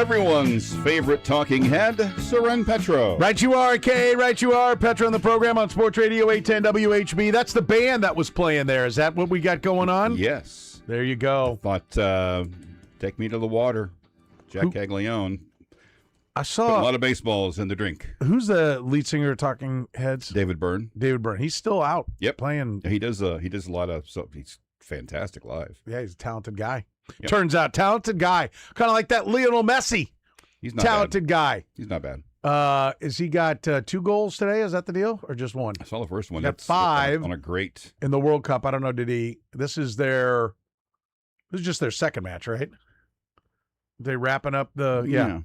Everyone's favorite talking head, Seren Petro. Right you are, Kay. Right you are. Petro on the program on Sports Radio 810 WHB. That's the band that was playing there. Is that what we got going on? Yes. There you go. Thought, take me to the water. Jack Caglione. I Put saw a lot of baseballs in the drink. Who's the lead singer of Talking Heads? David Byrne. David Byrne. He's still out. Yep. Playing. He does a lot of stuff. He's fantastic live. Yeah, he's a talented guy. Yep. Turns out, talented guy. Kind of like that Lionel Messi. He's not talented guy. He's not bad. Is he got 2 goals today? Is that the deal? Or just 1? I saw the first one. Got 5 on a great in the World Cup. I don't know, this is just their second match, right? They wrapping up the Yeah,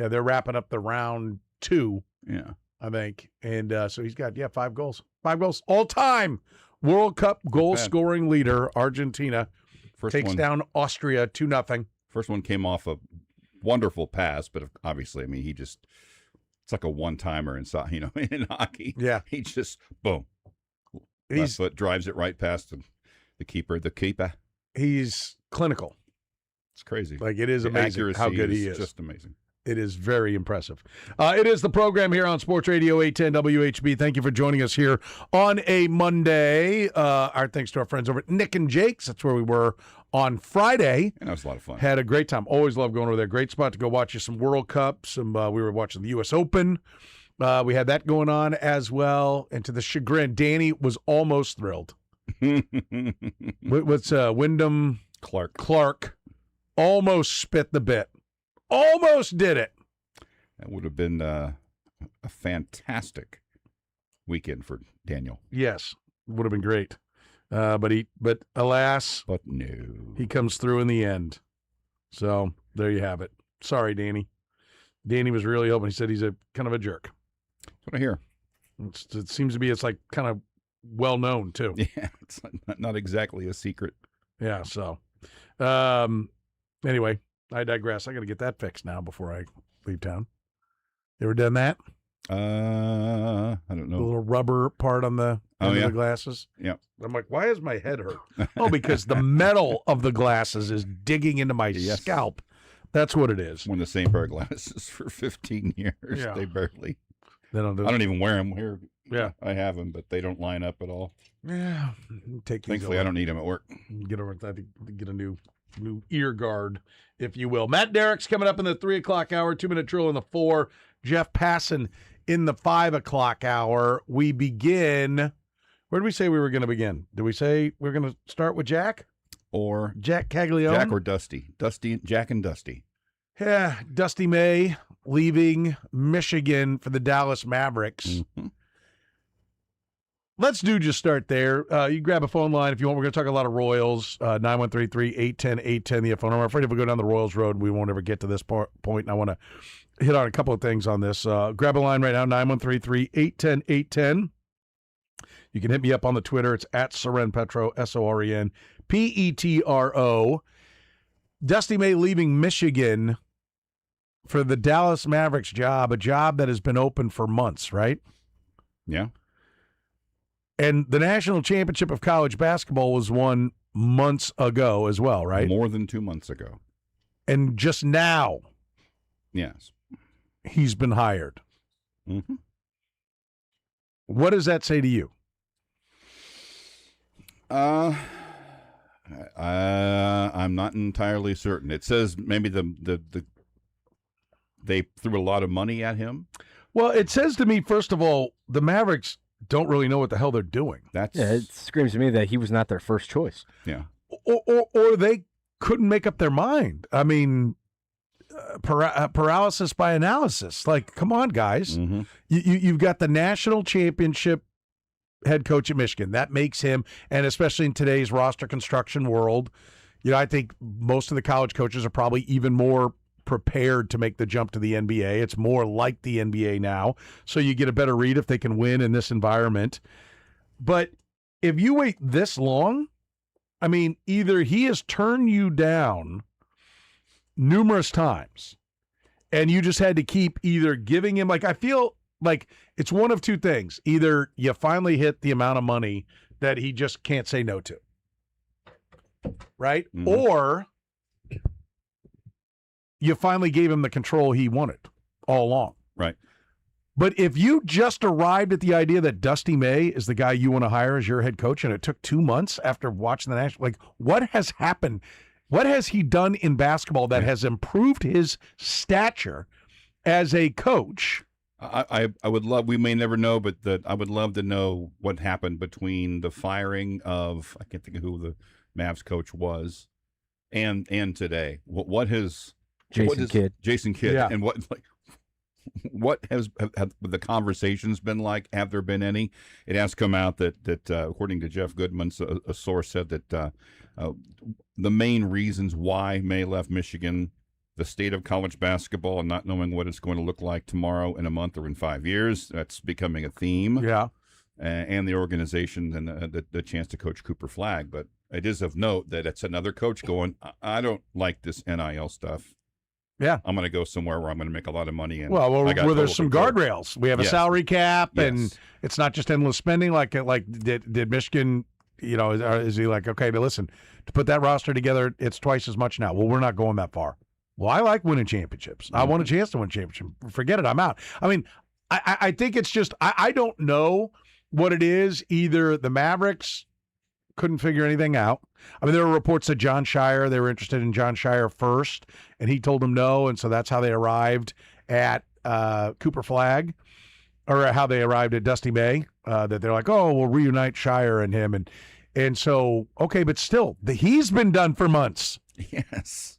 they're wrapping up the round 2. Yeah. I think. And so he's got 5 goals. 5 goals all time. World Cup goal scoring leader, Argentina. Takes down Austria 2-0. First one came off a wonderful pass, but obviously, I mean, it's like a one-timer in hockey. Yeah. He just, boom. Left foot drives it right past the keeper. He's clinical. It's crazy. Like, it is amazing how good he is. Just amazing. It is very impressive. It is the program here on Sports Radio 810 WHB. Thank you for joining us here on a Monday. Our thanks to our friends over at Nick and Jake's. That's where we were on Friday. And that was a lot of fun. Had a great time. Always love going over there. Great spot to go watch some World Cup. We were watching the U.S. Open. We had that going on as well. And to the chagrin, Danny was almost thrilled. What's Wyndham Clark almost spit the bit. Almost did it. That would have been a fantastic weekend for Daniel. Yes, would have been great. But alas, no, he comes through in the end. So there you have it. Sorry, Danny. Danny was really hoping. He said he's a kind of a jerk. That's what I hear. It seems to be. It's like kind of well known too. Yeah, it's not exactly a secret. Yeah. So, anyway. I digress. I got to get that fixed now before I leave town. You ever done that? I don't know. The little rubber part on the end of the glasses? Yeah. I'm like, why does my head hurt? Oh, because the metal of the glasses is digging into my scalp. That's what it is. Worn the same pair of glasses for 15 years. Yeah. They barely. I don't even wear them here. Yeah. I have them, but they don't line up at all. Yeah. Thankfully, I don't need them at work. Get over to get a new ear guard, if you will. Matt Derrick's coming up in the 3 o'clock hour, 2-minute drill in the 4. Jeff Passan in the 5 o'clock hour. We begin. Where did we say we were going to begin? Did we say we are going to start with Jack? Or Jack Caglione? Jack or Dusty? Jack and Dusty. Yeah, Dusty May leaving Michigan for the Dallas Mavericks. Mm-hmm. Let's just start there. You grab a phone line if you want. We're going to talk a lot of Royals. 913-3810810, the phone number. I'm afraid if we go down the Royals road, we won't ever get to this point. And I want to hit on a couple of things on this. Grab a line right now, 913-3810810. You can hit me up on the Twitter. It's at Seren Petro, SORENPETRO. Dusty May leaving Michigan for the Dallas Mavericks job, a job that has been open for months, right? Yeah. And the national championship of college basketball was won months ago as well, right? More than 2 months ago. And just now, yes, he's been hired. Mm-hmm. What does that say to you? I'm not entirely certain. It says maybe they threw a lot of money at him. Well, it says to me, first of all, the Mavericks don't really know what the hell they're doing. It screams to me that he was not their first choice. Yeah. Or they couldn't make up their mind. I mean, paralysis by analysis. Like, come on, guys. Mm-hmm. You've got the national championship head coach at Michigan. That makes him, and especially in today's roster construction world, I think most of the college coaches are probably even more prepared to make the jump to the NBA. It's more like the NBA now, so you get a better read if they can win in this environment. But if you wait this long, I mean, either he has turned you down numerous times, and you just had to keep either giving him, like, I feel like it's one of two things. Either you finally hit the amount of money that he just can't say no to, right? Mm-hmm. Or you finally gave him the control he wanted all along. Right. But if you just arrived at the idea that Dusty May is the guy you want to hire as your head coach, and it took 2 months after watching the national, like, what has happened? What has he done in basketball that has improved his stature as a coach? I would love, we may never know, but I would love to know what happened between the firing of, I can't think of who the Mavs coach was, and today. What has Jason Kidd. Jason Kidd, Yeah. and what have the conversations been like? Have there been any? It has come out that according to Jeff Goodman, a source said that the main reasons why May left Michigan, the state of college basketball and not knowing what it's going to look like tomorrow, in a month, or in 5 years, that's becoming a theme. Yeah. And the organization and the chance to coach Cooper Flagg. But it is of note that it's another coach going, I don't like this NIL stuff. Yeah. I'm going to go somewhere where I'm going to make a lot of money. And Well, I got where there's total some control. guardrails. We have a Yes. salary cap, and Yes. it's not just endless spending. Like did Michigan, is he like, okay, but listen, to put that roster together, it's twice as much now. Well, we're not going that far. Well, I like winning championships. I want a chance to win a championship. Forget it. I'm out. I mean, I think it's just, I don't know what it is. Either the Mavericks couldn't figure anything out. I mean, there were reports that John Shire, they were interested in John Shire first, and he told them no, and so that's how they arrived at Cooper Flagg, or how they arrived at Dusty May, that they're like, oh, we'll reunite Shire and him. And so, okay, but still, he's been done for months. Yes.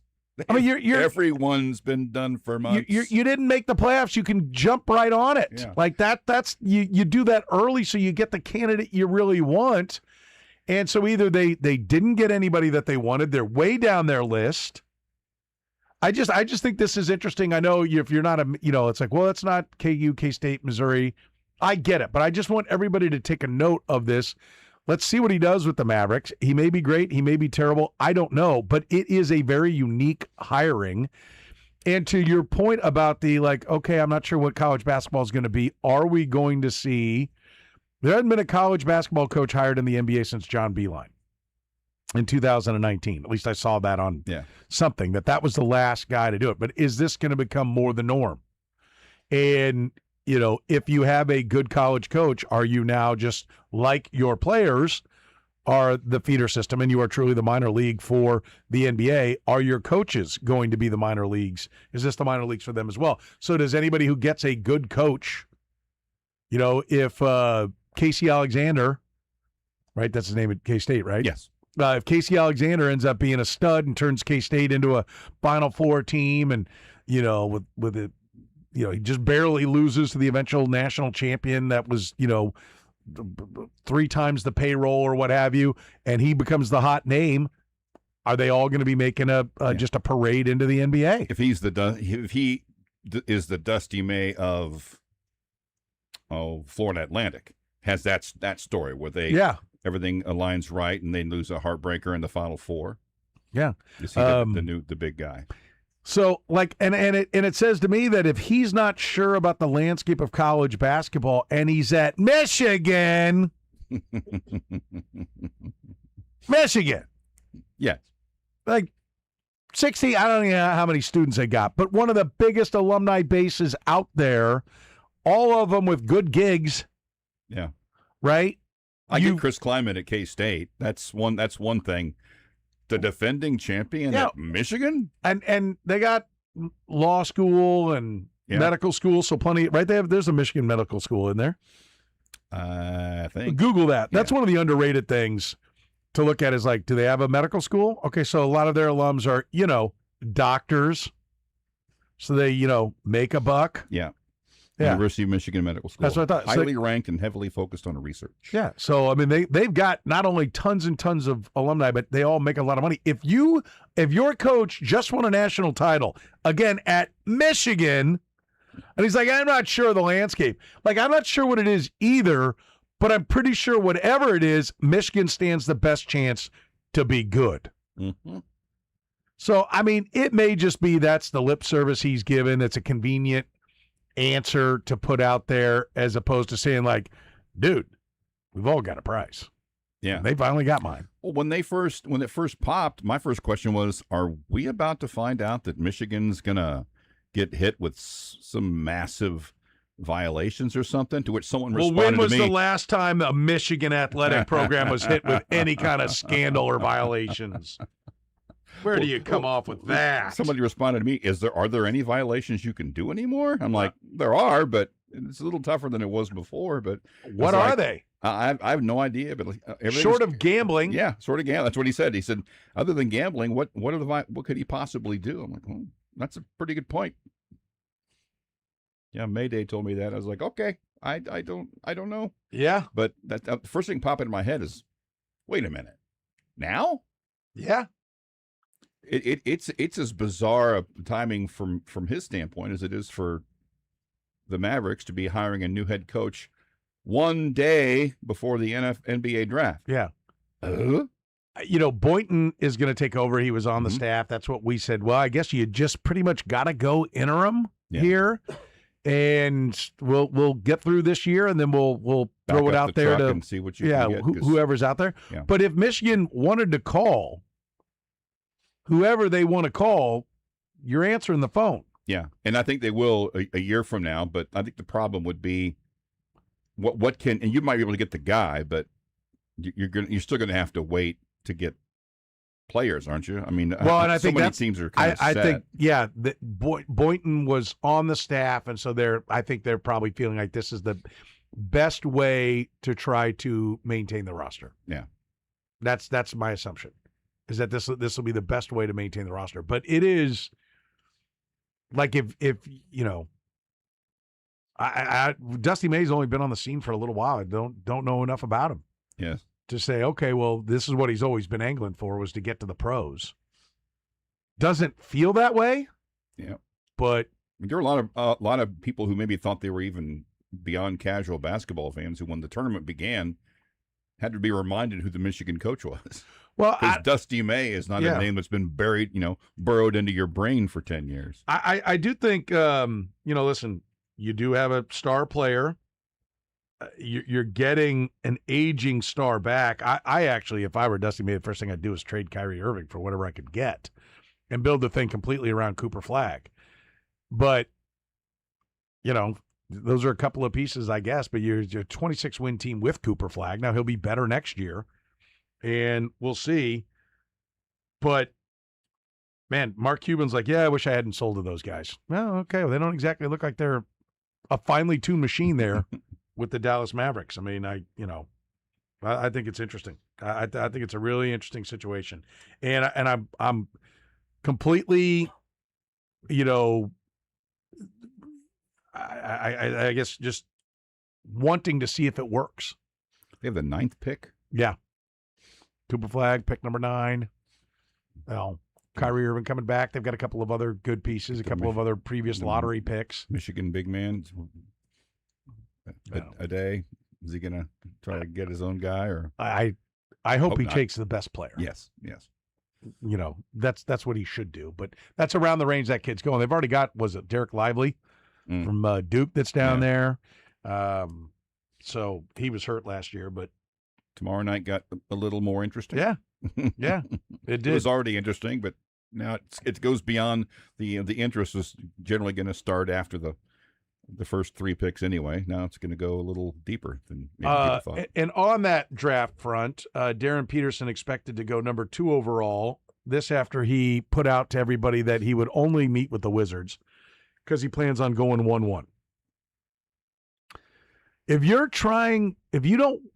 I mean, you're everyone's been done for months. you didn't make the playoffs. You can jump right on it. Yeah. Like that's you do that early so you get the candidate you really want. And so either they didn't get anybody that they wanted, they're way down their list. I just think this is interesting. I know if you're not it's like, well, it's not KU, K-State, Missouri. I get it, but I just want everybody to take a note of this. Let's see what he does with the Mavericks. He may be great. He may be terrible. I don't know, but it is a very unique hiring. And to your point about the okay, I'm not sure what college basketball is going to be. Are we going to see? There hasn't been a college basketball coach hired in the NBA since John Beilein in 2019. At least I saw that on something, that was the last guy to do it. But is this going to become more the norm? And, if you have a good college coach, are you now just like your players are the feeder system and you are truly the minor league for the NBA? Are your coaches going to be the minor leagues? Is this the minor leagues for them as well? So does anybody who gets a good coach, if Casey Alexander, right? That's his name at K-State, right? Yes. If Casey Alexander ends up being a stud and turns K-State into a Final Four team, and with it, he just barely loses to the eventual national champion that was 3 times the payroll or what have you, and he becomes the hot name. Are they all going to be making just a parade into the NBA? If he is the Dusty May of Florida Atlantic, has that story where everything aligns right and they lose a heartbreaker in the Final Four. Yeah, is he the big guy? So and it says to me that if he's not sure about the landscape of college basketball and he's at Michigan, Yes. 60, I don't know how many students they got, but one of the biggest alumni bases out there, all of them with good gigs. Yeah. Right? I get Chris Kleiman at K-State. That's one thing. The defending champion at Michigan? And they got law school and medical school, so plenty, right? There's a Michigan medical school in there. I think. Google that. That's one of the underrated things to look at is do they have a medical school? Okay, so a lot of their alums are, doctors. So they, make a buck. Yeah. University of Michigan Medical School. That's what I thought. Highly ranked and heavily focused on research. Yeah. So, I mean, they've got not only tons and tons of alumni, but they all make a lot of money. If your coach just won a national title, again, at Michigan, and he's like, I'm not sure of the landscape. I'm not sure what it is either, but I'm pretty sure whatever it is, Michigan stands the best chance to be good. Mm-hmm. So, I mean, it may just be that's the lip service he's given. It's a convenient answer to put out there as opposed to saying dude, we've all got a price. Yeah. And they finally got mine. Well, when it first popped, my first question was, are we about to find out that Michigan's going to get hit with some massive violations or something? To which someone responded When was to me, the last time a Michigan athletic program was hit with any kind of scandal or violations? Where do you come off with that? Somebody responded to me, are there any violations you can do anymore? I'm like, there are, but it's a little tougher than it was before. But what are they? I have no idea. But Short of gambling. Yeah, sort of gambling. That's what he said. He said, other than gambling, what could he possibly do? I'm like, well, that's a pretty good point. Yeah, Mayday told me that. I was like, okay, I don't know. Yeah. But the first thing popping in my head is, wait a minute, now? Yeah. It's as bizarre a timing from his standpoint as it is for the Mavericks to be hiring a new head coach one day before the NBA draft. Yeah. Boynton is going to take over. He was on the staff. That's what we said. Well, I guess you just pretty much got to go interim here, and we'll get through this year, and then we'll throw it out there to and see what you can get, whoever's out there. Yeah. But if Michigan wanted to call whoever they want to call, you're answering the phone. Yeah, and I think they will a year from now. But I think the problem would be what can, and you might be able to get the guy, but you're still gonna have to wait to get players, aren't you? I mean, well, and I think many teams are kind of set. I think that Boynton was on the staff, and so I think they're probably feeling like this is the best way to try to maintain the roster. Yeah, that's my assumption. Is that this will be the best way to maintain the roster. But it is like if Dusty May's only been on the scene for a little while. I don't know enough about him. Yes. To say, okay, well, this is what he's always been angling for, was to get to the pros. Doesn't feel that way. Yeah. But there were a lot of people who maybe thought they were even beyond casual basketball fans who, when the tournament began, had to be reminded who the Michigan coach was. Well, because Dusty May is not a name that's been burrowed into your brain for 10 years. I do think, listen, you do have a star player. You're getting an aging star back. I actually, if I were Dusty May, the first thing I'd do is trade Kyrie Irving for whatever I could get and build the thing completely around Cooper Flagg. But, those are a couple of pieces, I guess, but you're a 26-win team with Cooper Flagg. Now, he'll be better next year, and we'll see. But, man, Mark Cuban's like, yeah, I wish I hadn't sold to those guys. Well, okay, well, they don't exactly look like they're a finely tuned machine there with the Dallas Mavericks. I mean, I think it's interesting. I think it's a really interesting situation. And I'm completely, I guess just wanting to see if it works. They have the 9th pick. Yeah. Cooper Flagg, pick number 9. Well, Kyrie Irving coming back. They've got a couple of other good pieces, a couple of other previous lottery picks. Michigan big man, a day. Is he going to try to get his own guy? Or I hope he takes the best player. Yes. That's what he should do. But that's around the range that kid's going. They've already got, was it Derek Lively from Duke that's down there? So he was hurt last year, but tomorrow night got a little more interesting. Yeah, it did. It was already interesting, but now it goes beyond the interest is generally going to start after the first 3 picks anyway. Now it's going to go a little deeper than maybe people thought. And on that draft front, Darren Peterson expected to go number 2 overall. This after he put out to everybody that he would only meet with the Wizards because he plans on going 1-1.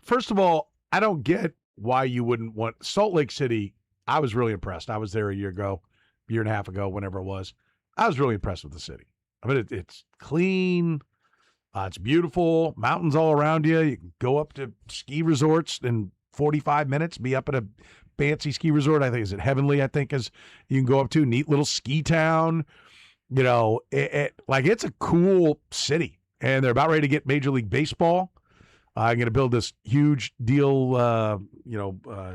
First of all, I don't get why you wouldn't want Salt Lake City. I was really impressed. I was there a year and a half ago, whenever it was. I was really impressed with the city. I mean, it's clean. It's beautiful. Mountains all around you. You can go up to ski resorts in 45 minutes, be up at a fancy ski resort. I think, is it Heavenly, I think, is you can go up to. Neat little ski town. It's a cool city. And they're about ready to get Major League Baseball. I'm going to build this huge deal,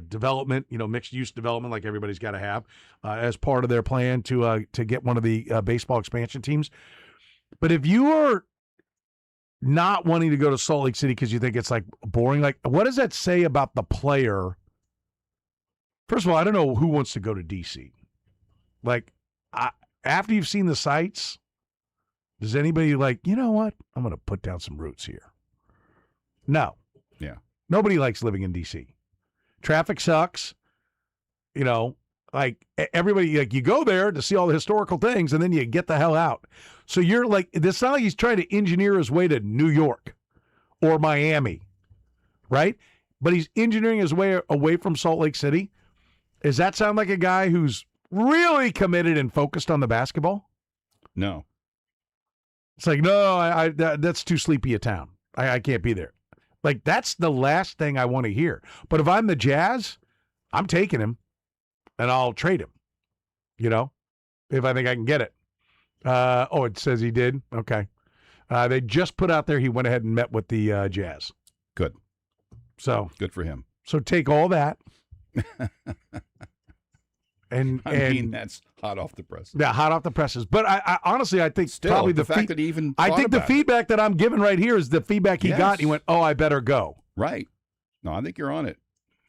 development, mixed-use development like everybody's got to have as part of their plan to get one of the baseball expansion teams. But if you are not wanting to go to Salt Lake City because you think it's like boring. Like, what does that say about the player? First of all, I don't know who wants to go to DC. Like, after you've seen the sights, does anybody like, you know what? I'm going to put down some roots here. No. Yeah. Nobody likes living in DC. Traffic sucks. You know, like everybody, like you go there to see all the historical things and then you get the hell out. So you're like, it's not like he's trying to engineer his way to New York or Miami, right? But he's engineering his way away from Salt Lake City. Does that sound like a guy who's really committed and focused on the basketball? No. It's like, no, that's too sleepy a town. I can't be there. Like, that's the last thing I want to hear. But if I'm the Jazz, I'm taking him, and I'll trade him, you know, if I think I can get it. It says he did? Okay. They just put out there he went ahead and met with the Jazz. Good. So good for him. So take all that. I mean, that's hot off the presses. Yeah, hot off the presses. But I honestly, I think still, probably the fact that he even I think the feedback that I'm giving right here is the feedback he got. He went, "Oh, I better go." Right. No, I think you're on it.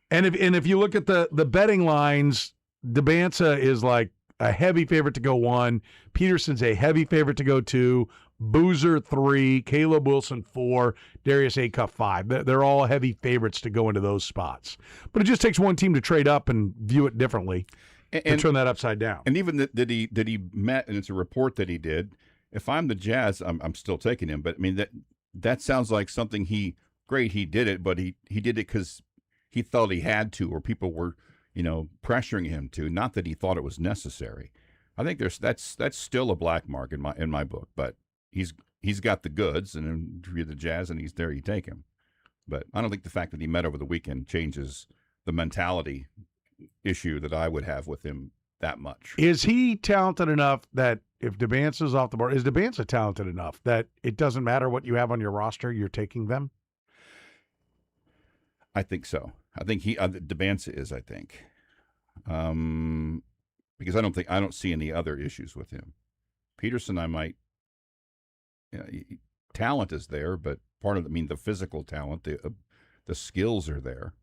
And if you look at the betting lines, DeBanza is like a heavy favorite to go 1. Peterson's a heavy favorite to go 2. Boozer 3. Caleb Wilson 4. Darius Acuff 5. They're all heavy favorites to go into those spots. But it just takes one team to trade up and view it differently. And turn that upside down. And even that he met, and it's a report that he did. If I'm the Jazz, I'm still taking him. But I mean that sounds like something he did it, but he did it because he thought he had to, or people were, pressuring him to. Not that he thought it was necessary. I think that's still a black mark in my book. But he's got the goods, and if you're the Jazz and he's there, you take him. But I don't think the fact that he met over the weekend changes the mentality issue that I would have with him that much. Is he talented enough that if DeBanza's off the board, is DeBanza talented enough that it doesn't matter what you have on your roster, you're taking them? I think so. I think DeBanza is, I think. Because I don't see any other issues with him. Peterson, I might, talent is there, but part of the physical talent, the skills are there.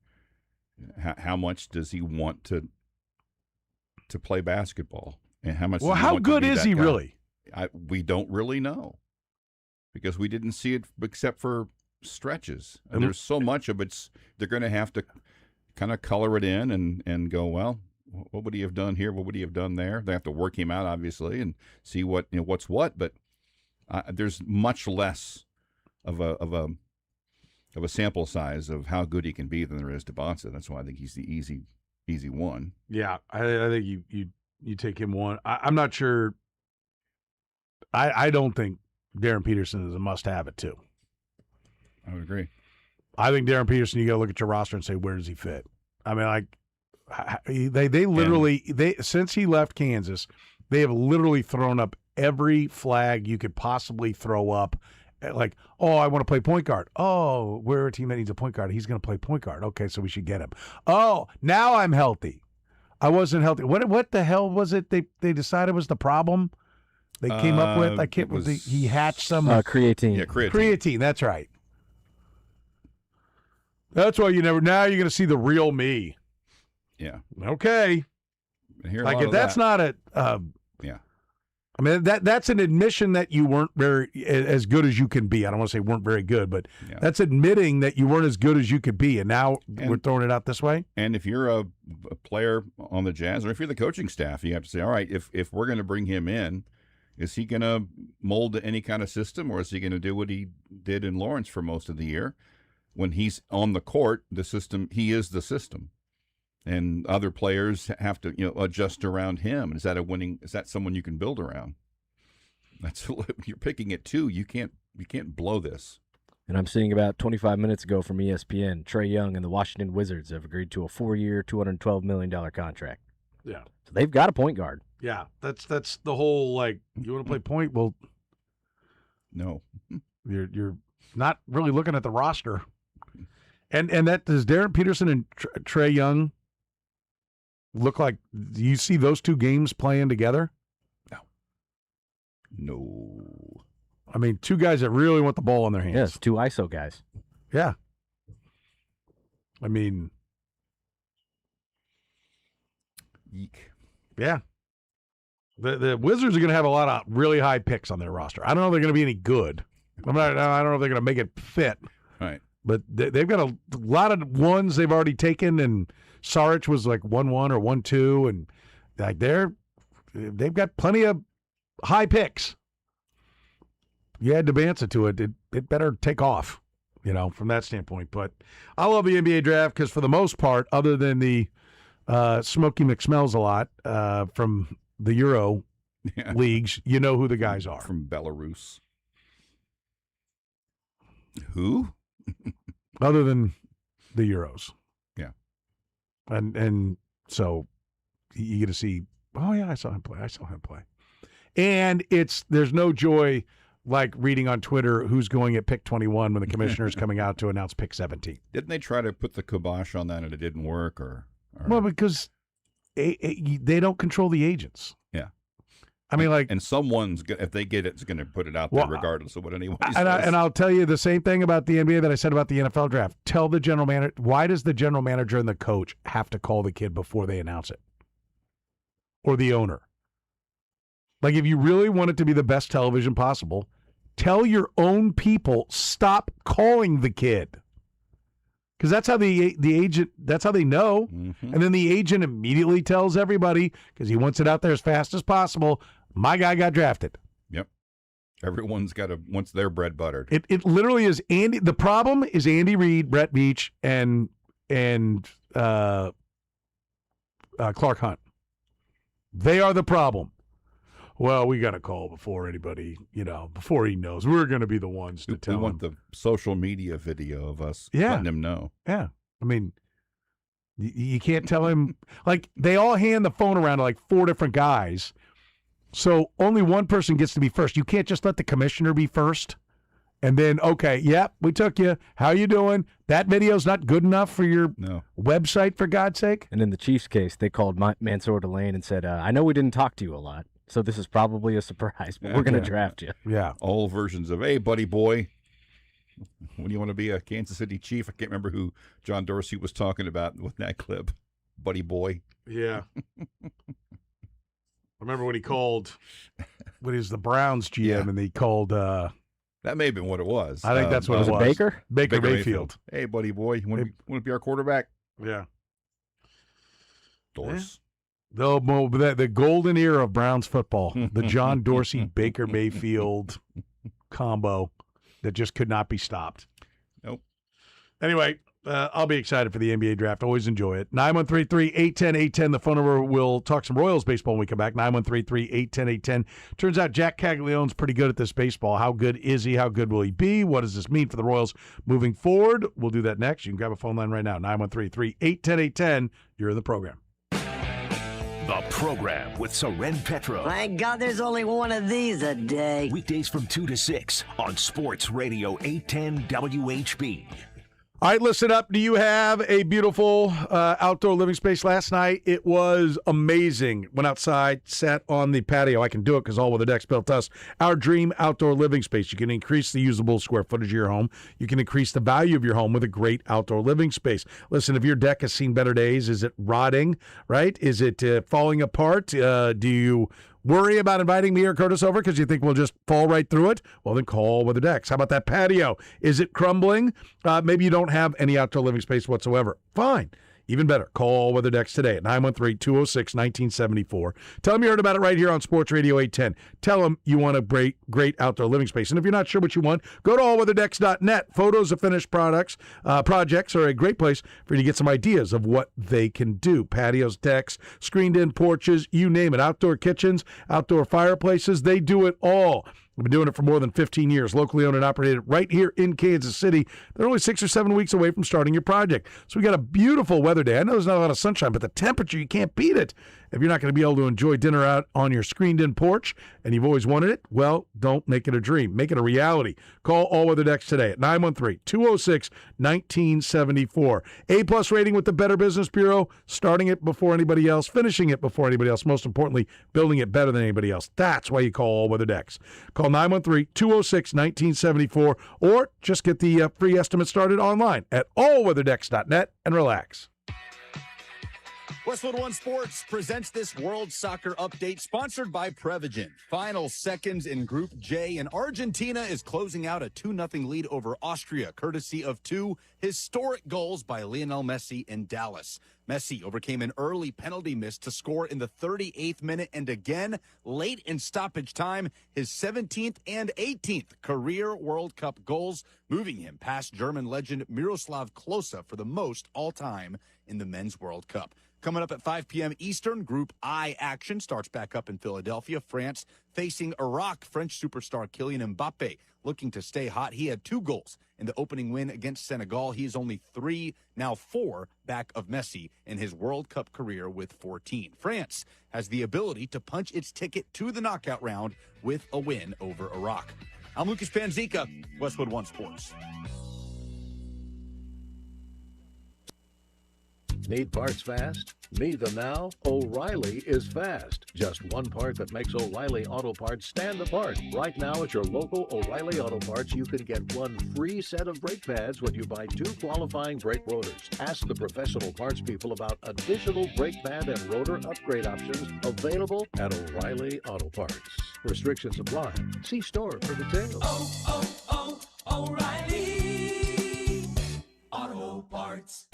How much does he want to play basketball, and how much? Well, how good is he really? We don't really know, because we didn't see it except for stretches. And there's so much of it. They're going to have to kind of color it in and go, well, what would he have done here? What would he have done there? They have to work him out, obviously, and see what's what. But there's much less of a sample size of how good he can be than there is to DeBanza. That's why I think he's the easy one. Yeah, I think you take him 1. I'm not sure. I don't think Darren Peterson is a must-have at 2. I would agree. I think Darren Peterson, you got to look at your roster and say, where does he fit? I mean, like they literally since he left Kansas, they have literally thrown up every flag you could possibly throw up. Like, oh, I want to play point guard. Oh, we're a team that needs a point guard. He's going to play point guard. Okay, so we should get him. Oh, now I'm healthy. I wasn't healthy. What the hell was it they decided was the problem? They came up with. I can't. He hatched some creatine. Yeah, creatine. That's right. That's why now you're going to see the real me. Yeah. Okay. Like if that's not a. Yeah. I mean, that's an admission that you weren't very as good as you can be. I don't want to say weren't very good, but that's admitting that you weren't as good as you could be, and now we're throwing it out this way. And if you're a player on the Jazz, or if you're the coaching staff, you have to say, all right, if we're going to bring him in, is he going to mold to any kind of system, or is he going to do what he did in Lawrence for most of the year? When he's on the court, the system, he is the system. And other players have to, adjust around him. Is that someone you can build around? That's you're picking at 2. You can't blow this. And I'm seeing about 25 minutes ago from ESPN, Trae Young and the Washington Wizards have agreed to a 4-year, $212 million contract. Yeah. So they've got a point guard. Yeah. That's the whole, like, you want to play point? Well, no. You're not really looking at the roster. And that does Darren Peterson and Trae Young look like, do you see those 2 games playing together? No. I mean, two guys that really want the ball in their hands. Yes, two ISO guys. Yeah. I mean, Eek. yeah. The Wizards are going to have a lot of really high picks on their roster. I don't know if they're going to be any good. I don't know if they're going to make it fit. Right. But they've got a lot of ones they've already taken, and Saric was like 1-1 or 1-2, and like they've got plenty of high picks. You add Debanza to it, it better take off, from that standpoint. But I love the NBA draft because for the most part, other than the Smokey McSmells a lot from the Euro leagues, you know who the guys are. From Belarus. Who? Other than the Euros. Yeah. And so you get to see, oh, yeah, I saw him play. And there's no joy like reading on Twitter who's going at pick 21 when the commissioner is coming out to announce pick 17. Didn't they try to put the kibosh on that and it didn't work? Or... Well, because they don't control the agents. Yeah. I mean, like, and someone's if they get it, it's going to put it out there regardless of what anyone says. And I'll tell you the same thing about the NBA that I said about the NFL draft. Tell the general manager, why does the general manager and the coach have to call the kid before they announce it, or the owner? Like, if you really want it to be the best television possible, tell your own people stop calling the kid. Because that's how the agent, that's how they know. Mm-hmm. And then the agent immediately tells everybody, because he wants it out there as fast as possible, my guy got drafted. Yep. Everyone's wants their bread buttered. It literally is Andy. The problem is Andy Reid, Brett Veach, and Clark Hunt. They are the problem. Well, we got to call before anybody, before he knows. We're going to be the ones to tell him. We want the social media video of us letting him know. Yeah. I mean, you can't tell him. Like, they all hand the phone around to like 4 different guys. So only one person gets to be first. You can't just let the commissioner be first. And then, okay, we took you. How you doing? That video's not good enough for your website, for God's sake. And in the Chiefs case, they called Mansour Delane and said, I know we didn't talk to you a lot. So this is probably a surprise, but we're going to draft you. Yeah. All versions of, hey, buddy boy, when do you want to be a Kansas City Chief? I can't remember who John Dorsey was talking about with that clip. Buddy boy. Yeah. I remember when he called, when he was the Browns GM, and he called. That may have been what it was. I think that's what it was. Baker? Baker Mayfield. Hey, buddy boy, you want to be our quarterback? Yeah. Dorsey. The golden era of Browns football, the John Dorsey, Baker Mayfield combo that just could not be stopped. Nope. Anyway, I'll be excited for the NBA draft. Always enjoy it. 913-3-810-810. The phone number. We'll talk some Royals baseball when we come back. 913-3-810-810. Turns out Jack Caglianone's pretty good at this baseball. How good is he? How good will he be? What does this mean for the Royals moving forward? We'll do that next. You can grab a phone line right now. 913-3-810-810. You're in the program. The program with Soren Petro. Thank God there's only one of these a day. Weekdays from 2 to 6 on Sports Radio 810 WHB. All right, listen up. Do you have a beautiful outdoor living space? Last night, it was amazing. Went outside, sat on the patio. I can do it because All Weather Decks built us our dream outdoor living space. You can increase the usable square footage of your home. You can increase the value of your home with a great outdoor living space. Listen, if your deck has seen better days, is it rotting, right? Is it falling apart? Do you worry about inviting me or Curtis over because you think we'll just fall right through it? Well, then call Weather Decks. How about that patio? Is it crumbling? Maybe you don't have any outdoor living space whatsoever. Fine. Even better, call Weather Decks today at 913-206-1974. Tell them you heard about it right here on Sports Radio 810. Tell them you want a great outdoor living space. And if you're not sure what you want, go to allweatherdecks.net. Photos of finished projects are a great place for you to get some ideas of what they can do. Patios, decks, screened-in porches, you name it. Outdoor kitchens, outdoor fireplaces, they do it all. We've been doing it for more than 15 years, locally owned and operated right here in Kansas City. They're only 6 or 7 weeks away from starting your project. So we got a beautiful weather day. I know there's not a lot of sunshine, but the temperature, you can't beat it. If you're not going to be able to enjoy dinner out on your screened-in porch and you've always wanted it, well, don't make it a dream. Make it a reality. Call All Weather Decks today at 913-206-1974. A-plus rating with the Better Business Bureau, starting it before anybody else, finishing it before anybody else, most importantly, building it better than anybody else. That's why you call All Weather Decks. Call 913-206-1974 or just get the free estimate started online at allweatherdecks.net and relax. Westwood One Sports presents this World Soccer Update sponsored by Prevagen. Final seconds in Group J, and Argentina is closing out a 2-0 lead over Austria, courtesy of 2 historic goals by Lionel Messi in Dallas. Messi overcame an early penalty miss to score in the 38th minute, and again, late in stoppage time, his 17th and 18th career World Cup goals, moving him past German legend Miroslav Klose for the most all-time in the Men's World Cup. Coming up at 5 p.m. Eastern, Group I action starts back up in Philadelphia. France facing Iraq. French superstar Kylian Mbappe looking to stay hot. He had 2 goals in the opening win against Senegal. He is only 3, now 4, back of Messi in his World Cup career with 14. France has the ability to punch its ticket to the knockout round with a win over Iraq. I'm Lucas Panzica, Westwood One Sports. Need parts fast? Need them now? O'Reilly is fast. Just one part that makes O'Reilly Auto Parts stand apart. Right now at your local O'Reilly Auto Parts, you can get 1 free set of brake pads when you buy 2 qualifying brake rotors. Ask the professional parts people about additional brake pad and rotor upgrade options available at O'Reilly Auto Parts. Restrictions apply. See store for details. O'Reilly Auto Parts.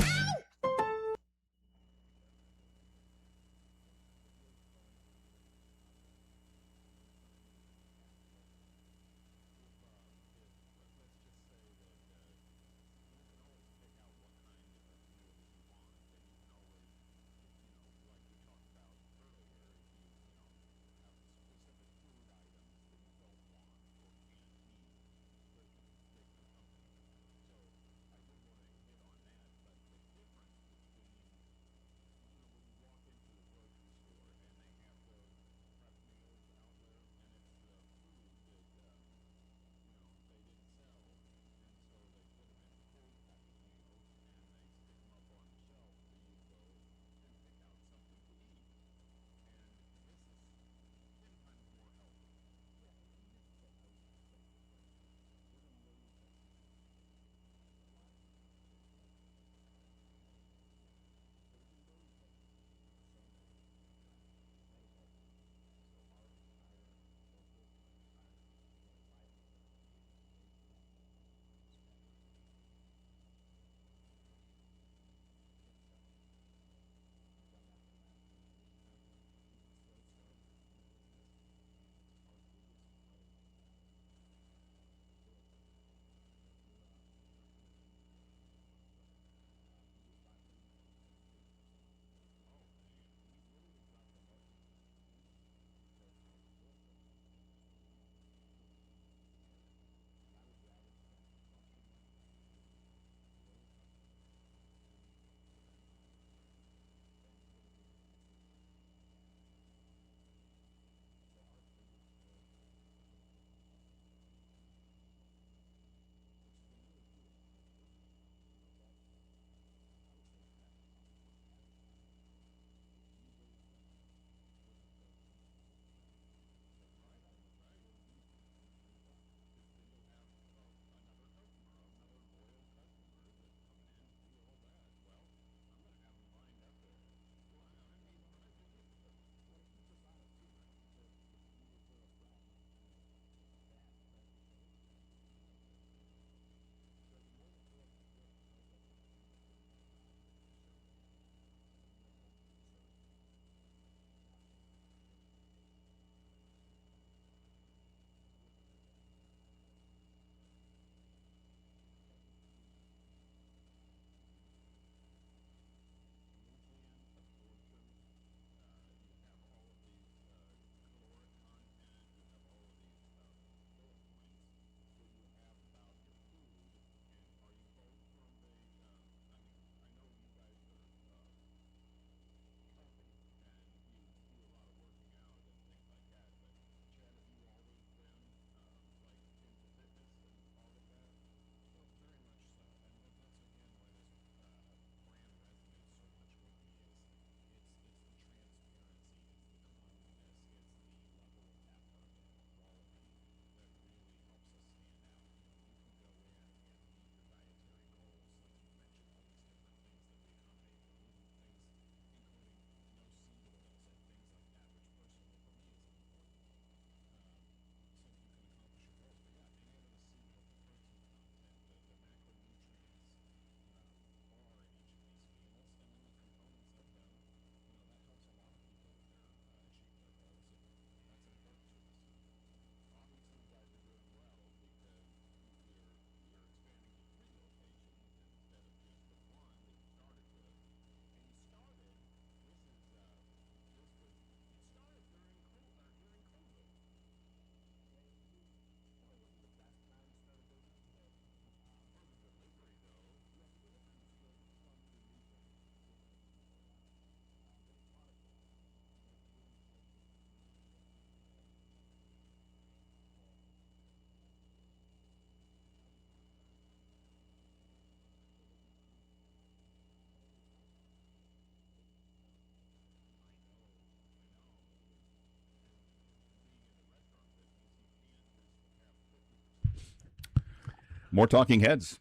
More talking heads.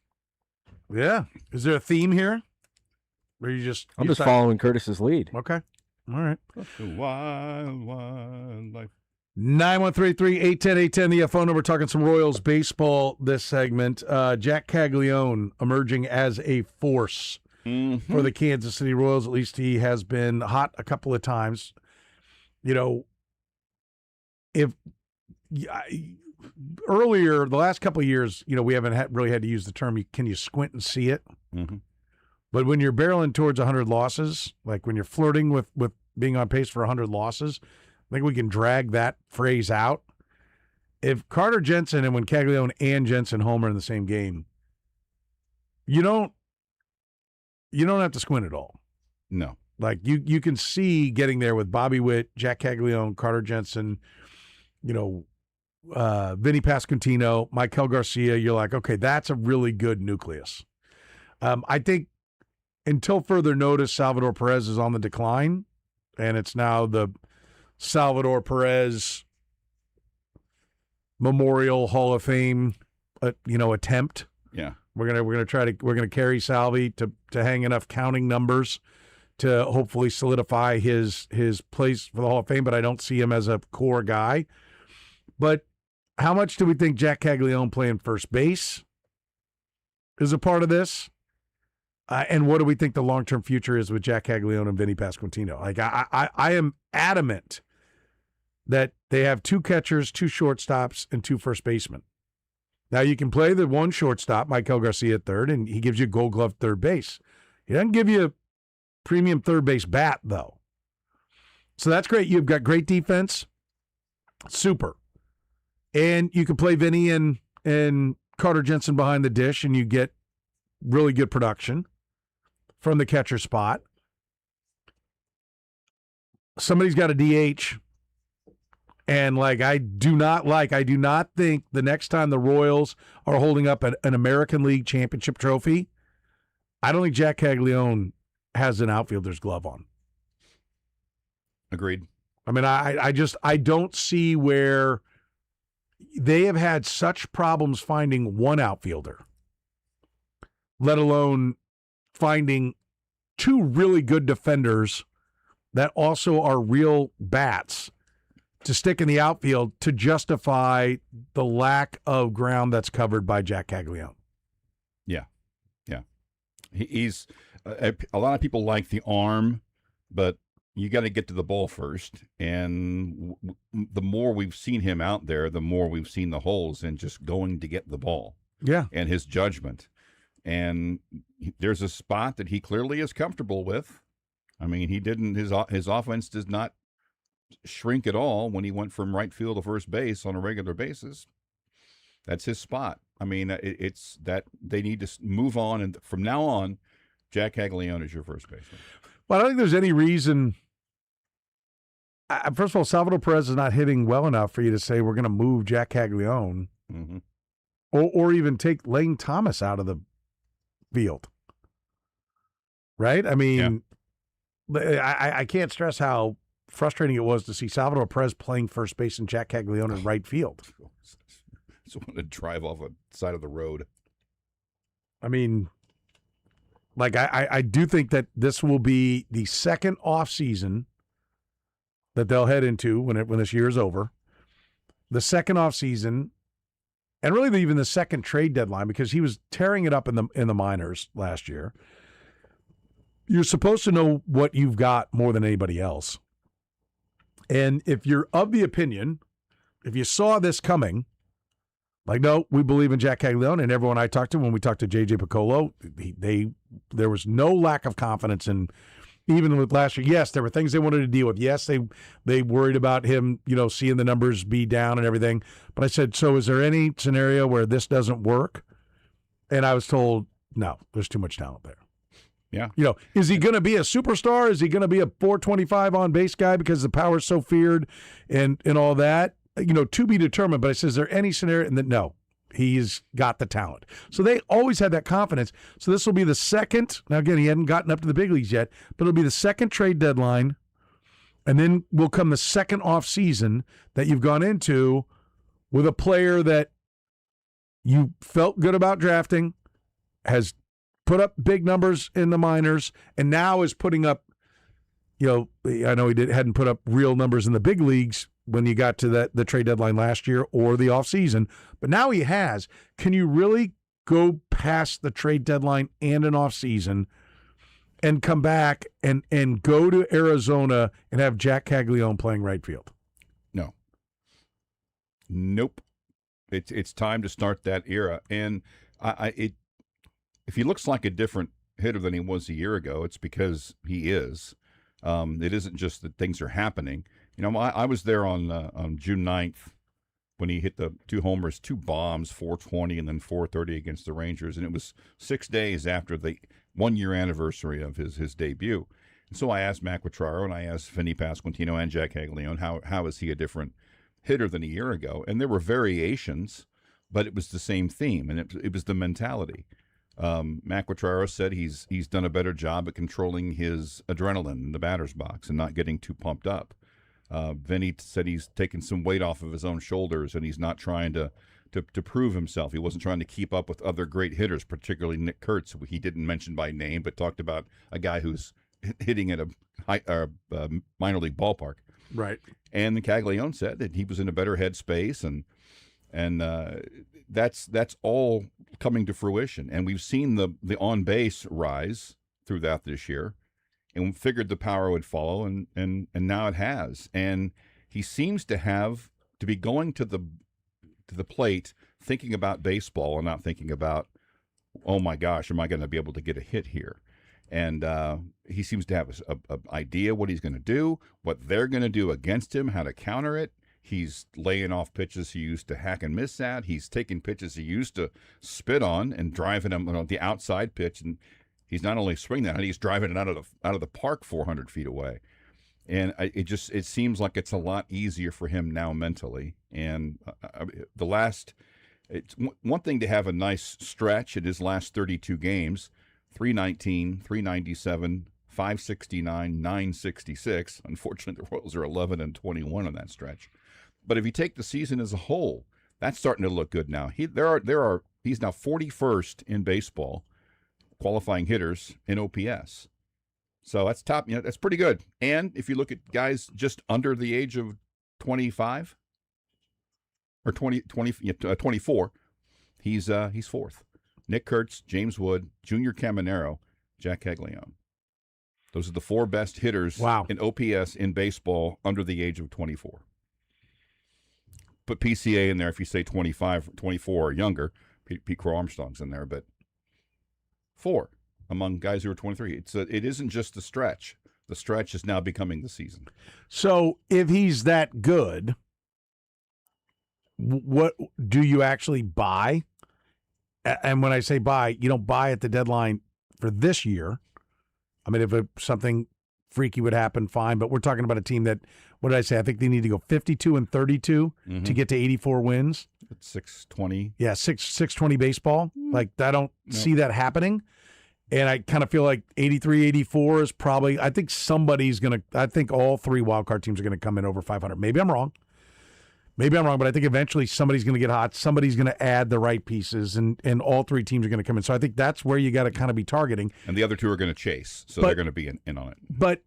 Yeah. Is there a theme here? Or I'm just following Curtis's lead. Okay. All right. Wild, wild life. 913-810-810, the phone number. Talking some Royals baseball this segment. Jack Caglione emerging as a force for the Kansas City Royals. At least he has been hot a couple of times. Earlier, the last couple of years, we haven't really had to use the term, can you squint and see it? Mm-hmm. But when you're barreling towards 100 losses, like when you're flirting with being on pace for 100 losses, I think we can drag that phrase out. If Carter Jensen and when Caglione and Jensen homer in the same game, you don't have to squint at all. No. Like you can see getting there with Bobby Witt, Jack Caglione, Carter Jensen, Vinny Pasquantino, Michael Garcia. You're like, okay, that's a really good nucleus. I think until further notice, Salvador Perez is on the decline, and it's now the Salvador Perez Memorial Hall of Fame, attempt. Yeah, we're gonna carry Salvi to hang enough counting numbers to hopefully solidify his place for the Hall of Fame. But I don't see him as a core guy. But how much do we think Jack Caglione playing first base is a part of this? And what do we think the long-term future is with Jack Caglione and Vinny Pasquantino? Like I am adamant that they have 2 catchers, 2 shortstops, and 2 first basemen. Now you can play the one shortstop, Michael Garcia at third, and he gives you Gold Glove third base. He doesn't give you a premium third base bat, though. So that's great. You've got great defense. Super. And you can play Vinny and Carter Jensen behind the dish, and you get really good production from the catcher spot. Somebody's got a DH. And I do not think the next time the Royals are holding up an American League championship trophy, I don't think Jack Caglione has an outfielder's glove on. Agreed. I mean, I don't see where they have had such problems finding one outfielder, let alone finding 2 really good defenders that also are real bats to stick in the outfield to justify the lack of ground that's covered by Jack Caglione. Yeah. He's a lot of people like the arm, but you got to get to the ball first. And the more we've seen him out there, the more we've seen the holes in just going to get the ball. Yeah. And his judgment. And there's a spot that he clearly is comfortable with. I mean, his offense does not shrink at all when he went from right field to first base on a regular basis. That's his spot. I mean, it's that they need to move on, and from now on, Jack Caglione is your first baseman. Well, I don't think there's any reason. First of all, Salvador Perez is not hitting well enough for you to say we're going to move Jack Caglione, or even take Lane Thomas out of the field. Right? I mean, I can't stress how frustrating it was to see Salvador Perez playing first base and Jack Caglione in right field. Just want to drive off a side of the road. I mean, I do think that this will be the second off season that they'll head into when this year is over. The second off season, and really even the second trade deadline, because he was tearing it up in the minors last year. You're supposed to know what you've got more than anybody else. And if you're of the opinion, if you saw this coming, no, we believe in Jack Caglione, and everyone I talked to, when we talked to J.J. Piccolo, there was no lack of confidence in, even with last year. Yes, there were things they wanted to deal with. Yes, they worried about him, seeing the numbers be down and everything. But I said, so is there any scenario where this doesn't work? And I was told, no, there's too much talent there. Yeah. Is he going to be a superstar? Is he going to be a 425 on base guy because the power's so feared and all that? To be determined. But I said, is there any scenario? And then, no, he's got the talent. So they always had that confidence. So this will be the second. Now, again, he hadn't gotten up to the big leagues yet, but it'll be the second trade deadline. And then will come the second off season that you've gone into with a player that you felt good about drafting, has put up big numbers in the minors, and now is putting up, I know he hadn't put up real numbers in the big leagues when you got to the trade deadline last year or the offseason, but now he has. Can you really go past the trade deadline and an offseason and come back and go to Arizona and have Jack Caglione playing right field? No. Nope. It's time to start that era. And if he looks like a different hitter than he was a year ago, it's because he is. It isn't just that things are happening. I was there on June 9th when he hit the 2 homers, 2 bombs, 420 and then 430 against the Rangers. And it was 6 days after the 1-year anniversary of his debut. And so I asked Mac Quatraro and I asked Vinny Pasquantino and Jack Caglione, how is he a different hitter than a year ago? And there were variations, but it was the same theme, and it was the mentality. Mac Quatraro said he's done a better job at controlling his adrenaline in the batter's box and not getting too pumped up. Vinny said he's taken some weight off of his own shoulders and he's not trying to prove himself. He wasn't trying to keep up with other great hitters, particularly Nick Kurtz, who he didn't mention by name, but talked about a guy who's hitting at a minor league ballpark. Right. And Caglione said that he was in a better headspace, and that's all coming to fruition. And we've seen the on base rise throughout this year, and we figured the power would follow, and now it has. And he seems to be going to the plate thinking about baseball and not thinking about, oh my gosh, am I going to be able to get a hit here? And he seems to have an idea what he's going to do, what they're going to do against him, how to counter it. He's laying off pitches he used to hack and miss at. He's taking pitches he used to spit on and driving them on the outside pitch. And he's not only swinging that, he's driving it out of the park 400 feet away. And it seems like it's a lot easier for him now mentally. And it's one thing to have a nice stretch in his last 32 games. 319, 397, 569, 966. Unfortunately, the Royals are 11-21 on that stretch. But if you take the season as a whole, that's starting to look good now. He's now 41st in baseball, qualifying hitters in OPS. So that's top. That's pretty good. And if you look at guys just under the age of 25 or 24, he's fourth. Nick Kurtz, James Wood, Junior Caminero, Jack Caglione. Those are the 4 best hitters in OPS in baseball under the age of 24. Put PCA in there if you say 25, 24 or younger. Pete Crow Armstrong's in there, but 4 among guys who are 23. It isn't just the stretch. The stretch is now becoming the season. So if he's that good, what do you actually buy? And when I say buy, you don't buy at the deadline for this year. I mean, if something freaky would happen, fine. But we're talking about a team that, what did I say? I think they need to go 52-32 to get to 84 wins. It's 620. Yeah, 620 baseball. Like, I don't see that happening. And I kind of feel like 83, 84 is probably, I think somebody's going to, I think all 3 wildcard teams are going to come in over 500. Maybe I'm wrong, but I think eventually somebody's going to get hot. Somebody's going to add the right pieces, and all 3 teams are going to come in. So I think that's where you got to kind of be targeting. And the other 2 are going to chase, so they're going to be in on it. But,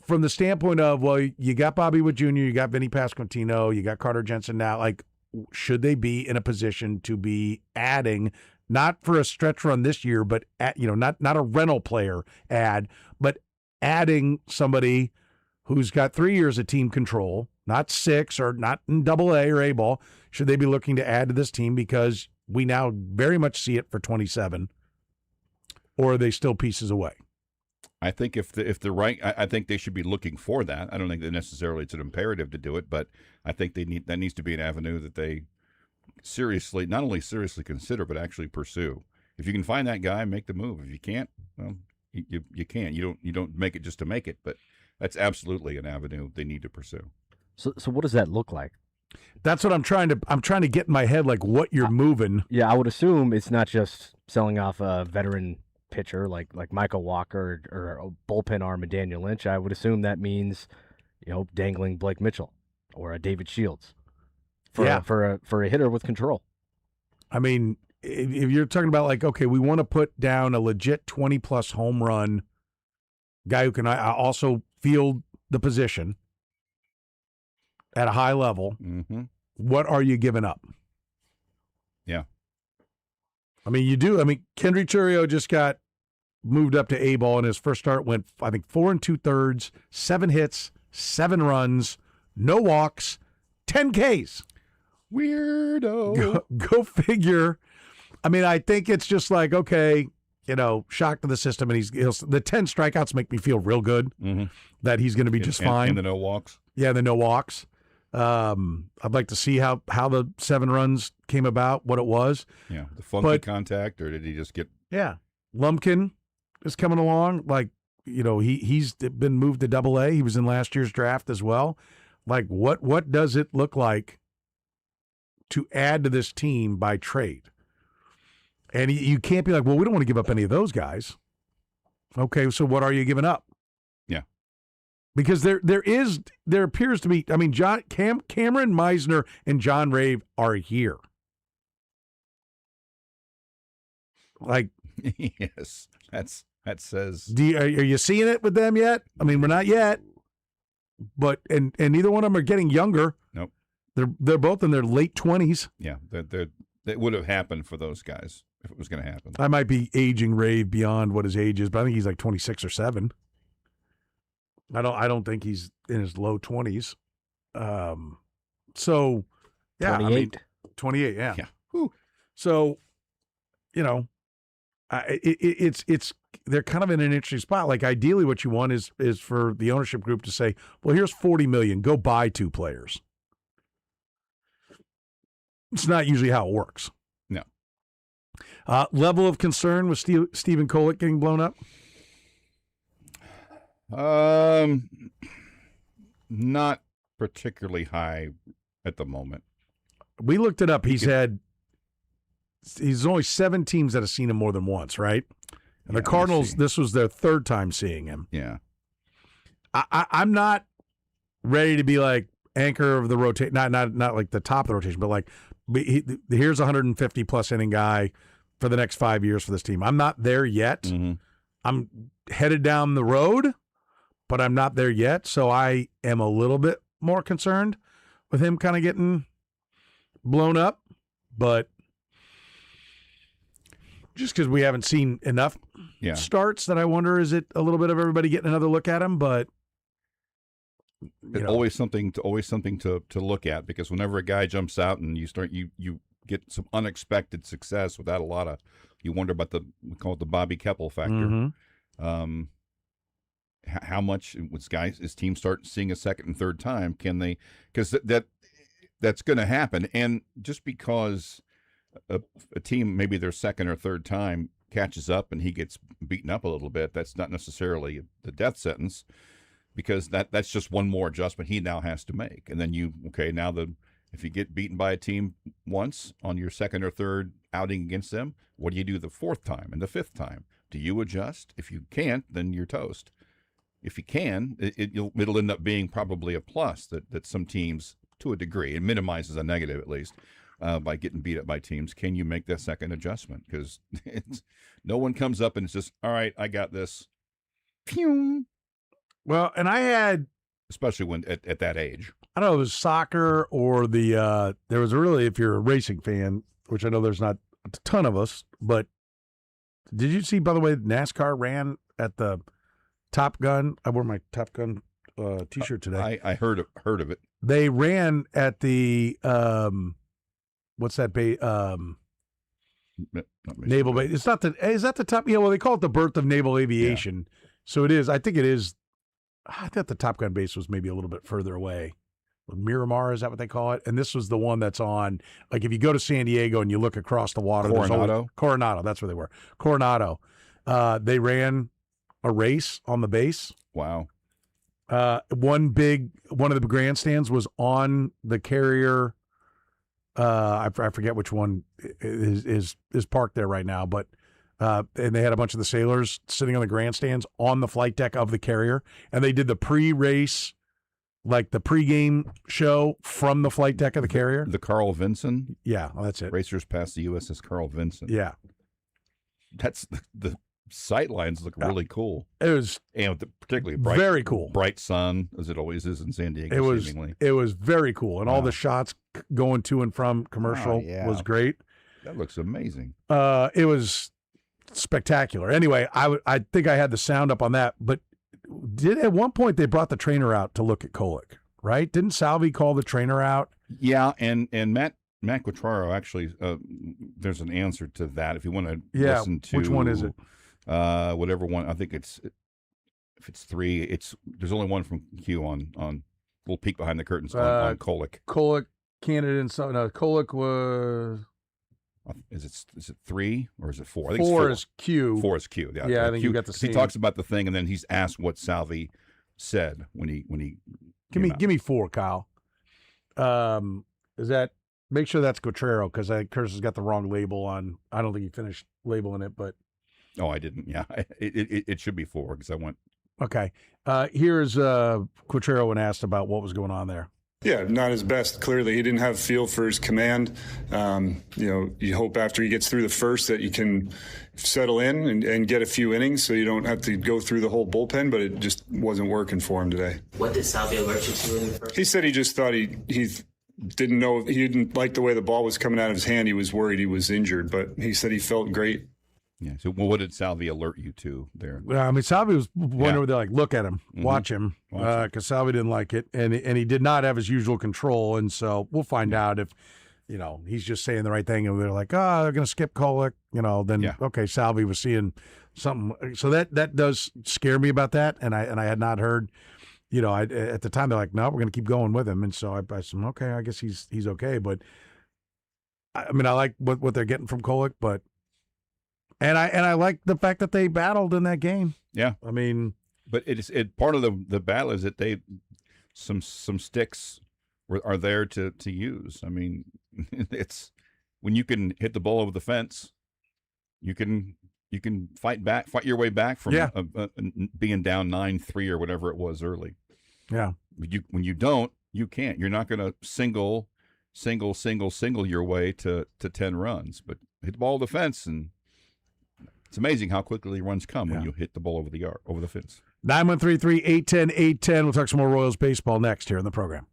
from the standpoint of, well, you got Bobby Wood Jr., you got Vinny Pasquantino, you got Carter Jensen now, like, should they be in a position to be adding, not for a stretch run this year, but, not a rental player add, but adding somebody who's got 3 years of team control, not 6 or not in AA or A ball. Should they be looking to add to this team because we now very much see it for 27, or are they still pieces away? I think if the right, I think they should be looking for that. I don't think that necessarily it's an imperative to do it, but I think that needs to be an avenue that they not only seriously consider, but actually pursue. If you can find that guy, make the move. If you can't, well, you can't. You don't make it just to make it, but that's absolutely an avenue they need to pursue. So what does that look like? That's what I'm trying to get in my head, like what you're moving. Yeah, I would assume it's not just selling off a veteran pitcher like Michael Walker or a bullpen arm of Daniel Lynch. I would assume that means, dangling Blake Mitchell or a David Shields for a hitter with control. I mean, if you're talking about like, okay, we want to put down a legit 20-plus home run guy who can also field the position at a high level, what are you giving up? Yeah. I mean, you do. I mean, Kendry Churio just got moved up to A-ball, and his first start went, I think, 4 2/3, 7 hits, 7 runs, no walks, 10 Ks. Weirdo. Go figure. I mean, I think it's just like, okay, shock to the system, and the 10 strikeouts make me feel real good that he's going to be just fine. And the no walks. Yeah, the no walks. I'd like to see how the 7 runs came about, what it was. Yeah, the funky contact, or did he just get? Yeah, Lumpkin is coming along. Like, he's been moved to Double-A. He was in last year's draft as well. Like, what does it look like to add to this team by trade? And you can't be like, well, we don't want to give up any of those guys. Okay, so what are you giving up? Yeah. Because there appears to be, I mean, Cameron Meisner and John Rave are here. Like, yes, that says. Are you seeing it with them yet? I mean, we're not yet, but and neither one of them are getting younger. Nope. They're both in their late 20s. Yeah, that would have happened for those guys if it was going to happen. I might be aging Rave beyond what his age is, but I think he's like 26 or 7. I don't think he's in his low 20s. So, yeah, 28. I mean, 28, yeah. Yeah. Whew. So, it's they're kind of in an interesting spot. Like, ideally, what you want is for the ownership group to say, well, here's $40 million, go buy 2 players. It's not usually how it works. No. Level of concern with Stephen Kolek getting blown up? Not particularly high at the moment. We looked it up. He's only 7 teams that have seen him more than once, right? And the Cardinals, this was their 3rd time seeing him. Yeah. I'm not ready to be like anchor of the rotation, not like the top of the rotation, but like here's a 150-plus inning guy for the next 5 years for this team. I'm not there yet. Mm-hmm. I'm headed down the road, but I'm not there yet. So I am a little bit more concerned with him kind of getting blown up. But just because we haven't seen enough starts that I wonder, is it a little bit of everybody getting another look at him? But always something to look at, because whenever a guy jumps out and you get some unexpected success without a lot of, you wonder about we call it the Bobby Keppel factor. Mm-hmm. How much his team start seeing a second and third time, can they? Because that's going to happen, and just because a team maybe their second or third time catches up and he gets beaten up a little bit, that's not necessarily the death sentence. Because that's just one more adjustment he now has to make. And then if you get beaten by a team once on your second or third outing against them, what do you do the 4th time and the 5th time? Do you adjust? If you can't, then you're toast. If you can, it'll end up being probably a plus that some teams, to a degree, it minimizes a negative at least, by getting beat up by teams. Can you make that second adjustment? Because no one comes up and it's just, all right, I got this. Pew. Well, and I had, especially when at that age, I don't know, it was soccer or there was really, if you're a racing fan, which I know there's not a ton of us, but did you see, by the way, NASCAR ran at the Top Gun? I wore my Top Gun T-shirt today. I heard of it. They ran at the what's that bay? Naval base. It's not is that the top? Yeah, well, they call it the birth of naval aviation. Yeah. So it is. I think it is. I thought the Top Gun base was maybe a little bit further away. Miramar, is that what they call it? And this was the one that's on, like, if you go to San Diego and you look across the water. Coronado, that's where they were. Coronado. They ran a race on the base. Wow. One of the grandstands was on the carrier. I forget which one is parked there right now, but and they had a bunch of the sailors sitting on the grandstands on the flight deck of the carrier, and they did the pre-race like the pregame show from the flight deck of the carrier. The Carl Vinson. Yeah, well, that's it. Racers past the USS Carl Vinson. Yeah, That's the sight lines look really cool. it was And particularly bright, very cool. Bright sun, as it always is in San Diego. Seemingly. It was very cool, and all Wow. the shots going to and from commercial yeah. was great. That looks amazing. It was spectacular. Anyway, I think I had the sound up on that, but at one point they brought the trainer out to look at Kolek, right? Didn't Salvi call the trainer out? Yeah, and Matt Quattraro actually, there's an answer to that. If you want to listen to which one is it? Whatever one. I think if it's 3. There's only one from Q on. We'll peek behind the curtains on Kolek. Kolek, Canada, and so no. Kolek was. Is it 3 or is it 4? I think 4 it's 4. is Q. 4 is Q. Yeah, Yeah, I think Q, you got the 'cause same. He talks about the thing, and then he's asked what Salvi said when he. Give me 4, Kyle. Is that? Make sure that's Cotrero because Curtis has got the wrong label on. I don't think he finished labeling it, but Oh, I didn't. Yeah, it should be 4 because I went. okay. Here's Cotrero when asked about what was going on there. Yeah, not his best. Clearly, he didn't have feel for his command. You hope after he gets through the first that you can settle in and get a few innings so you don't have to go through the whole bullpen, but it just wasn't working for him today. What did Salvi alert you to in the first? He said he just thought he didn't know, he didn't like the way the ball was coming out of his hand. He was worried he was injured, but he said he felt great. Yeah. So, what did Salvi alert you to there? Well, I mean, Salvi was wondering, they're like, look at him, watch him, Watch because Salvi didn't like it, and he did not have his usual control, and so we'll find out if, he's just saying the right thing, and they're like, they're going to skip Kolek, then, okay, Salvi was seeing something. So that does scare me about that, and I had not heard, at the time, they're like, no, we're going to keep going with him, and so I said, okay, I guess he's okay, but, I mean, I like what they're getting from Kolek, but And I like the fact that they battled in that game. Yeah, I mean, but part of the battle is that they some sticks are there to use. I mean, it's when you can hit the ball over the fence, you can fight your way back from being down 9-3 or whatever it was early. Yeah, when you don't, you can't. You're not going to single your way to 10 runs, but hit the ball over the fence and. It's amazing how quickly runs come when you hit the ball over the fence. 913-3810810. We'll talk some more Royals baseball next here in the program.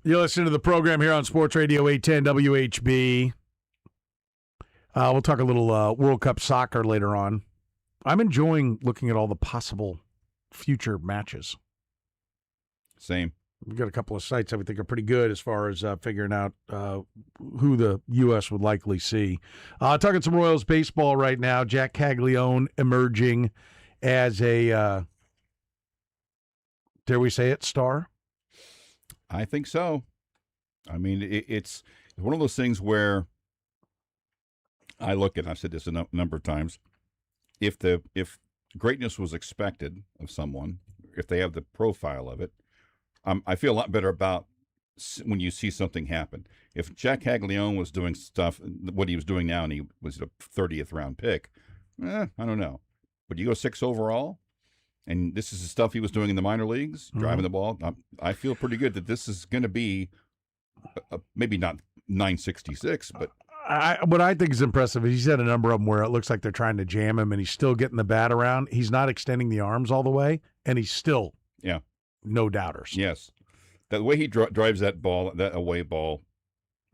You're listening to the program here on Sports Radio 810 WHB. We'll talk a little World Cup soccer later on. I'm enjoying looking at all the possible future matches. Same. We've got a couple of sites that we think are pretty good as far as figuring out who the U.S. would likely see. Talking some Royals baseball right now. Jack Caglione emerging as a, dare we say it, star? I think so. I mean, it's one of those things where I look at, I've said this a number of times, if greatness was expected of someone, if they have the profile of it, I feel a lot better about when you see something happen. If Jack Caglione was doing stuff, what he was doing now, and he was a 30th round pick, I don't know. But you go 6 overall, and this is the stuff he was doing in the minor leagues, driving the ball, I feel pretty good that this is going to be maybe not 966, but what I think is impressive is he's had a number of them where it looks like they're trying to jam him, and he's still getting the bat around. He's not extending the arms all the way, and he's still no doubters. Yes. The way he drives that ball, that away ball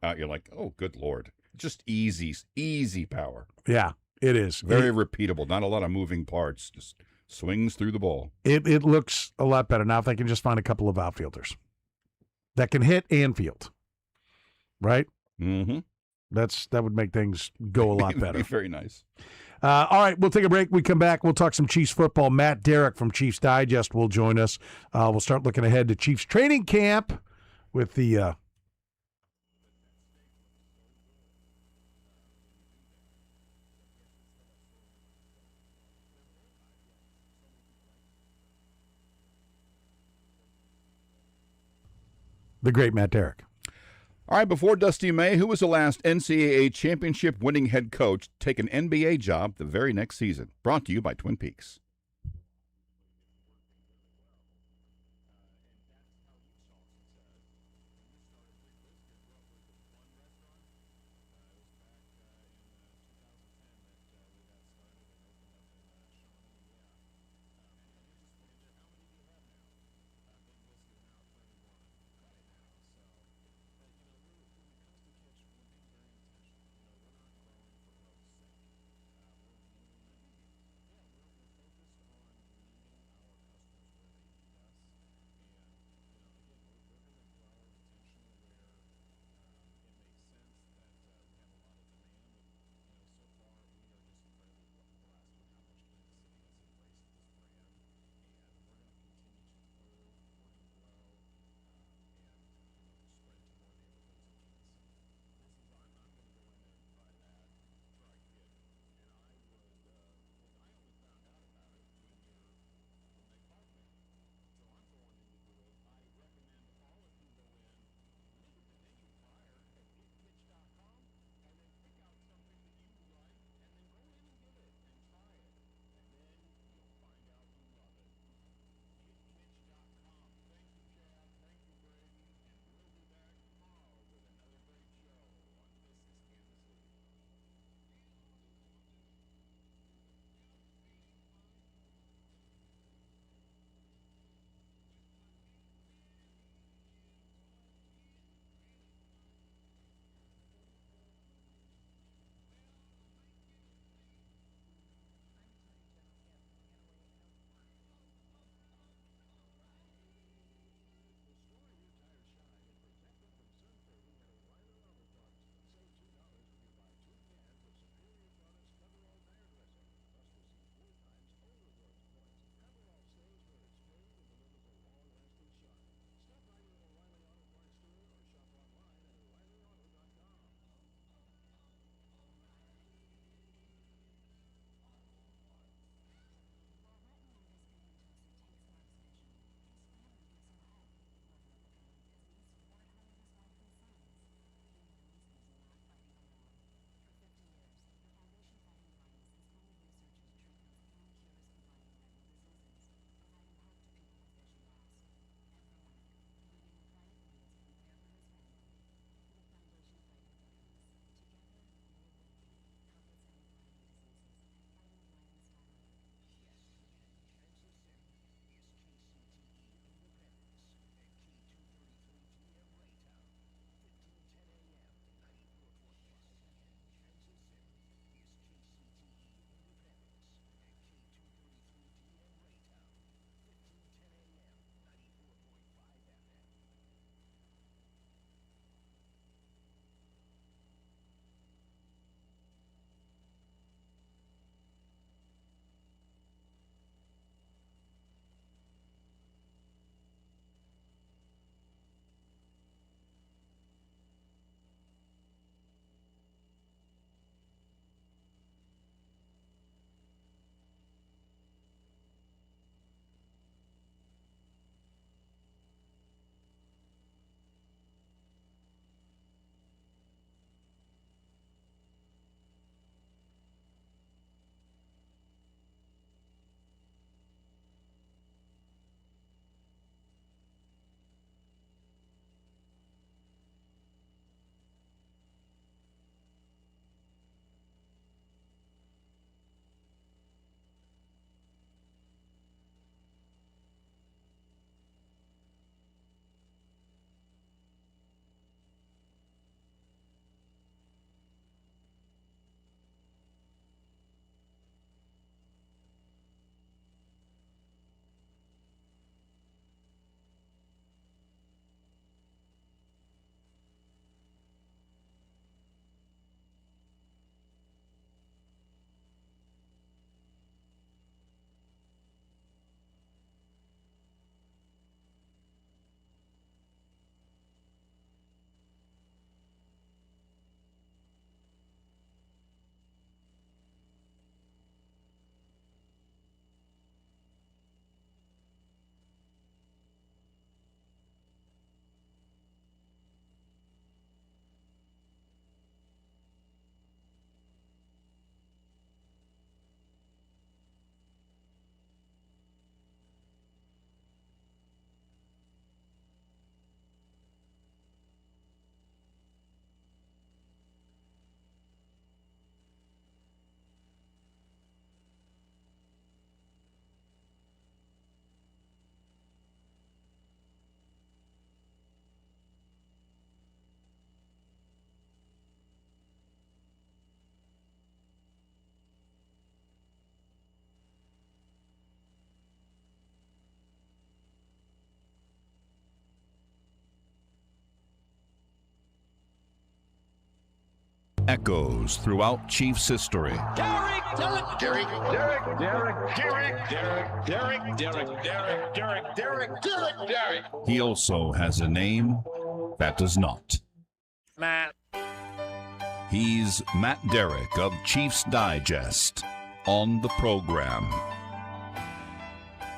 out, you're like, oh, good Lord. Just easy power. Yeah, it is. Very repeatable. Not a lot of moving parts. Just swings through the ball. It looks a lot better now if they can just find a couple of outfielders that can hit and field. Right? Mm-hmm. That would make things go a lot better. Be very nice. All right, we'll take a break. We come back. We'll talk some Chiefs football. Matt Derrick from Chiefs Digest will join us. We'll start looking ahead to Chiefs training camp with the great Matt Derrick. All right, before Dusty May, who was the last NCAA championship winning head coach to take an NBA job the very next season? Brought to you by Twin Peaks. echoes throughout Chiefs history. He also has a name that does not. Matt. He's Matt Derrick of Chiefs Digest on the program.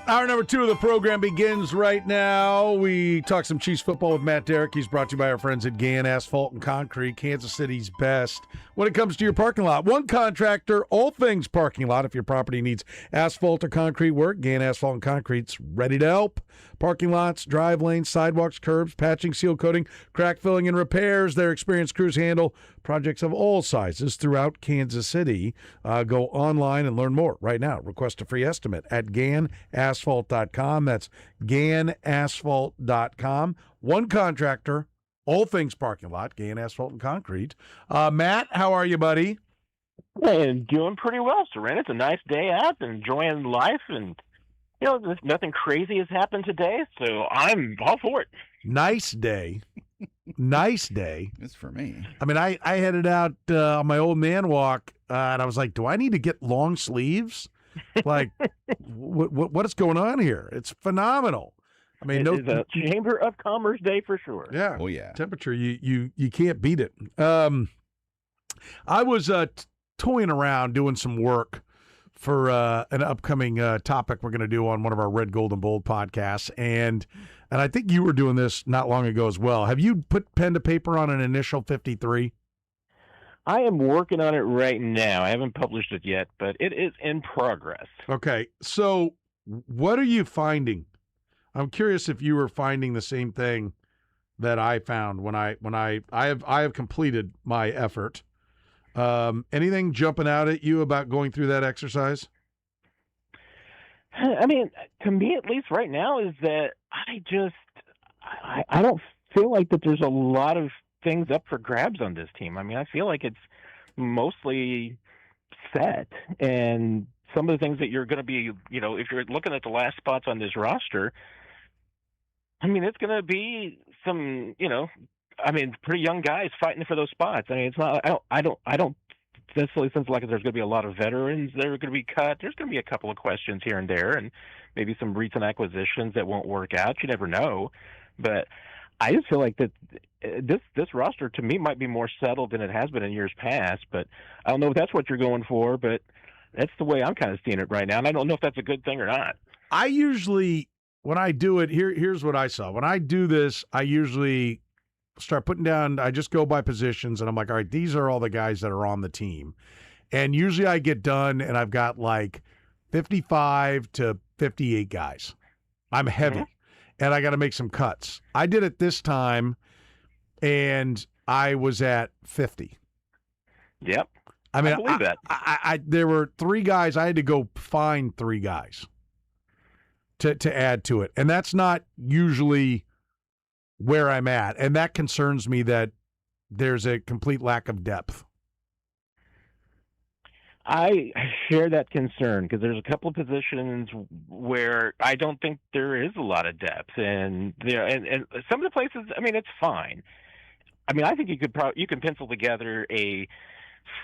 Hour number 2 of the program begins right now. We talk some Chiefs football with Matt Derrick. He's brought to you by our friends at Gann Asphalt and Concrete, Kansas City's best when it comes to your parking lot. One contractor, all things parking lot. If your property needs asphalt or concrete work, Gann Asphalt and Concrete's ready to help. Parking lots, drive lanes, sidewalks, curbs, patching, seal coating, crack filling, and repairs. Their experienced crews handle projects of all sizes throughout Kansas City. Go online and learn more right now. Request a free estimate at GannAsphalt.com. That's GannAsphalt.com. One contractor, all things parking lot, Gann Asphalt and Concrete. Matt, how are you, buddy? Hey, doing pretty well, Seren. It's a nice day out, enjoying life, and nothing crazy has happened today, so I'm all for it. Nice day. Nice day. It's for me. I mean, I headed out on my old man walk, and I was like, do I need to get long sleeves? Like, what is going on here? It's phenomenal. I mean, it's a Chamber of Commerce day for sure. Yeah. Oh, yeah. Temperature, you can't beat it. I was toying around doing some work for an upcoming topic we're going to do on one of our Red, Gold, and Bold podcasts. And I think you were doing this not long ago as well. Have you put pen to paper on an initial 53? I am working on it right now. I haven't published it yet, but it is in progress. Okay. So what are you finding? I'm curious if you were finding the same thing that I found when I have completed my effort. Anything jumping out at you about going through that exercise? I mean, to me, at least right now, is that I don't feel like that there's a lot of things up for grabs on this team. I mean, I feel like it's mostly set, and some of the things that you're going to be, if you're looking at the last spots on this roster, I mean, it's going to be some, pretty young guys fighting for those spots. I mean, it's not. I don't necessarily sense like there's going to be a lot of veterans that are going to be cut. There's going to be a couple of questions here and there, and maybe some recent acquisitions that won't work out. You never know, but I just feel like that this roster to me might be more settled than it has been in years past. But I don't know if that's what you're going for, but that's the way I'm kind of seeing it right now, and I don't know if that's a good thing or not. I usually, when I do it, here's what I saw. When I do this, I usually start putting down, I just go by positions, and I'm like, all right, these are all the guys that are on the team. And usually I get done, and I've got like 55 to 58 guys. I'm heavy, and I got to make some cuts. I did it this time, and I was at 50. Yep. I mean, I believe that. I there were 3 guys. I had to go find 3 guys to add to it. And that's not usually where I'm at. And that concerns me that there's a complete lack of depth. I share that concern because there's a couple of positions where I don't think there is a lot of depth, and and some of the places, I mean, it's fine. I mean, I think you can pencil together a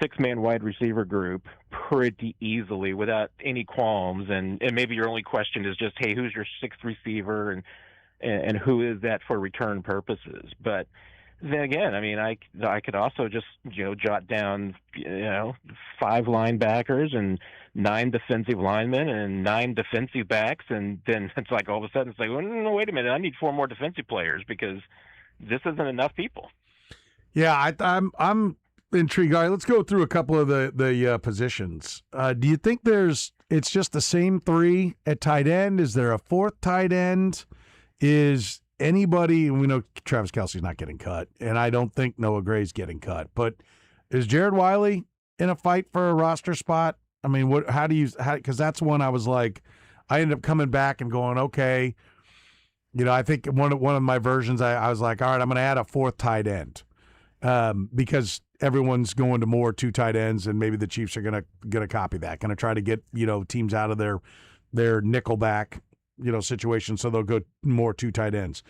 6-man wide receiver group pretty easily without any qualms, and maybe your only question is just, hey, who's your 6th receiver and who is that for return purposes? But then again, I mean, I could also just jot down 5 linebackers and 9 defensive linemen and 9 defensive backs, and then it's like all of a sudden it's like, well, no, wait a minute, I need 4 more defensive players because this isn't enough people. Yeah, I'm intrigued. All right, let's go through a couple of the positions. Do you think it's just the same 3 at tight end? Is there a 4th tight end? Is anybody, we know Travis Kelce's not getting cut, and I don't think Noah Gray's getting cut, but is Jared Wiley in a fight for a roster spot? I mean, because that's one I was like, I ended up coming back and going, okay, I think one of my versions, I was like, all right, I'm going to add a 4th tight end because everyone's going to more 2 tight ends, and maybe the Chiefs are going to copy that, going to try to get teams out of their nickel back situation, so they'll go more 2 tight ends.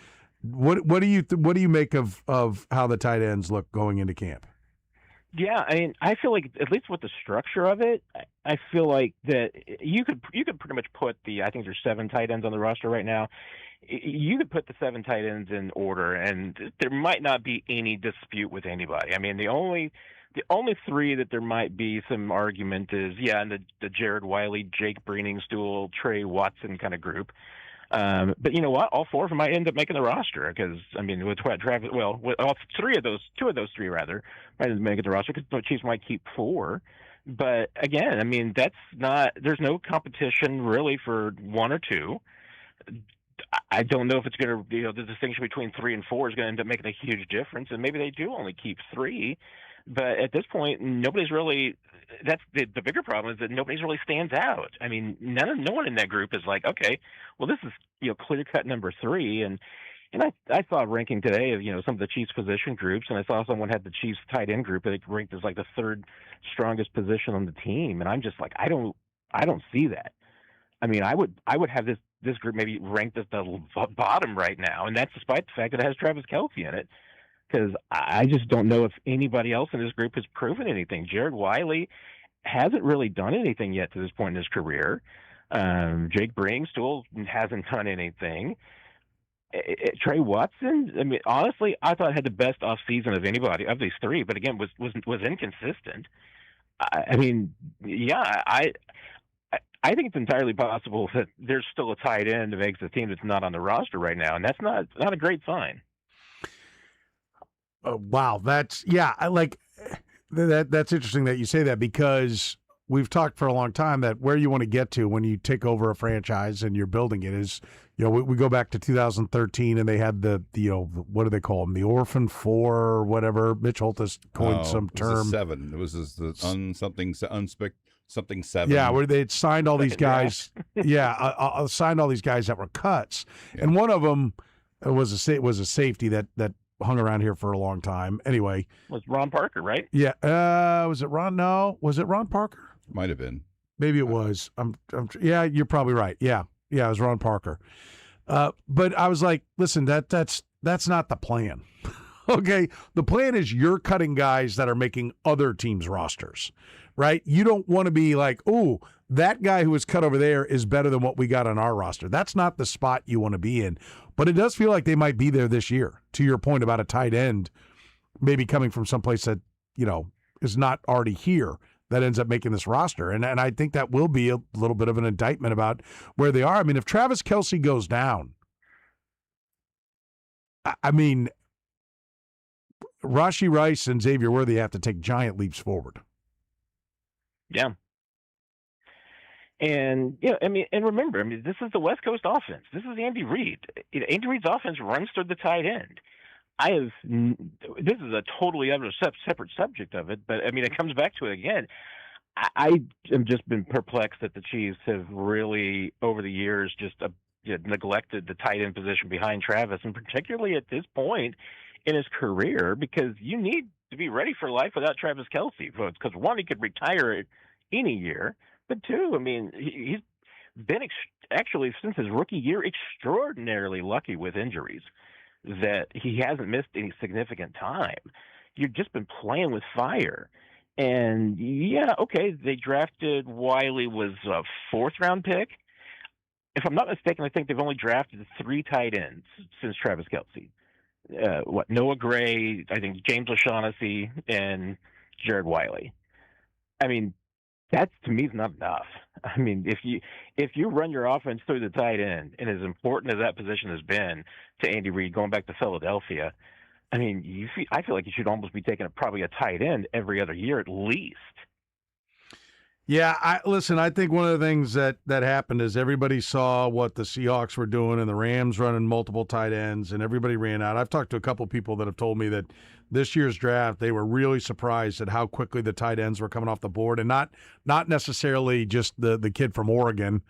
What do you make of how the tight ends look going into camp? Yeah, I mean, I feel like at least with the structure of it, I feel like that you could pretty much put I think there's 7 tight ends on the roster right now. You could put the 7 tight ends in order, and there might not be any dispute with anybody. I mean, the only 3 that there might be some argument is and the Jared Wiley, Jake Breeningstool, Trey Watson kind of group. But you know what? All 4 of them might end up making the roster because, I mean, with Travis, with all 2 of those 3 rather, might end up making the roster because the Chiefs might keep 4. But again, I mean, there's no competition really for 1 or 2. I don't know if it's going to, the distinction between 3 and 4 is going to end up making a huge difference, and maybe they do only keep 3. But at this point, nobody's really. That's the bigger problem is that nobody's really stands out. I mean, no one in that group is like, okay, well, this is clear cut number 3. And I saw a ranking today of some of the Chiefs position groups, and I saw someone had the Chiefs tight end group that ranked as like the 3rd strongest position on the team, and I'm just like, I don't see that. I mean, I would have this group maybe ranked at the bottom right now, and that's despite the fact that it has Travis Kelce in it. Because I just don't know if anybody else in this group has proven anything. Jared Wiley hasn't really done anything yet to this point in his career. Jake Breeningstool hasn't done anything. Trey Watson, I mean, honestly, I thought had the best offseason of anybody of these 3, but again, was inconsistent. I mean, yeah, I think it's entirely possible that there's still a tight end that makes the team that's not on the roster right now, and that's not a great sign. Wow, that's that's interesting that you say that because we've talked for a long time that where you want to get to when you take over a franchise and you're building it is, we go back to 2013 and they had the what do they call them, the Orphan 4 or whatever. Mitch Holthus coined some term. 7. It was the something 7. Yeah, where they had signed all these guys. Signed all these guys that were cuts, and one of them was a safety that hung around here for a long time. Anyway, was Ron Parker, right? Yeah. Was it Ron? No. Was it Ron Parker? Might have been. Maybe it was. Yeah, you're probably right. Yeah, it was Ron Parker. But I was like, listen, that's not the plan. Okay, the plan is you're cutting guys that are making other teams' rosters, right? You don't want to be like, oh, that guy who was cut over there is better than what we got on our roster. That's not the spot you want to be in. But it does feel like they might be there this year, to your point about a tight end maybe coming from someplace that, is not already here that ends up making this roster. And I think that will be a little bit of an indictment about where they are. I mean, if Travis Kelce goes down, I mean, Rashee Rice and Xavier Worthy have to take giant leaps forward. Yeah. And and remember, this is the West Coast offense. This is Andy Reid. Andy Reid's offense runs through the tight end. This is a totally other separate subject of it, but it comes back to it again. I am just been perplexed that the Chiefs have really over the years just neglected the tight end position behind Travis, and particularly at this point in his career, because you need to be ready for life without Travis Kelce. Because one, he could retire any year. But 2, he's been actually since his rookie year extraordinarily lucky with injuries that he hasn't missed any significant time. You've just been playing with fire. And, they drafted Wiley was a 4th-round pick. If I'm not mistaken, I think they've only drafted 3 tight ends since Travis Kelce. Noah Gray, I think James O'Shaughnessy, and Jared Wiley. That to me is not enough. If you run your offense through the tight end, and as important as that position has been to Andy Reid going back to Philadelphia, I feel like you should almost be taking probably a tight end every other year at least. Yeah, I think one of the things that happened is everybody saw what the Seahawks were doing and the Rams running multiple tight ends, and everybody ran out. I've talked to a couple people that have told me that this year's draft, they were really surprised at how quickly the tight ends were coming off the board, and not necessarily just the kid from Oregon,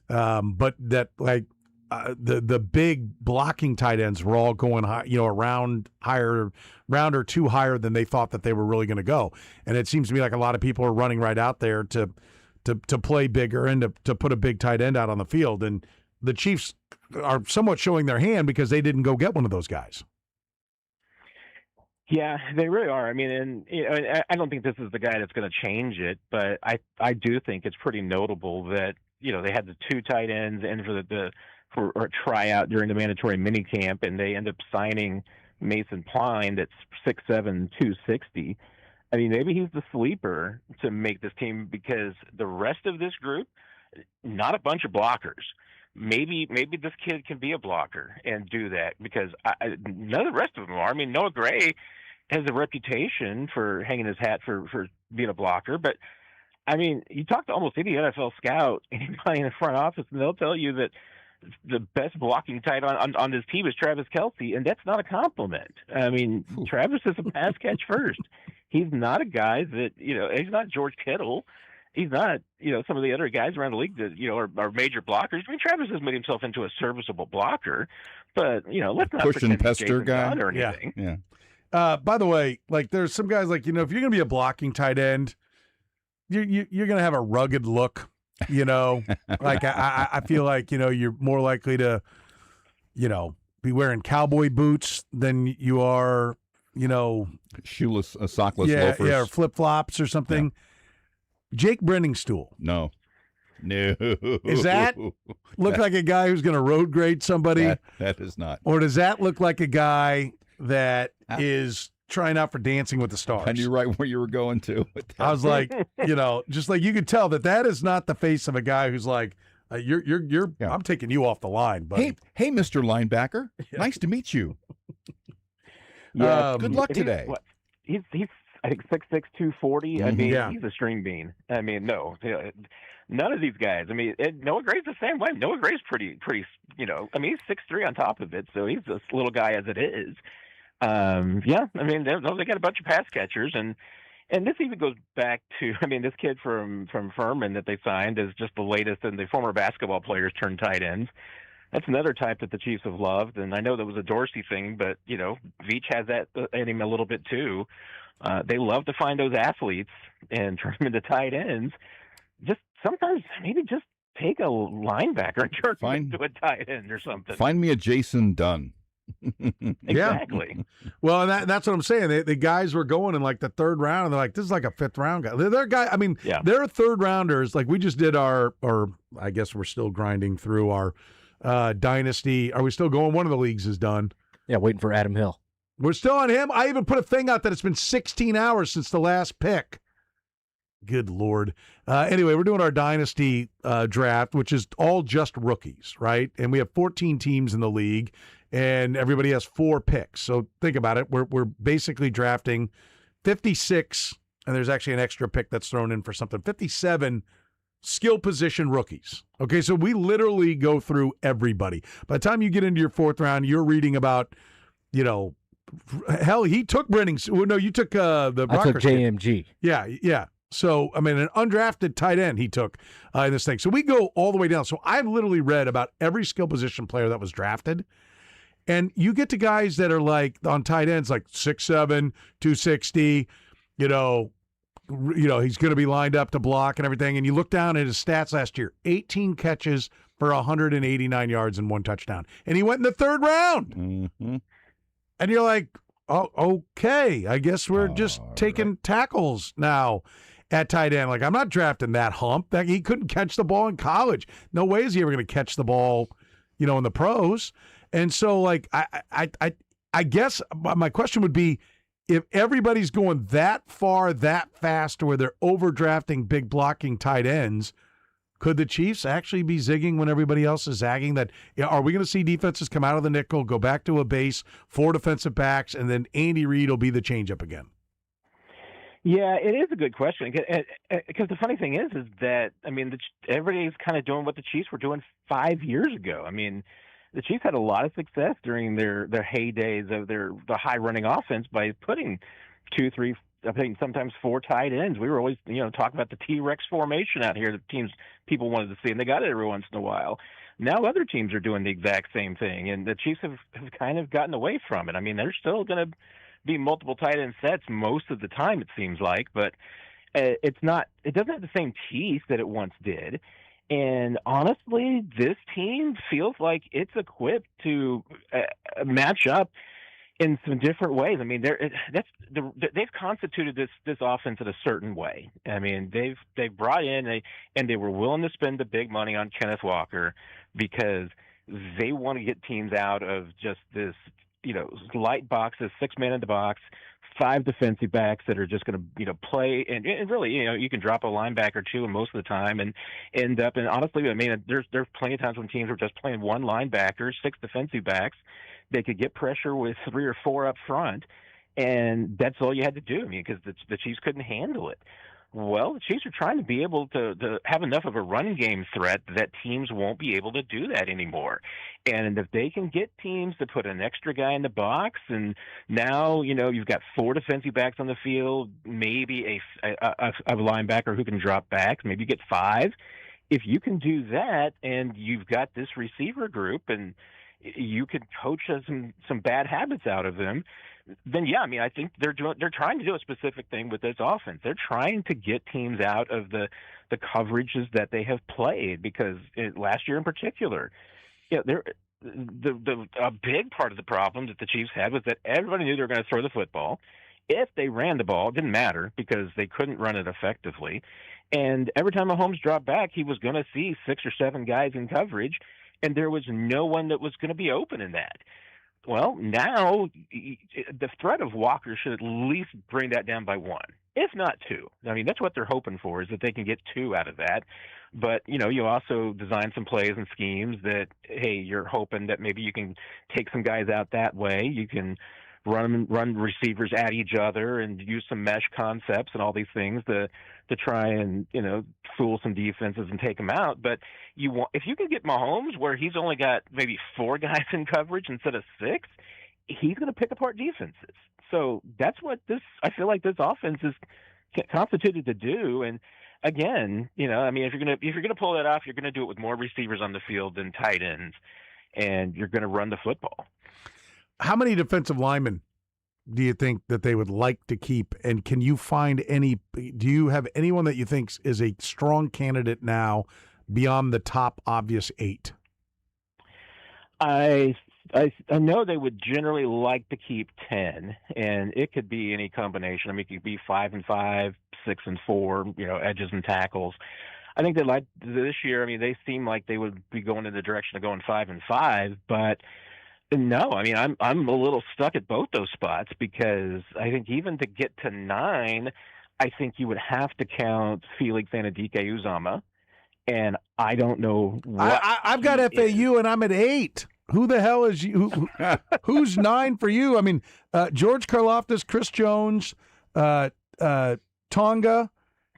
but that the big blocking tight ends were all going high, round or 2 higher than they thought that they were really going to go. And it seems to me like a lot of people are running right out there to play bigger and to put a big tight end out on the field. And the Chiefs are somewhat showing their hand because they didn't go get one of those guys. Yeah, they really are. I mean, and I don't think this is the guy that's going to change it, but I do think it's pretty notable that they had the two tight ends in for a tryout during the mandatory minicamp, and they end up signing Mason Pine that's 6'7", 260. I mean, maybe he's the sleeper to make this team because the rest of this group, not a bunch of blockers. Maybe this kid can be a blocker and do that because none of the rest of them are. I mean, Noah Gray has a reputation for hanging his hat for being a blocker, but I mean, you talk to almost any NFL scout, anybody in the front office, and they'll tell you that the best blocking tight on this team is Travis Kelce, and that's not a compliment. I mean, Travis is a pass catch first. He's not a guy that he's not George Kittle. He's not, some of the other guys around the league that, are major blockers. I mean, Travis has made himself into a serviceable blocker, but, let's not push and pretend he's pester Jason guy Dunn or anything. Yeah. By the way, like there's some guys like, if you're going to be a blocking tight end, you're going to have a rugged look, like I feel like, you're more likely to, be wearing cowboy boots than you are, shoeless, sockless loafers. Yeah, or flip-flops or something. Yeah. Jake Brenningstool. No. Is that look like a guy who's going to road grade somebody? That is not. Or does that look like a guy that is trying out for Dancing with the Stars? I knew right where you were going to. I was like, just like you could tell that is not the face of a guy who's like, you're I'm taking you off the line, buddy. Hey, Mr. Linebacker. Yeah. Nice to meet you. Good luck today. He's I think 6'6", 240. I mean, he's a string bean. I mean, no, none of these guys. I mean, Noah Gray's the same way. Noah Gray's pretty. I mean, he's 6'3" on top of it, so he's this little guy as it is. I mean, they got a bunch of pass catchers, and this even goes back to, I mean, this kid from Furman that they signed is just the latest in the former basketball players turned tight ends. That's another type that the Chiefs have loved, and I know that was a Dorsey thing, but Veach has that in him a little bit too. They love to find those athletes and turn them into tight ends. Just sometimes maybe just take a linebacker and turn him into a tight end or something. Find me a Jason Dunn. Exactly. Well, that's what I'm saying. The guys were going in like the third round, and they're like, this is like a fifth round guy. They're third rounders. Like we just did or I guess we're still grinding through our dynasty. Are we still going? One of the leagues is done. Yeah, waiting for Adam Hill. We're still on him. I even put a thing out that it's been 16 hours since the last pick. Good Lord. Anyway, we're doing our dynasty draft, which is all just rookies, right? And we have 14 teams in the league, and everybody has 4 picks. So think about it. We're basically drafting 56, and there's actually an extra pick that's thrown in for something, 57 skill position rookies. Okay, so we literally go through everybody. By the time you get into your 4th round, you're reading about, hell, he took Brenning's. Well, no, you took the I took JMG. Yeah. So, I mean, an undrafted tight end he took in this thing. So we go all the way down. So I've literally read about every skill position player that was drafted. And you get to guys that are like on tight ends, like 6'7", 260, he's going to be lined up to block and everything. And you look down at his stats last year, 18 catches for 189 yards and 1 touchdown. And he went in the 3rd round. Mm-hmm. And you're like, oh, okay, I guess we're just taking tackles now at tight end. Like, I'm not drafting that hump. He couldn't catch the ball in college. No way is he ever going to catch the ball, in the pros. And so, like, I guess my question would be, if everybody's going that far, that fast, where they're overdrafting big blocking tight ends, could the Chiefs actually be zigging when everybody else is zagging? That are we going to see defenses come out of the nickel, go back to a base, 4 defensive backs, and then Andy Reid will be the changeup again? Yeah, it is a good question because the funny thing is that I mean everybody's kind of doing what the Chiefs were doing 5 years ago. I mean, the Chiefs had a lot of success during their heydays of the high running offense by putting 2, 3, I think sometimes 4 tight ends. We were always, talking about the T-Rex formation out here that people wanted to see, and they got it every once in a while. Now other teams are doing the exact same thing, and the Chiefs have kind of gotten away from it. I mean, there's still going to be multiple tight end sets most of the time, it seems like, but it doesn't have the same teeth that it once did. And honestly, this team feels like it's equipped to match up in some different ways. I mean, they've constituted this offense in a certain way. I mean, they've brought in and they were willing to spend the big money on Kenneth Walker because they want to get teams out of just this, light boxes, 6-man in the box, 5 defensive backs that are just going to, play and really, you can drop a linebacker too, and most of the time, and end up. And honestly, I mean, there's plenty of times when teams are just playing 1 linebacker, 6 defensive backs. They could get pressure with 3 or 4 up front, and that's all you had to do. I mean, because the Chiefs couldn't handle it. Well, the Chiefs are trying to be able to have enough of a run game threat that teams won't be able to do that anymore. And if they can get teams to put an extra guy in the box, and now, you've got 4 defensive backs on the field, maybe a linebacker who can drop back, maybe you get 5. If you can do that and you've got this receiver group and you could coach some bad habits out of them, then yeah, I mean, I think they're trying to do a specific thing with this offense. They're trying to get teams out of the coverages that they have played, because last year in particular, a big part of the problem that the Chiefs had was that everybody knew they were going to throw the football. If they ran the ball, it didn't matter because they couldn't run it effectively. And every time Mahomes dropped back, he was going to see 6 or 7 guys in coverage, and there was no one that was going to be open in that. Well, now the threat of Walker should at least bring that down by 1, if not 2. I mean, that's what they're hoping for, is that they can get 2 out of that. But, you also design some plays and schemes that, hey, you're hoping that maybe you can take some guys out that way. You can run receivers at each other and use some mesh concepts and all these things to try and, fool some defenses and take them out. But if you can get Mahomes where he's only got maybe 4 guys in coverage instead of 6, he's going to pick apart defenses. So that's what I feel like this offense is constituted to do. And again, I mean, if you're going to pull that off, you're going to do it with more receivers on the field than tight ends, and you're going to run the football. How many defensive linemen do you think that they would like to keep? And can you find do you have anyone that you think is a strong candidate now beyond the top obvious 8? I know they would generally like to keep 10, and it could be any combination. I mean, it could be 5 and 5, 6 and 4, edges and tackles. I think they like this year. I mean, they seem like they would be going in the direction of going 5 and 5, but no, I mean, I'm a little stuck at both those spots, because I think even to get to 9, I think you would have to count Felix Anudike-Uzomah, and I don't know what I've got FAU, and I'm at 8. Who the hell is you? Who's 9 for you? I mean, George Karlaftis, Chris Jones, Tonga,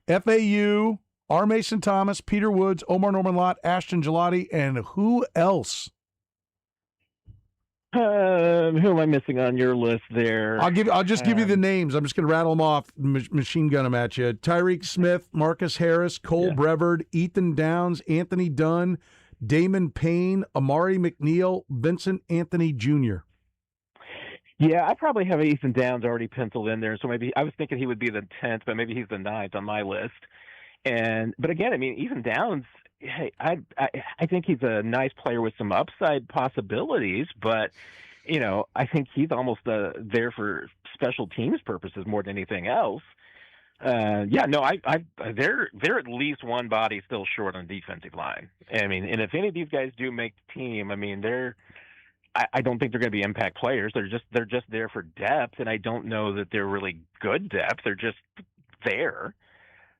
FAU, R. Mason Thomas, Peter Woods, Omar Norman Lott, Ashton Gelati, and who else? Who am I missing on your list there? I'll just give you the names. I'm just going to rattle them off, machine gun them at you. Tyreek Smith, Marcus Harris, Cole Brevard, Ethan Downs, Anthony Dunn, Damon Payne, Amari McNeil, Vincent Anthony Jr. Yeah, I probably have Ethan Downs already penciled in there, so maybe I was thinking he would be the 10th, but maybe he's the 9th on my list. But again, I mean, Ethan Downs, hey, I think he's a nice player with some upside possibilities, but I think he's almost there for special teams purposes more than anything else. They're at least one body still short on the defensive line. I mean, and if any of these guys do make the team, I mean, I don't think they're going to be impact players. They're just there for depth, and I don't know that they're really good depth. They're just there.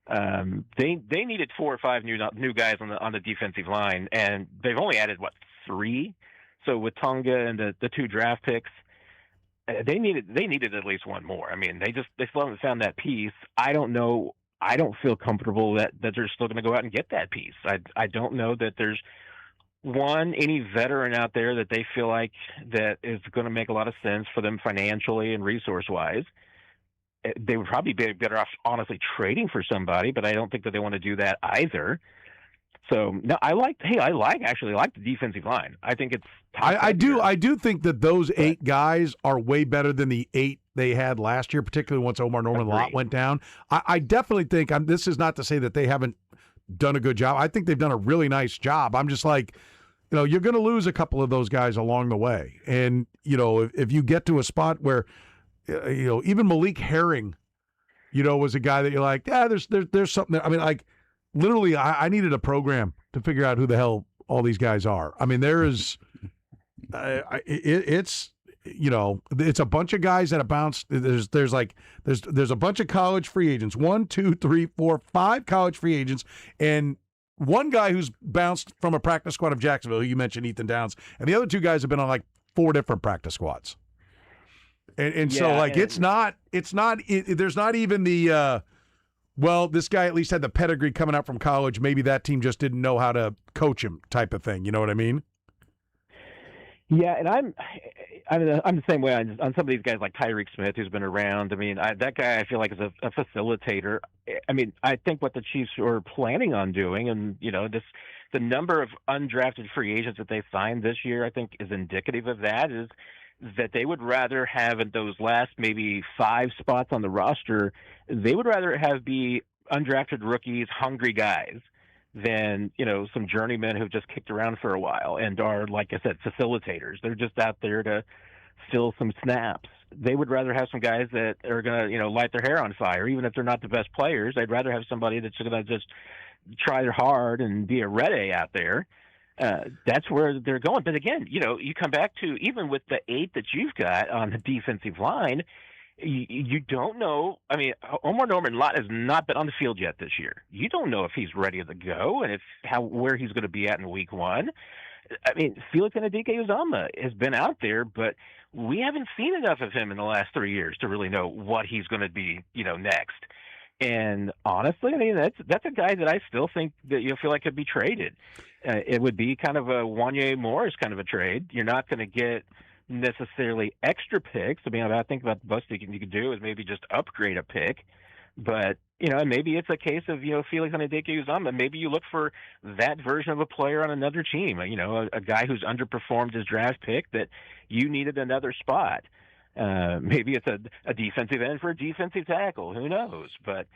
They needed 4 or 5 new guys on the defensive line, and they've only added 3. So with Tonga and the 2 draft picks, they needed at least one more. I mean, they still haven't found that piece. I don't know. I don't feel comfortable that they're still going to go out and get that piece. I don't know that there's any veteran out there that they feel like that is going to make a lot of sense for them financially and resource wise. They would probably be better off, honestly, trading for somebody, but I don't think that they want to do that either. So no, I actually like the defensive line. I think it's I do think that those 8 guys are way better than the 8 they had last year, particularly once Omar Norman Lott went down. I definitely think this is not to say that they haven't done a good job. I think they've done a really nice job. I'm just like, you're going to lose a couple of those guys along the way. And, if you get to a spot where, even Malik Herring, was a guy that you're like, there's something there. I mean, like, literally, I needed a program to figure out who the hell all these guys are. I mean, there is, it's a bunch of guys that have bounced. There's a bunch of college free agents. 1, 2, 3, 4, 5 college free agents, and one guy who's bounced from a practice squad of Jacksonville, who you mentioned, Ethan Downs, and the other 2 guys have been on like 4 different practice squads. And so like there's not even the this guy at least had the pedigree coming out from college. Maybe that team just didn't know how to coach him type of thing. You know what I mean? Yeah, and I'm the same way on some of these guys like Tyreek Smith, who's been around. I mean, that guy I feel like is a facilitator. I mean, I think what the Chiefs are planning on doing, and the number of undrafted free agents that they signed this year, I think, is indicative of that. Is that they would rather have in those last maybe 5 spots on the roster, they would rather have be undrafted rookies, hungry guys, than some journeymen who've just kicked around for a while and are, like I said, facilitators. They're just out there to fill some snaps. They would rather have some guys that are going to light their hair on fire, even if they're not the best players. They'd rather have somebody that's going to just try hard and be a ready out there. That's where they're going. But again, you come back to even with the 8 that you've got on the defensive line, you don't know. I mean, Omar Norman-Lott has not been on the field yet this year. You don't know if he's ready to go and where he's going to be at in week 1. I mean, Felix Anudike-Uzomah has been out there, but we haven't seen enough of him in the last 3 years to really know what he's going to be, next. And honestly, I mean, that's a guy that I still think that feel like could be traded. It would be kind of a Wanye Morris kind of a trade. You're not going to get necessarily extra picks. I mean, I think about the best you could do is maybe just upgrade a pick. But, maybe it's a case of, Felix Anudike-Uzomah. Maybe you look for that version of a player on another team, a guy who's underperformed his draft pick that you needed another spot. Maybe it's a defensive end for a defensive tackle. Who knows? But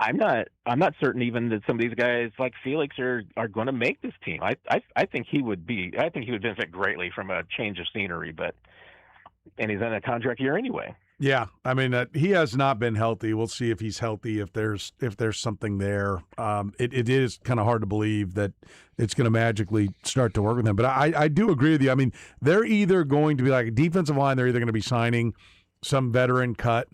I'm not certain even that some of these guys like Felix are going to make this team. I think he would benefit greatly from a change of scenery, and he's in a contract year anyway. Yeah, I mean he has not been healthy. We'll see if he's healthy. If there's something there, it is kind of hard to believe that it's going to magically start to work with him. But I do agree with you. I mean, they're either going to be like a defensive line. They're either going to be signing some veteran cut,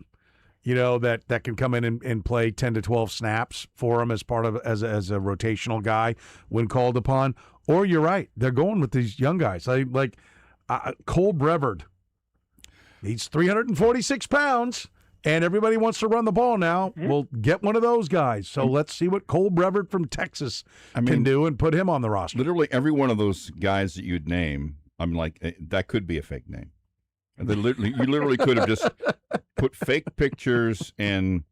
that can come in and play 10 to 12 snaps for him as part of as a rotational guy when called upon. Or you're right, they're going with these young guys like Cole Brevard. He's 346 pounds, and everybody wants to run the ball now. Mm-hmm. We'll get one of those guys. So let's see what Cole Brevard from Texas can do and put him on the roster. Literally every one of those guys that you'd name, I'm like, that could be a fake name. You literally could have just put fake pictures and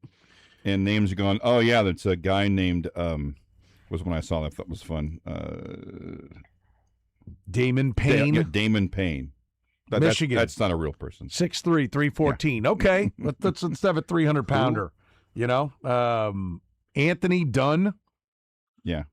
names going, oh, yeah, that's a guy named, was when I saw that. That was fun. Damon Payne. Damon Payne. Michigan. That's not a real person. 6'3", 314. Yeah. Okay, let's have a 300-pounder. Anthony Dunn. Yeah,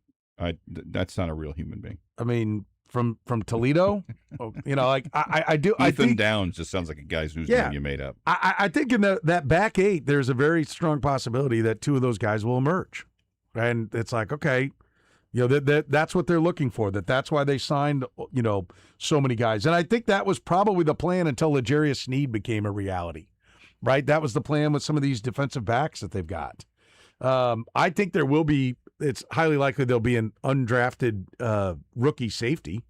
that's not a real human being. I mean, from Toledo. I do. Ethan Downs just sounds like a guy's whose name you made up. I think in that back 8, there's a very strong possibility that 2 of those guys will emerge, and it's like, okay. That's what they're looking for. That's why they signed, so many guys. And I think that was probably the plan until L'Jarius Sneed became a reality, right? That was the plan with some of these defensive backs that they've got. I think there will be. It's highly likely there'll be an undrafted rookie safety.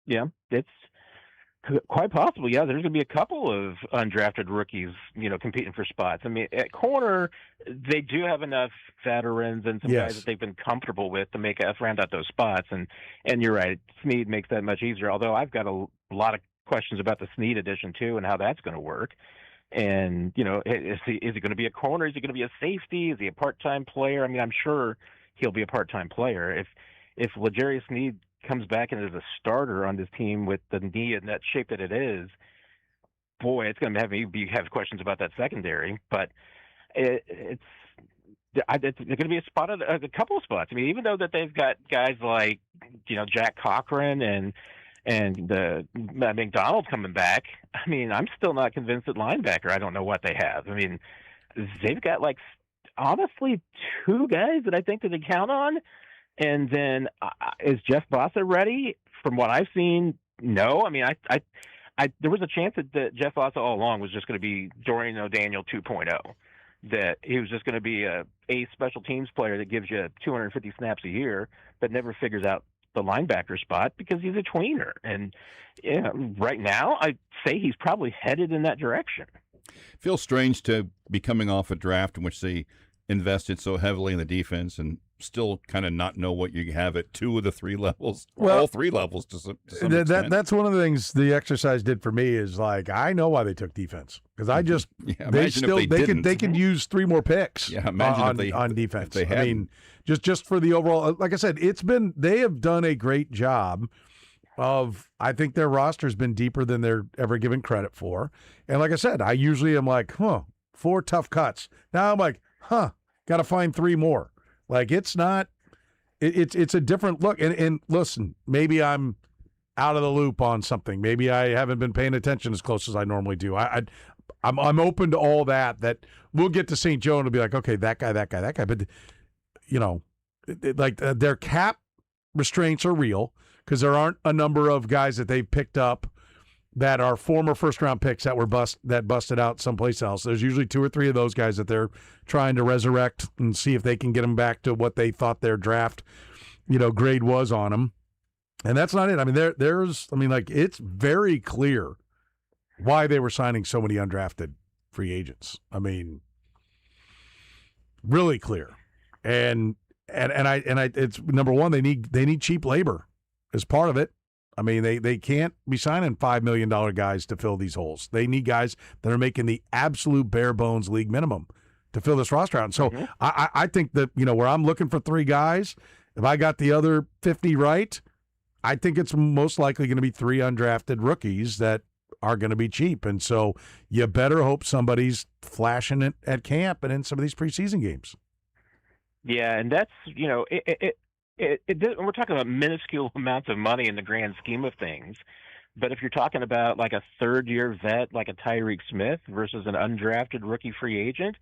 Yeah, it's quite possible. Yeah, there's going to be a couple of undrafted rookies, competing for spots. I mean, at corner, they do have enough veterans and some guys that they've been comfortable with to round out those spots. And you're right, Sneed makes that much easier. Although I've got a lot of questions about the Sneed addition too, and how that's going to work. And is he going to be a corner? Is he going to be a safety? Is he a part-time player? I mean, I'm sure he'll be a part-time player. If L'Jarius Sneed comes back and is a starter on this team with the knee in that shape that it is, boy, it's going to have me have questions about that secondary. But it's going to be a couple of spots. I mean, even though that they've got guys like Jack Cochran and McDonald coming back. I mean, I'm still not convinced at linebacker. I don't know what they have. I mean, they've got honestly 2 guys that I think that they count on. And then is Jeff Bossa ready? From what I've seen, no. I mean, there was a chance that Jeff Bossa all along was just going to be Dorian O'Daniel 2.0, that he was just going to be a special teams player that gives you 250 snaps a year, but never figures out the linebacker spot because he's a tweener. And right now, I'd say he's probably headed in that direction. Feels strange to be coming off a draft in which they invested so heavily in the defense and still kind of not know what you have at 2 of the 3 levels, all 3 levels to some extent. That's one of the things the exercise did for me is I know why they took defense because I just they could use 3 more picks. Yeah, imagine on defense. If they I mean, just for the overall, like I said, they have done a great job of. I think their roster's been deeper than they're ever given credit for, and like I said, I usually am 4 tough cuts. Now I'm got to find 3 more. It's not. It's a different look. And listen, maybe I'm out of the loop on something. Maybe I haven't been paying attention as close as I normally do. I'm open to all that. That we'll get to St. Joe and it'll be okay, that guy. But their cap restraints are real because there aren't a number of guys that they've picked up that are former first-round picks that busted out someplace else. There's usually 2 or 3 of those guys that they're trying to resurrect and see if they can get them back to what they thought their draft, grade was on them. And that's not it. I mean, it's very clear why they were signing so many undrafted free agents. I mean, really clear. And it's number one, they need cheap labor as part of it. I mean, they can't be signing $5 million guys to fill these holes. They need guys that are making the absolute bare bones league minimum to fill this roster out. And so I think that, where I'm looking for 3 guys, if I got the other 50 right, I think it's most likely going to be 3 undrafted rookies that are going to be cheap. And so you better hope somebody's flashing it at camp and in some of these preseason games. Yeah, and that's, we're talking about minuscule amounts of money in the grand scheme of things. But if you're talking about a third-year vet like a Tyreek Smith versus an undrafted rookie free agent,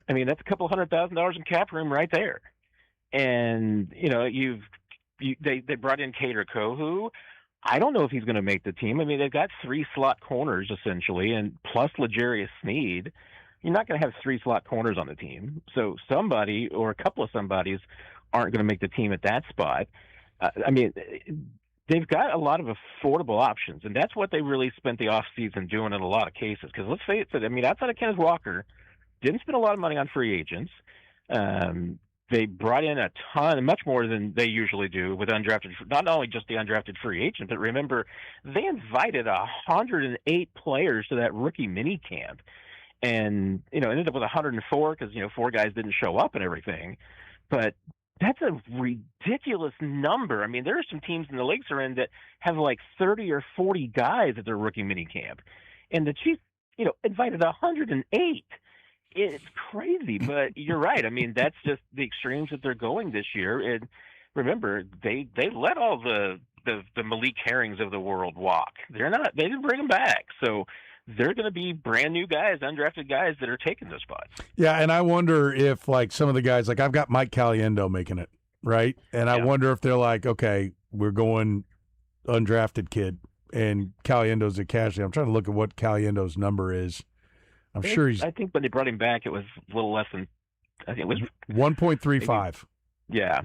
I mean, that's a couple $100,000 in cap room right there. And, they brought in Kader Kohu. I don't know if he's going to make the team. I mean, they've got 3 slot corners, essentially, and plus L'Jarius Sneed. You're not going to have 3 slot corners on the team. So somebody or a couple of somebodies aren't going to make the team at that spot. I mean, they've got a lot of affordable options, and that's what they really spent the offseason doing in a lot of cases. Because let's face it, I mean, outside of Kenneth Walker, didn't spend a lot of money on free agents. They brought in a ton, much more than they usually do with undrafted, not only just the undrafted free agent, but remember, they invited 108 players to that rookie mini camp. And, ended up with 104 because, 4 guys didn't show up and everything. But that's a ridiculous number. I mean, there are some teams in the leagues are in that have 30 or 40 guys at their rookie mini camp. And the Chiefs, invited 108. It's crazy, but you're right. I mean, that's just the extremes that they're going this year. And remember, they let all the Malik Herrings of the world walk. They didn't bring them back. So they're going to be brand new guys, undrafted guys that are taking those spots. Yeah, and I wonder if some of the guys, I've got Mike Caliendo making it, right? And I wonder if they're okay, we're going undrafted kid, and Caliendo's a casualty. I'm trying to look at what Caliendo's number is. I think when they brought him back, it was a little less than, I think it was 1.35. Yeah.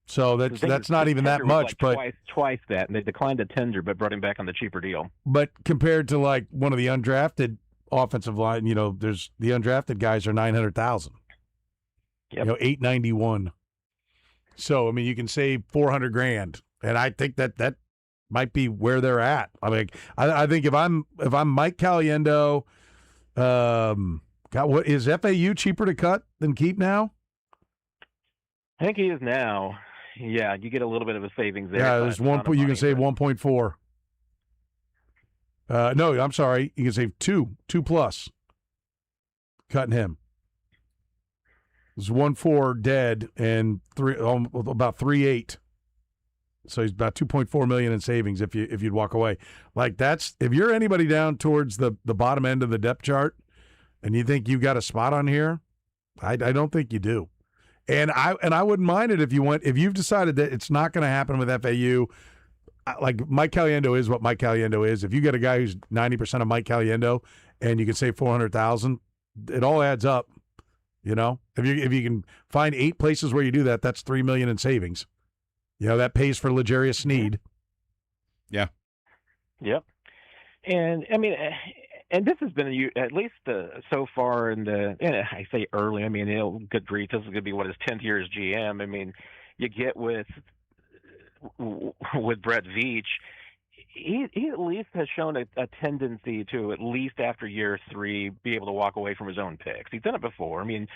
So that's not even that much, but twice that, and they declined a tender, but brought him back on the cheaper deal. But compared to one of the undrafted offensive line, there's the undrafted guys are 900,000. Yep. $891. So I mean, you can save $400,000, and I think that might be where they're at. I mean, I think if I'm Mike Caliendo, what is FAU cheaper to cut than keep now? I think he is now. Yeah, you get a little bit of a savings there. Yeah, there's one. You can save 1.4. No, I'm sorry. You can save 2 plus. Cutting him. There's 1.4 dead and about 3.8 So he's about $2.4 million in savings if you'd walk away. Like that's if you're anybody down towards the bottom end of the depth chart, and you think you got a spot on here, I don't think you do. And I wouldn't mind it if you've decided that it's not going to happen with FAU. Like Mike Caliendo is what Mike Caliendo is. If you get a guy who's 90% of Mike Caliendo and you can save $400,000, it all adds up. You know, if you can find 8 places where you do that, that's $3 million in savings. You know, that pays for L'Jarius Sneed. Yeah. Yep. And I mean, and this has been at least so far in I say early. I mean, good grief, this is going to be his 10th year as GM. I mean, you get with Brett Veach, he at least has shown a tendency to, at least after year 3, be able to walk away from his own picks. He's done it before. I mean,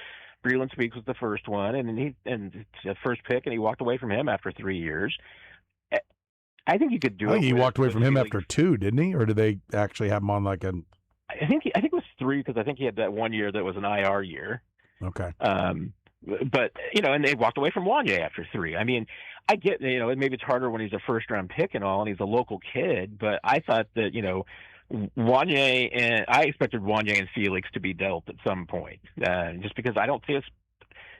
Breland Speaks was the first one, and the first pick, and he walked away from him after 3 years. I think you could do it. I think he walked away from him after 2, didn't he? Or did they actually have him on like a? I think it was 3 because I think he had that 1 year that was an IR year. Okay. But and they walked away from Wanye after 3. I mean, I get maybe it's harder when he's a first round pick and all, and he's a local kid. But I thought that Wanye and I expected Wanye and Felix to be dealt at some point, just because I don't see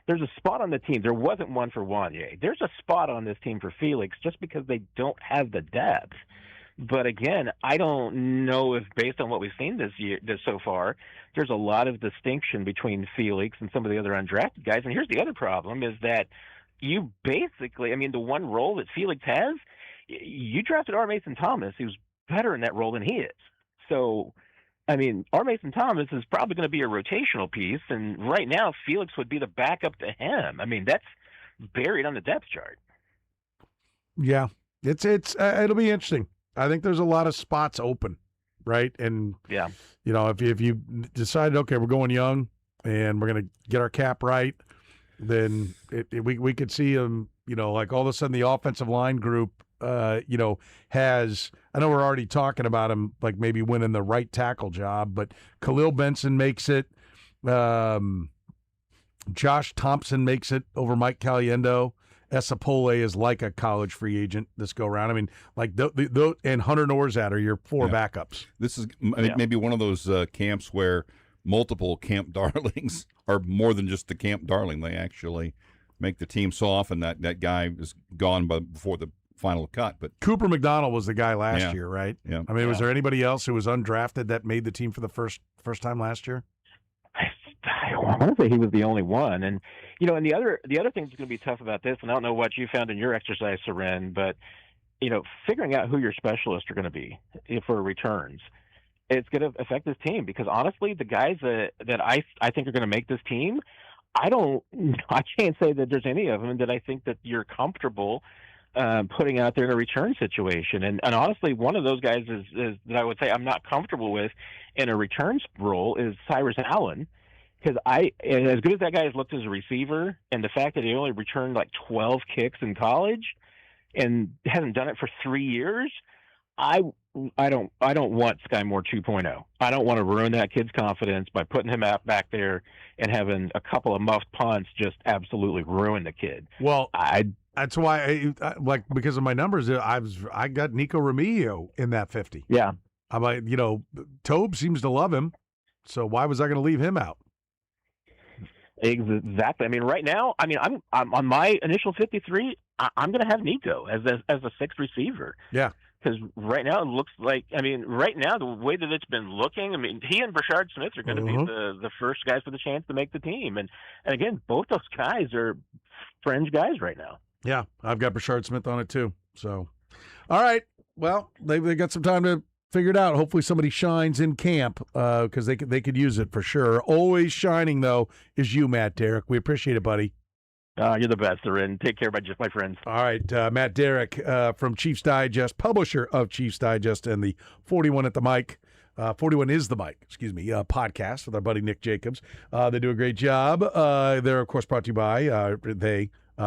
there's a spot on the team. There wasn't one for Wanye. There's a spot on this team for Felix just because they don't have the depth. But again, I don't know if, based on what we've seen this so far, there's a lot of distinction between Felix and some of the other undrafted guys. And here's the other problem: is that you basically, I mean, the one role that Felix has, you drafted R. Mason Thomas, who's better in that role than he is. So, I mean, R. Mason Thomas is probably going to be a rotational piece, and right now Felix would be the backup to him. I mean, that's buried on the depth chart. Yeah, it'll be interesting. I think there's a lot of spots open, right? And yeah, if you decided, okay, we're going young and we're going to get our cap right, then we could see them. Like all of a sudden the offensive line group, has. I know we're already talking about him, like maybe winning the right tackle job, but Khalil Benson makes it. Josh Thompson makes it over Mike Caliendo. Esapole is like a college free agent this go around. I mean, like and Hunter Norzat are your 4 backups. This is maybe one of those camps where multiple camp darlings are more than just the camp darling. They actually make the team so often that guy is gone before the final cut. But Cooper McDonald was the guy last year, right? Yeah. I mean, was there anybody else who was undrafted that made the team for the first time last year? I want to say he was the only one. And and the other thing that's going to be tough about this, and I don't know what you found in your exercise, Soren, but figuring out who your specialists are going to be for returns, it's going to affect this team, because honestly, the guys that I think are going to make this team, I can't say that there's any of them that I think that you're comfortable putting out there in a return situation. And honestly, one of those guys is that I would say I'm not comfortable with in a returns role is Cyrus Allen. Because as good as that guy has looked as a receiver, and the fact that he only returned like 12 kicks in college and hasn't done it for 3 years, I don't want Sky Moore 2.0. I don't want to ruin that kid's confidence by putting him out back there and having a couple of muffed punts just absolutely ruin the kid. Well, that's why because of my numbers, I got Nico Remigio in that 50. Yeah, I'm like, Tobe seems to love him, so why was I going to leave him out? Exactly. I mean, right now, I'm on my initial 53. I'm going to have Nico as a 6th receiver. Yeah. Because right now it looks like, right now the way that it's been looking, he and Brashard Smith are going to be the first guys with a chance to make the team. And again, both those guys are fringe guys right now. Yeah, I've got Brashard Smith on it too. So, all right. Well, they got some time to figure it out. Hopefully somebody shines in camp because they could use it for sure. Always shining, though, is you, Matt Derrick. We appreciate it, buddy. You're the best, and take care, my friends. All right, Matt Derrick from Chiefs Digest, publisher of Chiefs Digest and the 41 at the Mic. 41 is the Mic, podcast with our buddy Nick Jacobs. They do a great job. They're, of course, brought to you by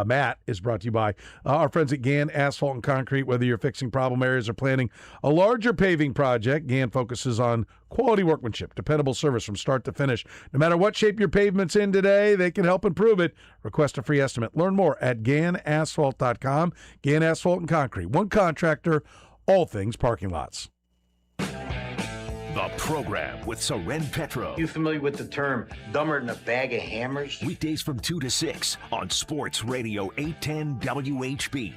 Matt, is brought to you by our friends at Gann Asphalt and Concrete. Whether you're fixing problem areas or planning a larger paving project, Gann focuses on quality workmanship, dependable service from start to finish. No matter what shape your pavement's in today, they can help improve it. Request a free estimate. Learn more at GannAsphalt.com. Gann Asphalt and Concrete. One contractor, all things parking lots. The program with Soren Petro. You familiar with the term dumber than a bag of hammers? Weekdays from 2 to 6 on Sports Radio 810 WHB.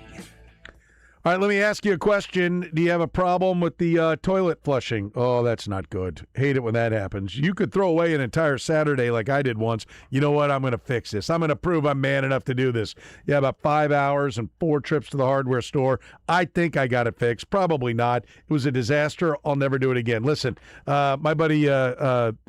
All right, let me ask you a question. Do you have a problem with the toilet flushing? Oh, that's not good. Hate it when that happens. You could throw away an entire Saturday like I did once. You know what? I'm going to fix this. I'm going to prove I'm man enough to do this. Yeah, about 5 hours and 4 trips to the hardware store. I think I got it fixed. Probably not. It was a disaster. I'll never do it again. Listen, my buddy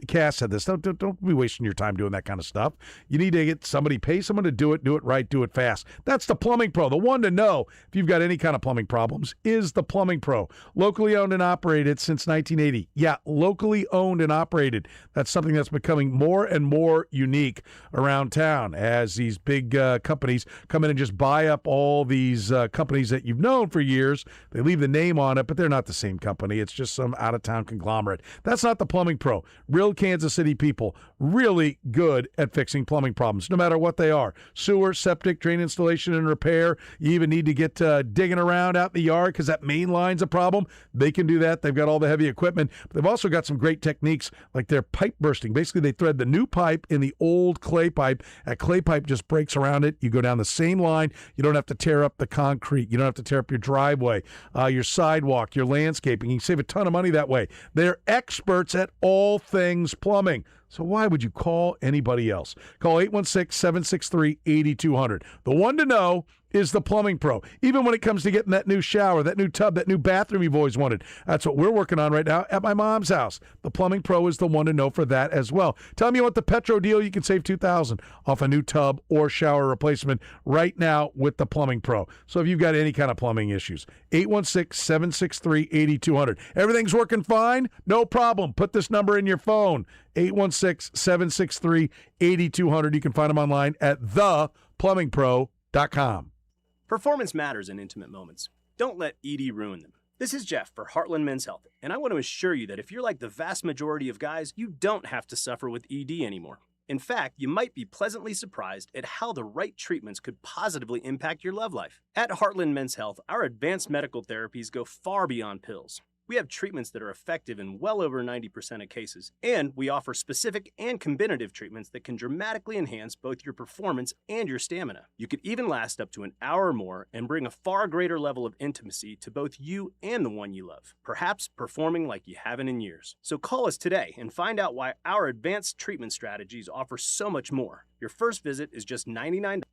Cass said this. Don't be wasting your time doing that kind of stuff. You need to get somebody, pay someone to do it right, do it fast. That's the Plumbing Pro. The one to know if you've got any kind of plumbing problems is the Plumbing Pro. Locally owned and operated since 1980. Yeah, locally owned and operated. That's something that's becoming more and more unique around town as these big companies come in and just buy up all these companies that you've known for years. They leave the name on it, but they're not the same company. It's just some out-of-town conglomerate. That's not the Plumbing Pro. Real Kansas City people, really good at fixing plumbing problems, no matter what they are. Sewer, septic, drain installation and repair. You even need to get digging around out in the yard because that main line's a problem. They can do that. They've got all the heavy equipment. But they've also got some great techniques like their pipe bursting. Basically, they thread the new pipe in the old clay pipe. That clay pipe just breaks around it. You go down the same line. You don't have to tear up the concrete. You don't have to tear up your driveway, your sidewalk, your landscaping. You can save a ton of money that way. They're experts at all things plumbing. So why would you call anybody else? Call 816-763-8200. The one to know is the Plumbing Pro. Even when it comes to getting that new shower, that new tub, that new bathroom you've always wanted. That's what we're working on right now at my mom's house. The Plumbing Pro is the one to know for that as well. Tell me you want the Petro deal. You can save $2,000 off a new tub or shower replacement right now with the Plumbing Pro. So if you've got any kind of plumbing issues, 816-763-8200. Everything's working fine? No problem. Put this number in your phone, 816-763-8200. You can find them online at theplumbingpro.com. Performance matters in intimate moments. Don't let ED ruin them. This is Jeff for Heartland Men's Health, and I want to assure you that if you're like the vast majority of guys, you don't have to suffer with ED anymore. In fact, you might be pleasantly surprised at how the right treatments could positively impact your love life. At Heartland Men's Health, our advanced medical therapies go far beyond pills. We have treatments that are effective in well over 90% of cases, and we offer specific and combinative treatments that can dramatically enhance both your performance and your stamina. You could even last up to an hour or more and bring a far greater level of intimacy to both you and the one you love, perhaps performing like you haven't in years. So call us today and find out why our advanced treatment strategies offer so much more. Your first visit is just $99.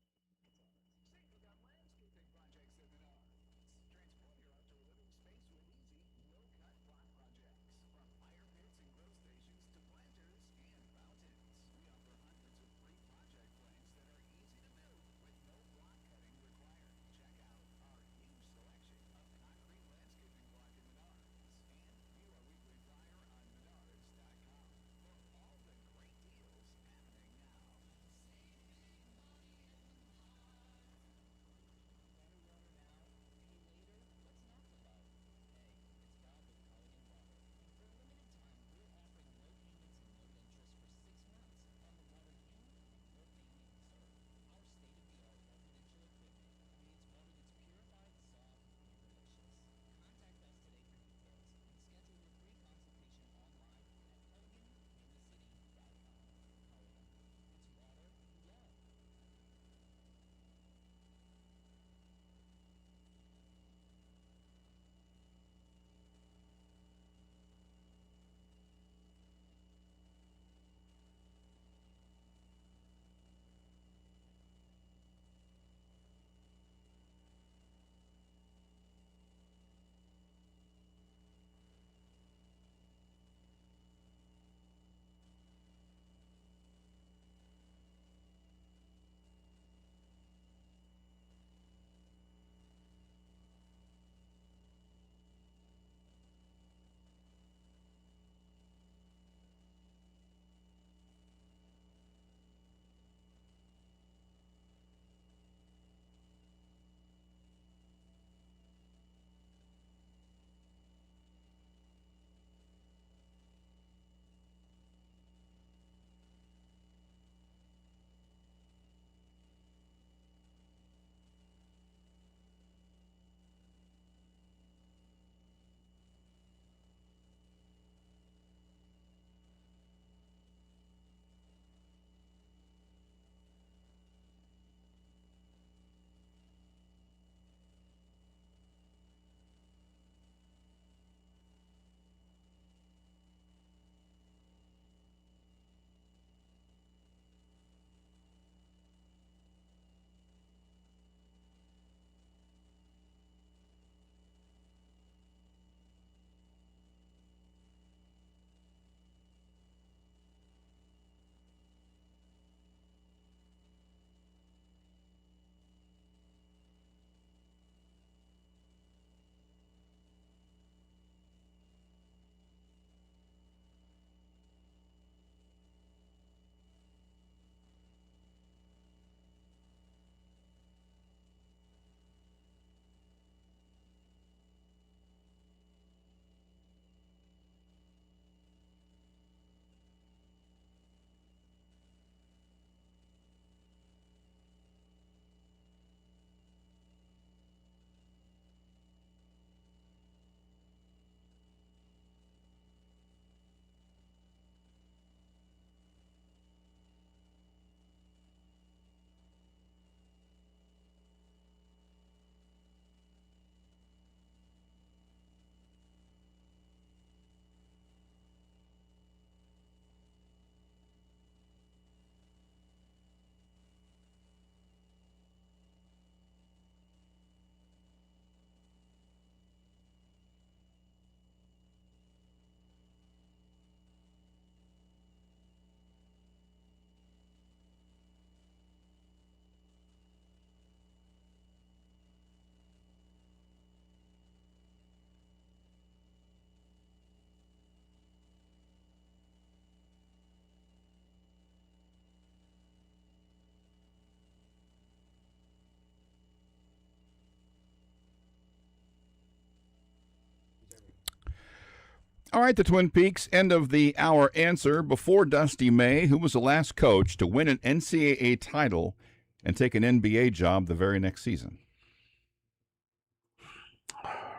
All right, the Twin Peaks, end of the hour answer. Before Dusty May, who was the last coach to win an NCAA title and take an NBA job the very next season?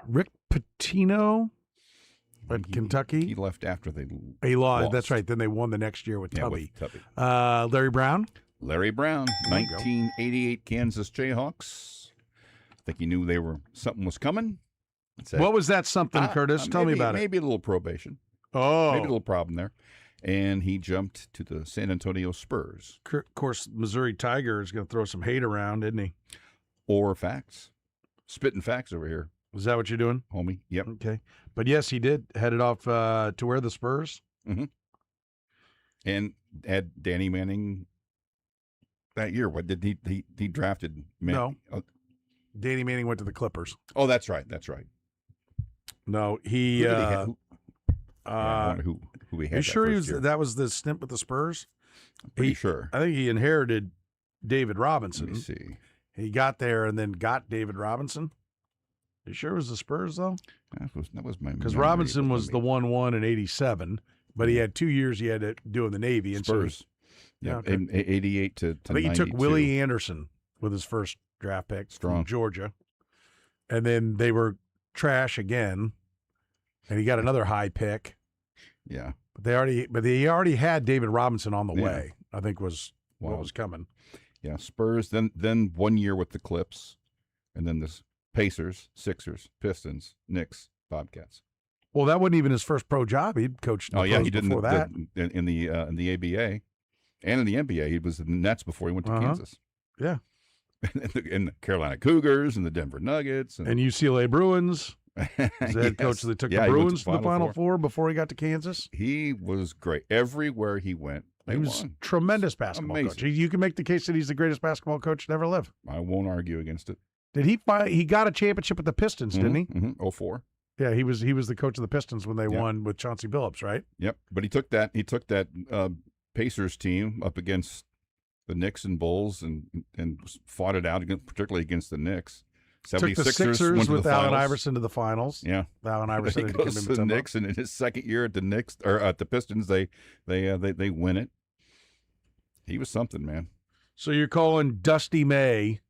Rick Pitino at Kentucky. He left after they He lost. lost. That's right. Then they won the next year with Tubby. With Tubby. Larry Brown? Larry Brown, 1988 Kansas Jayhawks. I think he knew something was coming. Said, what was that something, Curtis? Tell me about it. Maybe a little probation. Oh. Maybe a little problem there. And he jumped to the San Antonio Spurs. Of course, Missouri Tiger is going to throw some hate around, isn't he? Or facts. Spitting facts over here. Is that what you're doing? Homie, yep. Okay. But yes, he did. Headed off to where, the Spurs? Mm-hmm. And had Danny Manning that year. What did he drafted Manning? No. Danny Manning went to the Clippers. Oh, that's right. That's right. No, he. I wonder who he had. You sure year. that was the stint with the Spurs? I'm pretty sure. I think he inherited David Robinson. Let me see. He got there and then got David Robinson. You sure it was the Spurs though? That was my. Because Robinson was the 1-1 in '87, but he had 2 years he had to do in the Navy. And Spurs. So yeah, okay. 88 to 92. I think he took Willie Anderson with his first draft pick from Georgia, and then they were trash again, and he got another high pick. Yeah, but they already had David Robinson on the way. I think was what was coming. Yeah, Spurs. Then 1 year with the Clips, and then this Pacers, Sixers, Pistons, Knicks, Bobcats. Well, that wasn't even his first pro job. He'd coached. He did before that in the ABA, and in the NBA. He was in the Nets before he went to Kansas. Yeah. And the Carolina Cougars and the Denver Nuggets and UCLA Bruins. He's the head coach that took the Bruins to the Final Four before he got to Kansas. He was great everywhere he went. He was a tremendous basketball coach. You can make the case that he's the greatest basketball coach to ever live. I won't argue against it. Did he got a championship with the Pistons, didn't he? Mm-hmm. 04. Yeah, he was the coach of the Pistons when they won with Chauncey Billups, right? Yep. But he took that Pacers team up against the Knicks and Bulls and fought it out, particularly against the Knicks. Took the Sixers with Allen Iverson to the finals. Yeah, Allen Iverson goes to the Knicks, and in his second year at the Knicks or at the Pistons, they win it. He was something, man. So you're calling Dusty May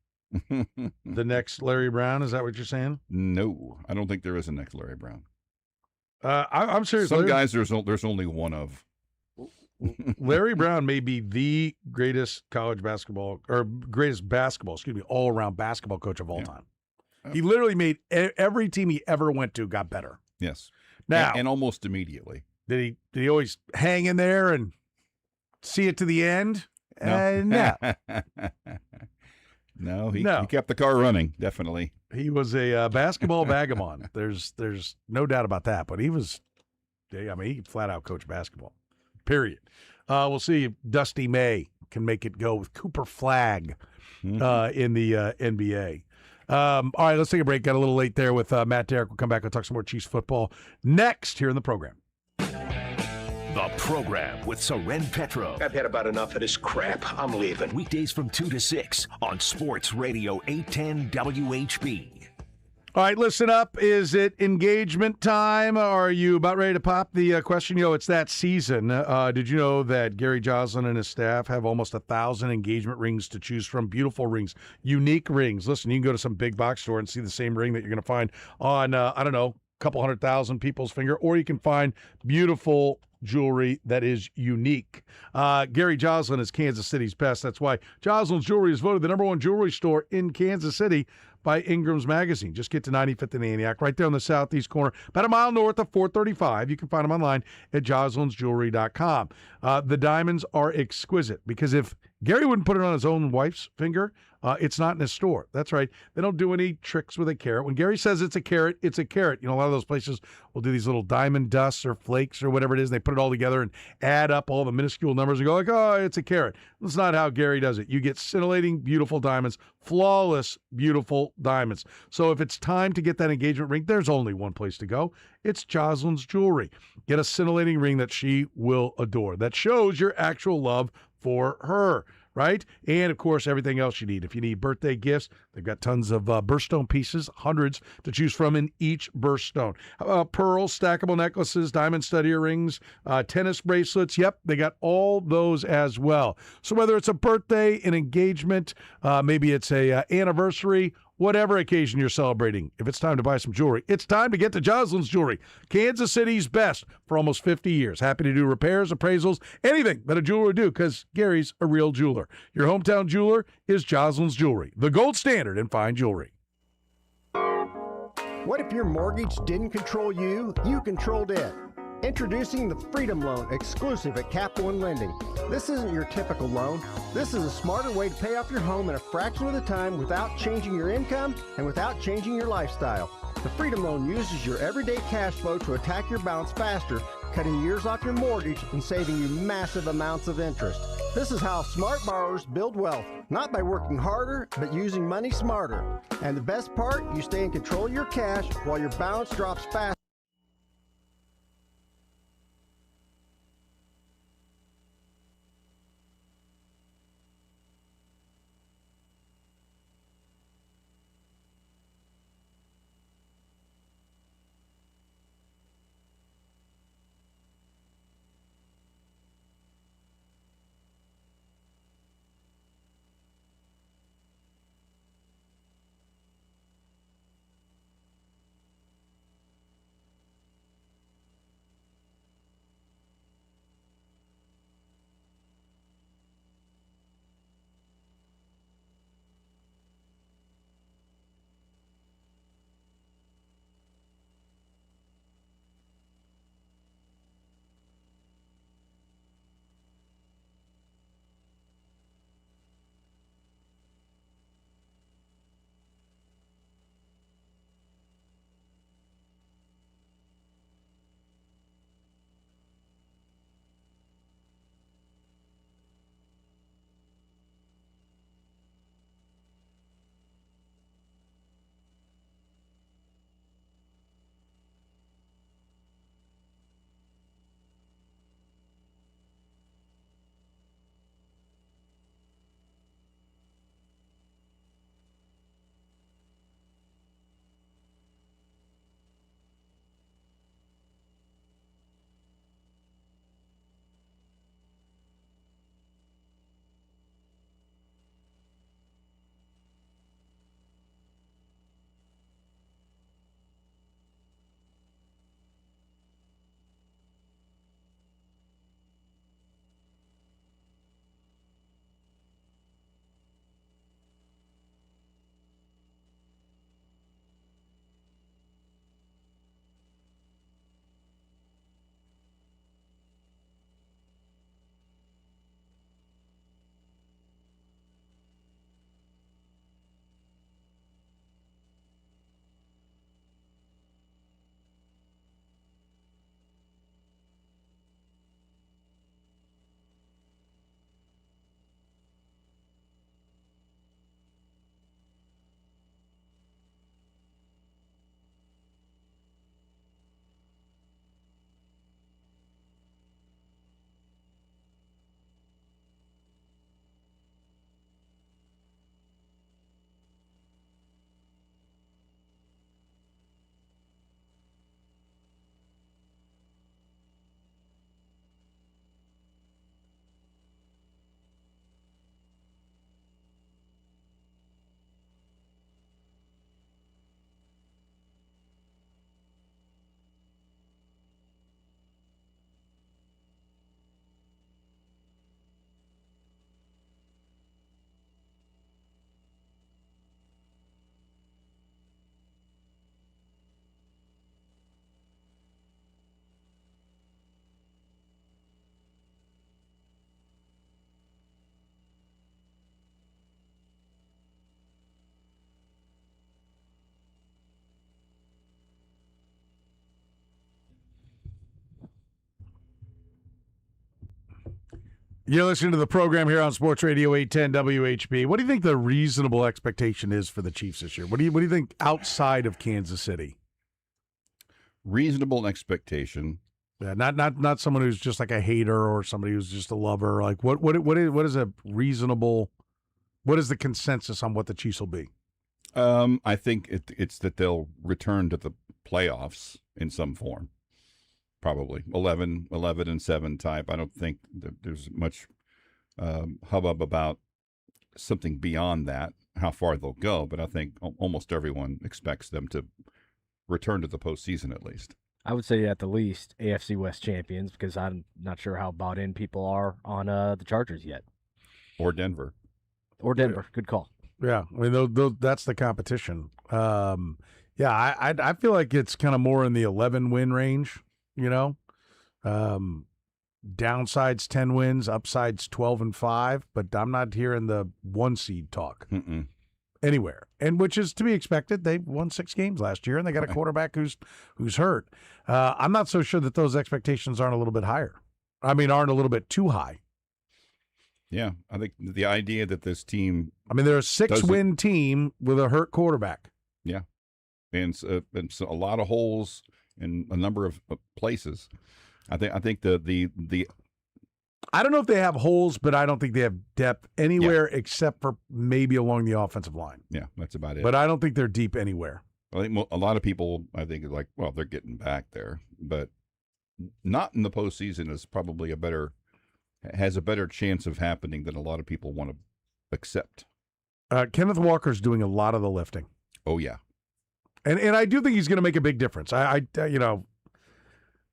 the next Larry Brown? Is that what you're saying? No, I don't think there is a next Larry Brown. I'm serious. Some guys there's only one of. Larry Brown may be the greatest all around basketball coach of all time. He literally made every team he ever went to got better. Yes. Now, and almost immediately. Did he always hang in there and see it to the end? No. No, he kept the car running, definitely. He was a basketball vagabond. There's no doubt about that. But he he flat out coached basketball. Period. We'll see if Dusty May can make it go with Cooper Flagg in the NBA. All right, let's take a break. Got a little late there with Matt Derrick. We'll come back and talk some more Chiefs football next here in the program. The program with Soren Petro. I've had about enough of this crap. I'm leaving. Weekdays from 2 to 6 on Sports Radio 810 WHB. All right, listen up. Is it engagement time? Are you about ready to pop the question? It's that season. Did you know that Gary Joslin and his staff have almost 1,000 engagement rings to choose from? Beautiful rings, unique rings. Listen, you can go to some big box store and see the same ring that you're going to find on, a couple 100,000 people's finger, or you can find beautiful jewelry that is unique. Gary Joslin is Kansas City's best. That's why Joslin's Jewelry is voted the #1 jewelry store in Kansas City by Ingram's Magazine. Just get to 95th and Antioch, right there on the southeast corner, about a mile north of 435. You can find them online at joslinsjewelry.com. The diamonds are exquisite because if Gary wouldn't put it on his own wife's finger, it's not in his store. That's right. They don't do any tricks with a carat. When Gary says it's a carat, it's a carat. A lot of those places will do these little diamond dusts or flakes or whatever it is. They put it all together and add up all the minuscule numbers and go like, oh, it's a carat. That's not how Gary does it. You get scintillating, beautiful diamonds, flawless, beautiful diamonds. So if it's time to get that engagement ring, there's only one place to go. It's Joslin's Jewelry. Get a scintillating ring that she will adore, that shows your actual love for her. right? And, of course, everything else you need. If you need birthday gifts, they've got tons of birthstone pieces, hundreds to choose from in each birthstone. Pearls, stackable necklaces, diamond stud earrings, tennis bracelets. Yep, they got all those as well. So whether it's a birthday, an engagement, maybe it's a anniversary, whatever occasion you're celebrating, if it's time to buy some jewelry, it's time to get to Joslin's Jewelry, Kansas City's best for almost 50 years. Happy to do repairs, appraisals, anything that a jeweler would do, because Gary's a real jeweler. Your hometown jeweler is Joslin's Jewelry, the gold standard in fine jewelry. What if your mortgage didn't control you? You controlled it. Introducing the Freedom Loan, exclusive at Cap One Lending. This isn't your typical loan. This is a smarter way to pay off your home in a fraction of the time without changing your income and without changing your lifestyle. The Freedom Loan uses your everyday cash flow to attack your balance faster, cutting years off your mortgage and saving you massive amounts of interest. This is how smart borrowers build wealth, not by working harder, but using money smarter. And the best part, you stay in control of your cash while your balance drops fast. You're listening to the program here on Sports Radio 810 WHB. What do you think the reasonable expectation is for the Chiefs this year? What do you think outside of Kansas City? Reasonable expectation Yeah, not someone who's just like a hater or somebody who's just a lover. Like what is a reasonable? What is the consensus on what the Chiefs will be? I think it's that they'll return to the playoffs in some form. Probably 11-7 type. I don't think that there's much hubbub about something beyond that, how far they'll go. But I think almost everyone expects them to return to the postseason at least. I would say at the least AFC West champions, because I'm not sure how bought in people are on the Chargers yet. Or Denver. Good call. Yeah, I mean that's the competition. Yeah, I feel like it's kind of more in the 11 win range. You know, downsides 10 wins, upsides 12-5. But I'm not hearing the 1 seed talk anywhere, and which is to be expected. They won 6 games last year, and they got a quarterback who's hurt. I'm not so sure that those expectations aren't a little bit higher. I mean, aren't a little bit too high. Yeah, I think the idea that this team... I mean, they're a 6-win team with a hurt quarterback. Yeah, and so a lot of holes in a number of places. I think the I don't know if they have holes, but I don't think they have depth anywhere except for maybe along the offensive line. Yeah, that's about it. But I don't think they're deep anywhere. I think a lot of people, I think, are like, well, they're getting back there, but not in the postseason is probably has a better chance of happening than a lot of people want to accept. Kenneth Walker's doing a lot of the lifting. Oh yeah, and I do think he's going to make a big difference. I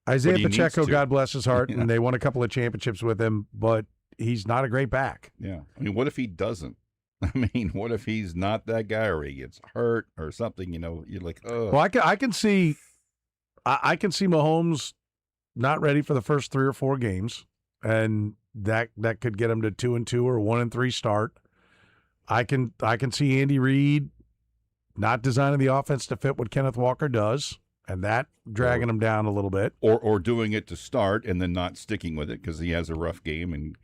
Isaiah Pacheco, God bless his heart, and they won a couple of championships with him, but he's not a great back. Yeah, I mean, what if he doesn't? I mean, what if he's not that guy, or he gets hurt, or something? You know, you're like, oh. Well, I can see Mahomes not ready for the first 3 or 4 games, and that could get him to 2-2 or 1-3 start. I can see Andy Reid not designing the offense to fit what Kenneth Walker does, and that dragging him down a little bit. Or doing it to start and then not sticking with it because he has a rough game, and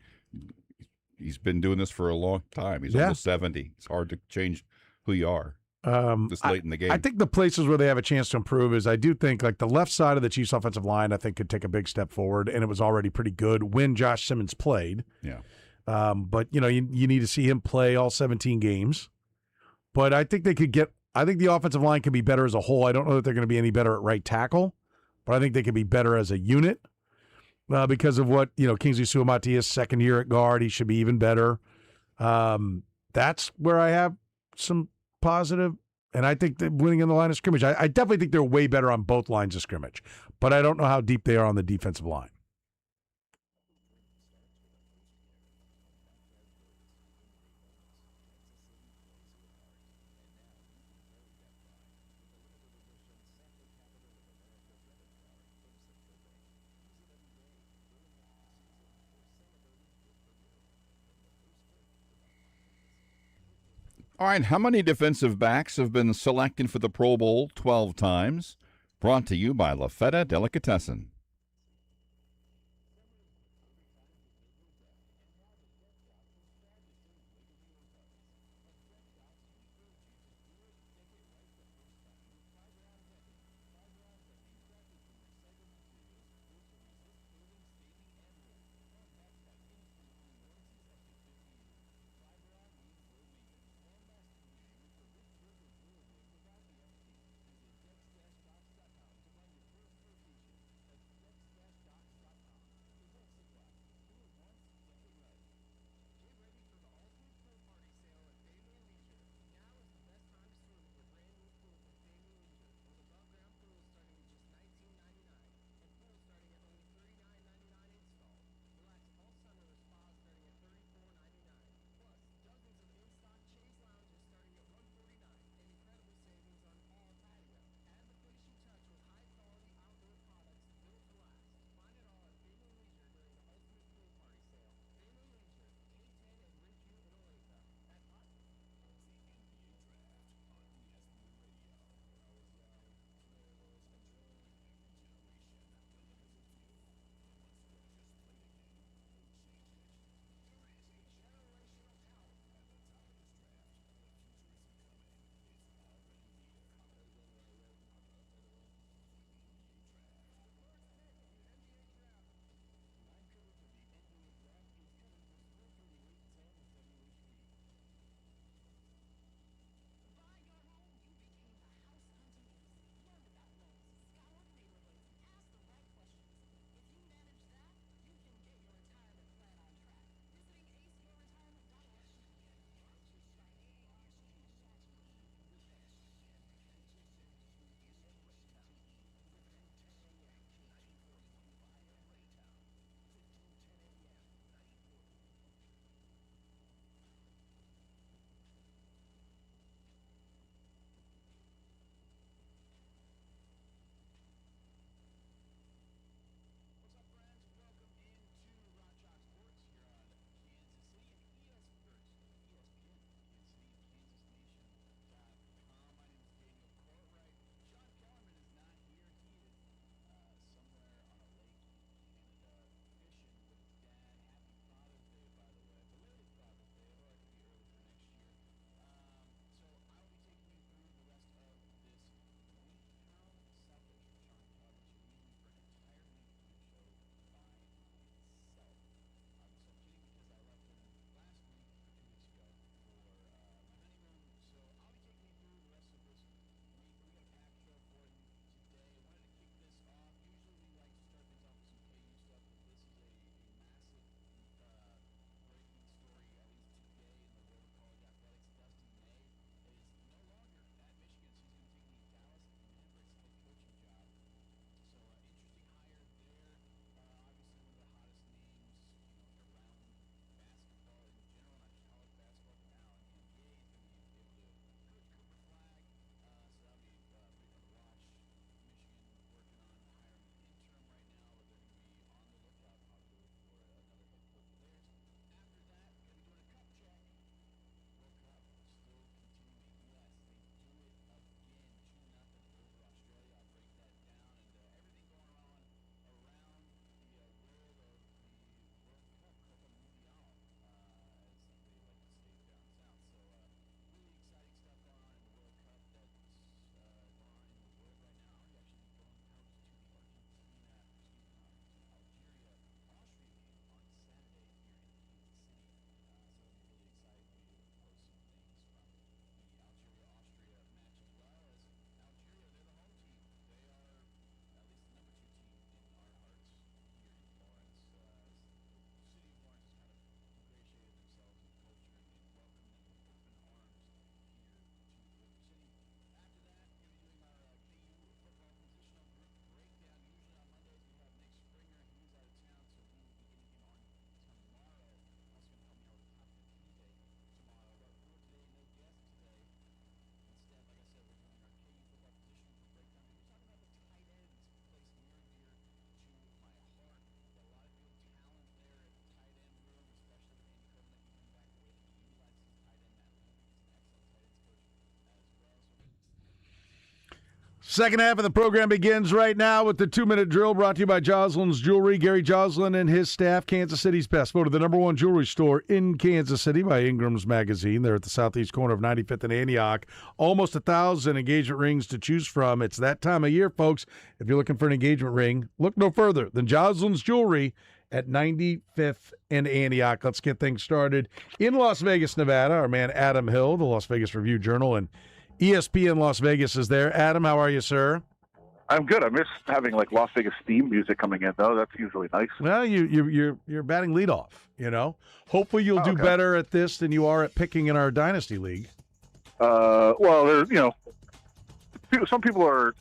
he's been doing this for a long time. He's almost 70. It's hard to change who you are this late in the game. I think the places where they have a chance to improve is I do think like the left side of the Chiefs offensive line I think could take a big step forward, and it was already pretty good when Josh Simmons played. Yeah. But, you need to see him play all 17 games. But I think I think the offensive line can be better as a whole. I don't know that they're going to be any better at right tackle, but I think they can be better as a unit because of what, Kingsley Suamatia's second year at guard. He should be even better. That's where I have some positive. And I think that winning in the line of scrimmage, I definitely think they're way better on both lines of scrimmage, but I don't know how deep they are on the defensive line. All right, how many defensive backs have been selected for the Pro Bowl 12 times? Brought to you by La Feta Delicatessen. Second half of the program begins right now with the 2-minute drill brought to you by Joslin's Jewelry. Gary Joslin and his staff, Kansas City's best, voted the #1 jewelry store in Kansas City by Ingram's Magazine. They're at the southeast corner of 95th and Antioch. Almost 1,000 engagement rings to choose from. It's that time of year, folks. If you're looking for an engagement ring, look no further than Joslin's Jewelry at 95th and Antioch. Let's get things started in Las Vegas, Nevada. Our man Adam Hill, the Las Vegas Review-Journal, and ESPN Las Vegas is there. Adam, how are you, sir? I'm good. I miss having like Las Vegas theme music coming in, though. That's usually nice. Well, you're batting leadoff. Hopefully you'll do better at this than you are at picking in our dynasty league. Well, there's some people are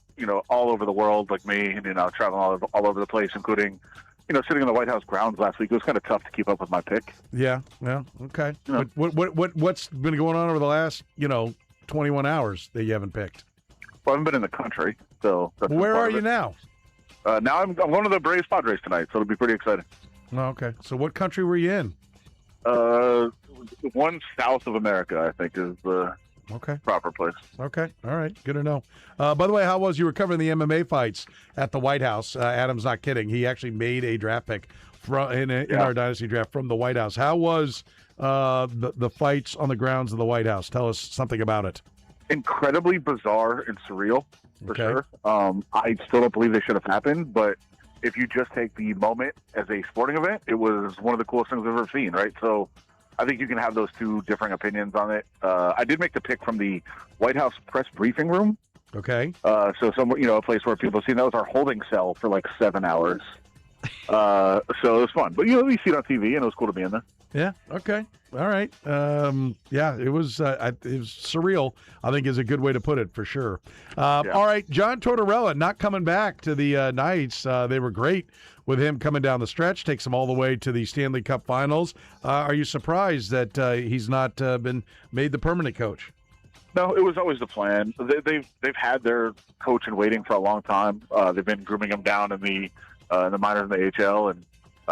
all over the world like me, and traveling all over the place, including sitting in the White House grounds last week. It was kind of tough to keep up with my pick. Yeah. Well, okay. What's been going on over the last 21 hours that you haven't picked? Well, I haven't been in the country, so. Where are you now? Now I'm going to the Braves Padres tonight, so it'll be pretty exciting. Oh, okay. So what country were you in? One south of America, I think, is the proper place. Okay. All right. Good to know. By the way, how was you were covering the MMA fights at the White House? Adam's not kidding. He actually made a draft pick in our dynasty draft from the White House. How was the fights on the grounds of the White House? Tell us something about it. Incredibly bizarre and surreal, for sure. I still don't believe they should have happened, but if you just take the moment as a sporting event, it was one of the coolest things I've ever seen, right? So I think you can have those two different opinions on it. I did make the pick from the White House press briefing room. Okay. So somewhere, a place where people see that was our holding cell for like 7 hours. So it was fun, but you see it on TV, and it was cool to be in there. Yeah. Okay. All right. Yeah, it was surreal, I think is a good way to put it, for sure. All right, John Tortorella not coming back to the Knights. They were great with him coming down the stretch, takes them all the way to the Stanley Cup Finals. Are you surprised that he's not been made the permanent coach? No, it was always the plan. They've had their coach in waiting for a long time. They've been grooming him down in the minors in the AHL, and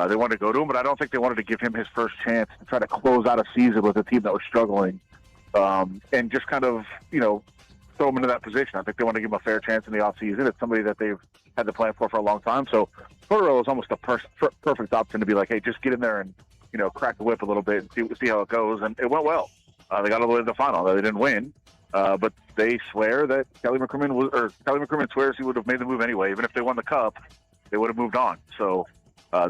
they wanted to go to him, but I don't think they wanted to give him his first chance to try to close out a season with a team that was struggling, and just kind of, throw him into that position. I think they want to give him a fair chance in the offseason. It's somebody that they've had the plan for a long time. So Tortorella is almost a perfect option to be like, hey, just get in there and, crack the whip a little bit and see how it goes. And it went well. They got all the way to the final. They didn't win, but they swear that Kelly McCrimmon swears he would have made the move anyway. Even if they won the cup, they would have moved on. So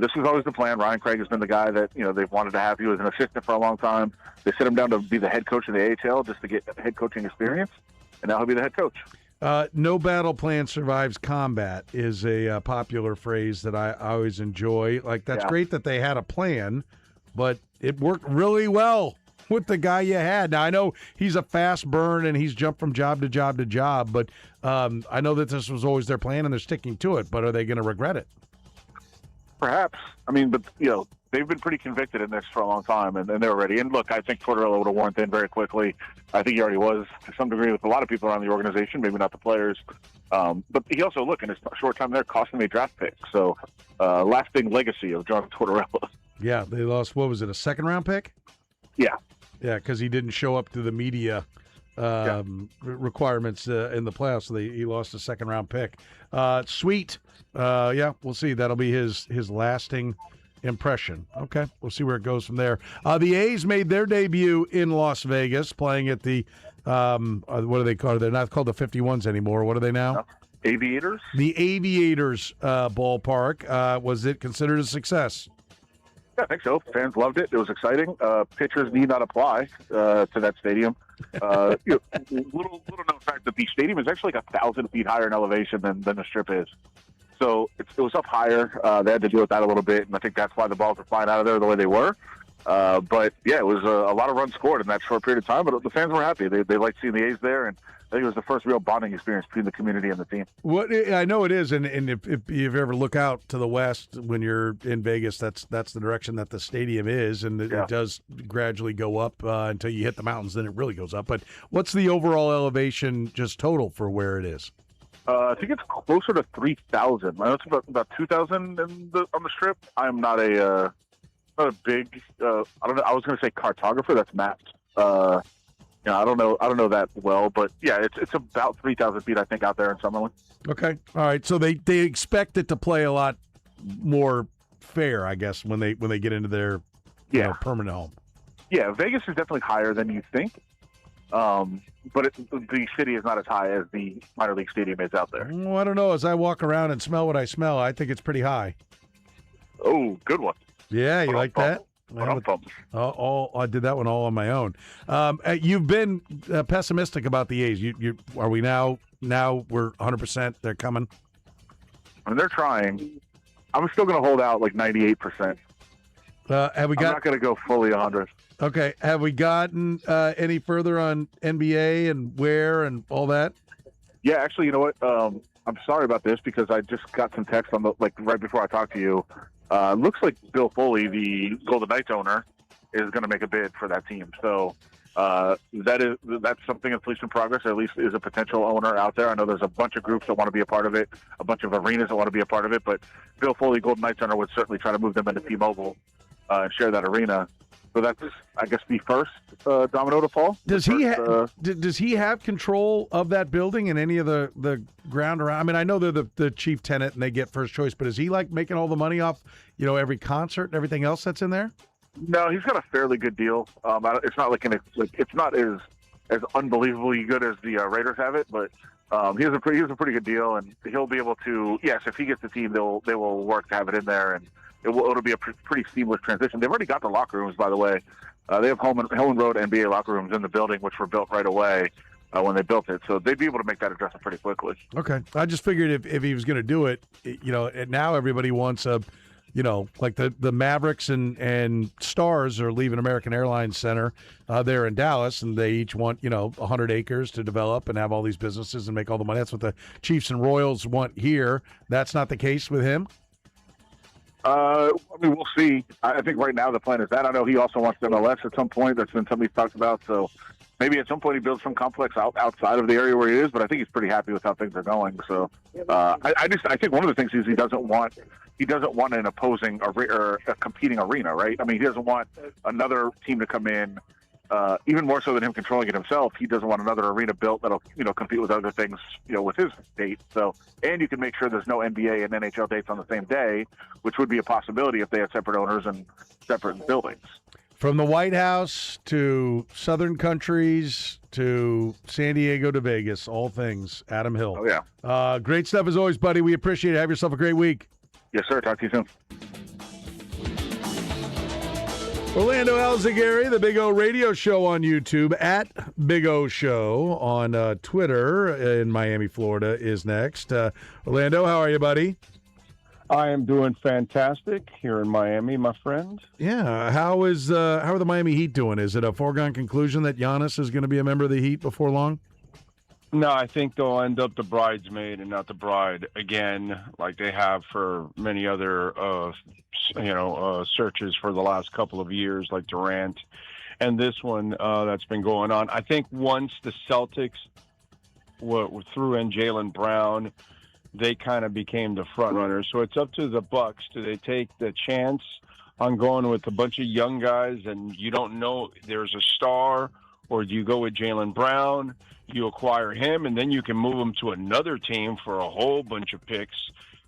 this was always the plan. Ryan Craig has been the guy that, they've wanted to have. He was an assistant for a long time. They set him down to be the head coach of the AHL just to get head coaching experience, and now he'll be the head coach. No battle plan survives combat is a popular phrase that I always enjoy. Like, that's great that they had a plan, but it worked really well with the guy you had. Now, I know he's a fast burn and he's jumped from job to job to job, but I know that this was always their plan and they're sticking to it, but are they going to regret it? Perhaps. I mean, but, they've been pretty convicted in this for a long time, and they're ready. And look, I think Tortorella would have worn thin very quickly. I think he already was to some degree with a lot of people around the organization, maybe not the players. But he also, look, in his short time there, cost them a draft pick. So, lasting legacy of John Tortorella. Yeah, they lost, what was it, a second-round pick? Yeah. Yeah, because he didn't show up to the media requirements in the playoffs, so he lost a second-round pick. Sweet. Yeah, we'll see. That'll be his lasting impression. Okay, we'll see where it goes from there. The A's made their debut in Las Vegas, playing at the what do they call it? They're not called the 51s anymore. What are they now? Aviators. The Aviators ballpark. Was it considered a success? Yeah, I think so. Fans loved it. It was exciting. Pitchers need not apply to that stadium. Little known fact that the stadium is actually like 1,000 feet higher in elevation than the Strip is. So it was up higher. They had to deal with that a little bit, and I think that's why the balls were flying out of there the way they were. But, yeah, it was a lot of runs scored in that short period of time, but the fans were happy. They liked seeing the A's there, and I think it was the first real bonding experience between the community and the team. What I know it is, and if you ever look out to the west when you're in Vegas, that's the direction that the stadium is, and it does gradually go up until you hit the mountains, then it really goes up. But what's the overall elevation just total for where it is? I think it's closer to 3,000. I know it's about 2,000 on the Strip. I'm not a big, I don't know, I was going to say cartographer. That's mapped. I don't know that well, but yeah, it's about 3,000 feet, I think, out there in Summerlin. Okay. All right. So they expect it to play a lot more fair, I guess, when they get into their permanent home. Yeah, Vegas is definitely higher than you think, but the city is not as high as the minor league stadium is out there. Well, I don't know. As I walk around and smell what I smell, I think it's pretty high. Oh, good one. Yeah, you like that? I did that one all on my own. You've been pessimistic about the A's. Are we now we're 100%? They're coming. I mean, they're trying. I'm still going to hold out like 98%. I'm not going to go fully 100. Okay. Have we gotten any further on NBA and where and all that? Yeah, actually, you know what? I'm sorry about this because I just got some text on right before I talked to you. Looks like Bill Foley, the Golden Knights owner, is going to make a bid for that team. So that's something at least in progress, or at least is a potential owner out there. I know there's a bunch of groups that want to be a part of it, a bunch of arenas that want to be a part of it, but Bill Foley, Golden Knights owner, would certainly try to move them into T-Mobile and share that arena. So that's, I guess, the first domino to fall. Does he have control of that building and any of the ground around? I mean, I know they're the chief tenant and they get first choice, but is he like making all the money off, every concert and everything else that's in there? No, he's got a fairly good deal. It's not it's not as unbelievably good as the Raiders have it, but he has a pretty good deal, and he'll be able to. Yes, if he gets the team, they will work to have it in there, and it'll be a pretty seamless transition. They've already got the locker rooms, by the way. They have home and road NBA locker rooms in the building, which were built right away when they built it, so they'd be able to make that adjustment pretty quickly. Okay, I just figured if he was going to do it, and now everybody wants a. Like the Mavericks and Stars are leaving American Airlines Center there in Dallas, and they each want, 100 acres to develop and have all these businesses and make all the money. That's what the Chiefs and Royals want here. That's not the case with him? I mean, we'll see. I think right now the plan is that. I know he also wants MLS at some point. That's been something he's talked about. So maybe at some point he builds some complex outside of the area where he is, but I think he's pretty happy with how things are going. So I think one of the things is he doesn't want an opposing or a competing arena, right? I mean, he doesn't want another team to come in, even more so than him controlling it himself. He doesn't want another arena built that'll, compete with other things, with his date. So, and you can make sure there's no NBA and NHL dates on the same day, which would be a possibility if they had separate owners and separate buildings. From the White House to Southern countries to San Diego to Vegas, all things Adam Hill. Oh, yeah. Great stuff as always, buddy. We appreciate it. Have yourself a great week. Yes, sir. Talk to you soon. Orlando Alzagari, the Big O Radio Show on YouTube, at Big O Show on Twitter in Miami, Florida, is next. Orlando, how are you, buddy? I am doing fantastic here in Miami, my friend. Yeah. How are the Miami Heat doing? Is it a foregone conclusion that Giannis is going to be a member of the Heat before long? No, I think they'll end up the bridesmaid and not the bride again, like they have for many other, searches for the last couple of years, like Durant, and this one that's been going on. I think once the Celtics threw in Jaylen Brown, they kind of became the front runners. So it's up to the Bucks. Do they take the chance on going with a bunch of young guys and you don't know there's a star, or do you go with Jaylen Brown? You acquire him, and then you can move him to another team for a whole bunch of picks.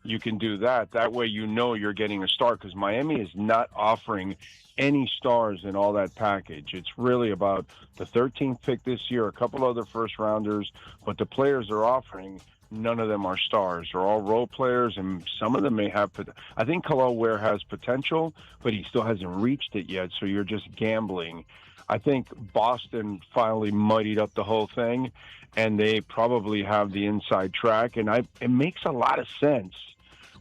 You can do that. That way you're getting a star, because Miami is not offering any stars in all that package. It's really about the 13th pick this year, a couple other first-rounders, but the players they're offering, none of them are stars. They're all role players, and some of them may have – I think Khalil Ware has potential, but he still hasn't reached it yet, so you're just gambling. I think Boston finally muddied up the whole thing, and they probably have the inside track. And it makes a lot of sense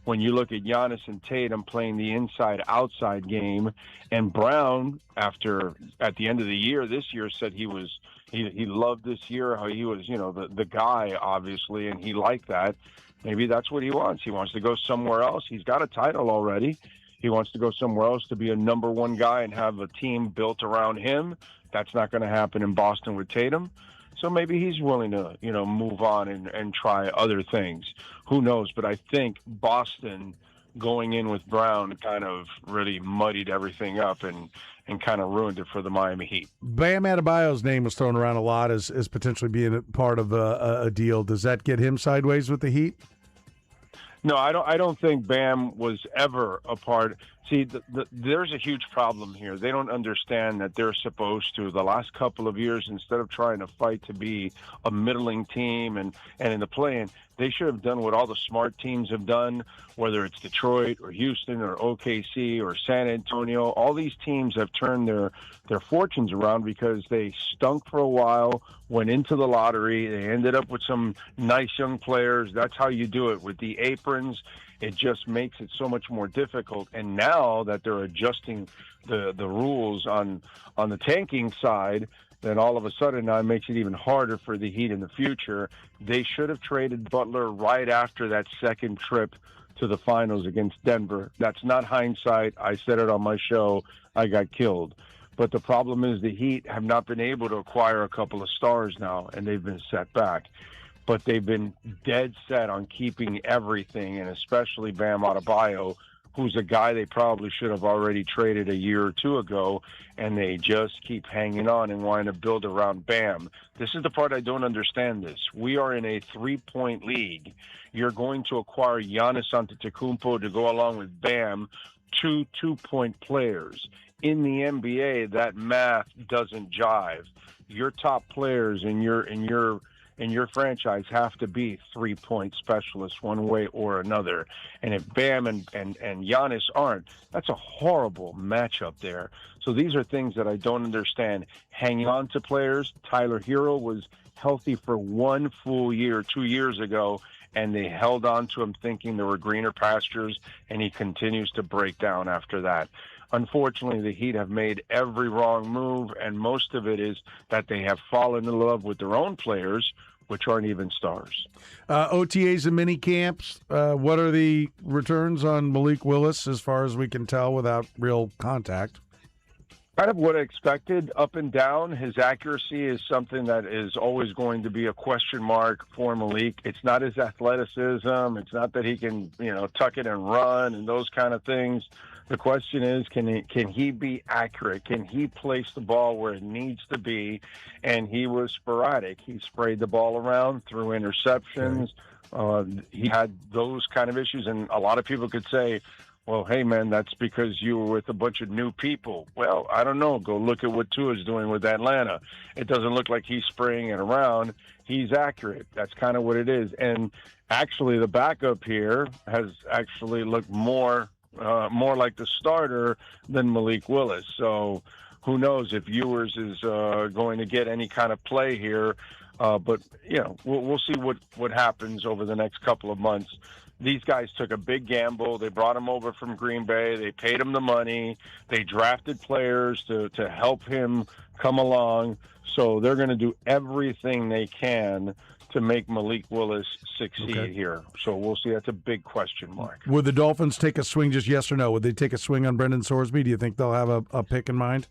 when you look at Giannis and Tatum playing the inside-outside game. And Brown, at the end of the year, this year, said he loved this year, how he was, the guy, obviously, and he liked that. Maybe that's what he wants. He wants to go somewhere else. He's got a title already. He wants to go somewhere else to be a number one guy and have a team built around him. That's not going to happen in Boston with Tatum. So maybe he's willing to, move on and try other things. Who knows? But I think Boston going in with Brown kind of really muddied everything up and kind of ruined it for the Miami Heat. Bam Adebayo's name was thrown around a lot as potentially being a part of a deal. Does that get him sideways with the Heat? No, I don't think Bam was ever a part. See, there's a huge problem here. They don't understand that they're supposed to, the last couple of years, instead of trying to fight to be a middling team and in the play-in, they should have done what all the smart teams have done, whether it's Detroit or Houston or OKC or San Antonio. All these teams have turned their fortunes around because they stunk for a while, went into the lottery. They ended up with some nice young players. That's how you do it with the aprons. It just makes it so much more difficult. And now that they're adjusting the rules on the tanking side, then all of a sudden now it makes it even harder for the Heat in the future. They should have traded Butler right after that second trip to the finals against Denver. That's not hindsight. I said it on my show. I got killed. But the problem is the Heat have not been able to acquire a couple of stars now, and they've been set back. But they've been dead set on keeping everything, and especially Bam Adebayo, who's a guy they probably should have already traded a year or two ago, and they just keep hanging on and wanting to build around Bam. This is the part I don't understand this. We are in a three-point league. You're going to acquire Giannis Antetokounmpo to go along with Bam, two two-point players. In the NBA, that math doesn't jive. Your top players in your franchise have to be three-point specialists one way or another. And if Bam and Giannis aren't, that's a horrible matchup there. So these are things that I don't understand. Hanging on to players. Tyler Hero was healthy for one full year 2 years ago, and they held on to him thinking there were greener pastures, and he continues to break down after that. Unfortunately, the Heat have made every wrong move, and most of it is that they have fallen in love with their own players, which aren't even stars. OTAs and mini camps, what are the returns on Malik Willis as far as we can tell without real contact? Kind of what I expected, up and down. His accuracy is something that is always going to be a question mark for Malik. It's not his athleticism. It's not that he can, tuck it and run and those kind of things. The question is, can he be accurate? Can he place the ball where it needs to be? And he was sporadic. He sprayed the ball around, threw interceptions. He had those kind of issues. And a lot of people could say, well, hey, man, that's because you were with a bunch of new people. Well, I don't know. Go look at what Tua's doing with Atlanta. It doesn't look like he's spraying it around. He's accurate. That's kind of what it is. And actually, the backup here has actually looked more like the starter than Malik Willis. So who knows if Ewers is going to get any kind of play here. But, we'll see what happens over the next couple of months. These guys took a big gamble. They brought him over from Green Bay. They paid him the money. They drafted players to help him come along. So they're going to do everything they can to make Malik Willis succeed here. So we'll see. That's a big question mark. Would the Dolphins take a swing, just yes or no? Would they take a swing on Brendan Sorsby? Do you think they'll have a pick in mind?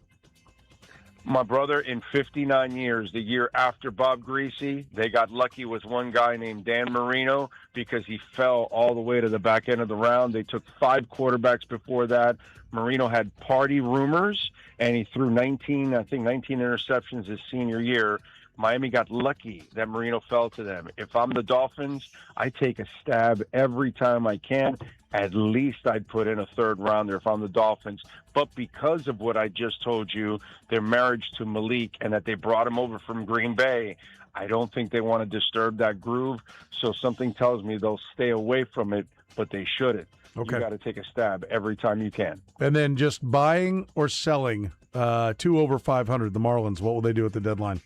My brother, in 59 years, the year after Bob Greasy, they got lucky with one guy named Dan Marino because he fell all the way to the back end of the round. They took 5 quarterbacks before that. Marino had party rumors, and he threw 19 interceptions his senior year. Miami got lucky that Marino fell to them. If I'm the Dolphins, I take a stab every time I can. At least I'd put in a third rounder if I'm the Dolphins. But because of what I just told you, their marriage to Malik and that they brought him over from Green Bay, I don't think they want to disturb that groove. So something tells me they'll stay away from it, but they shouldn't. Okay. You got to take a stab every time you can. And then just buying or selling 2 over 500, the Marlins, what will they do at the deadline?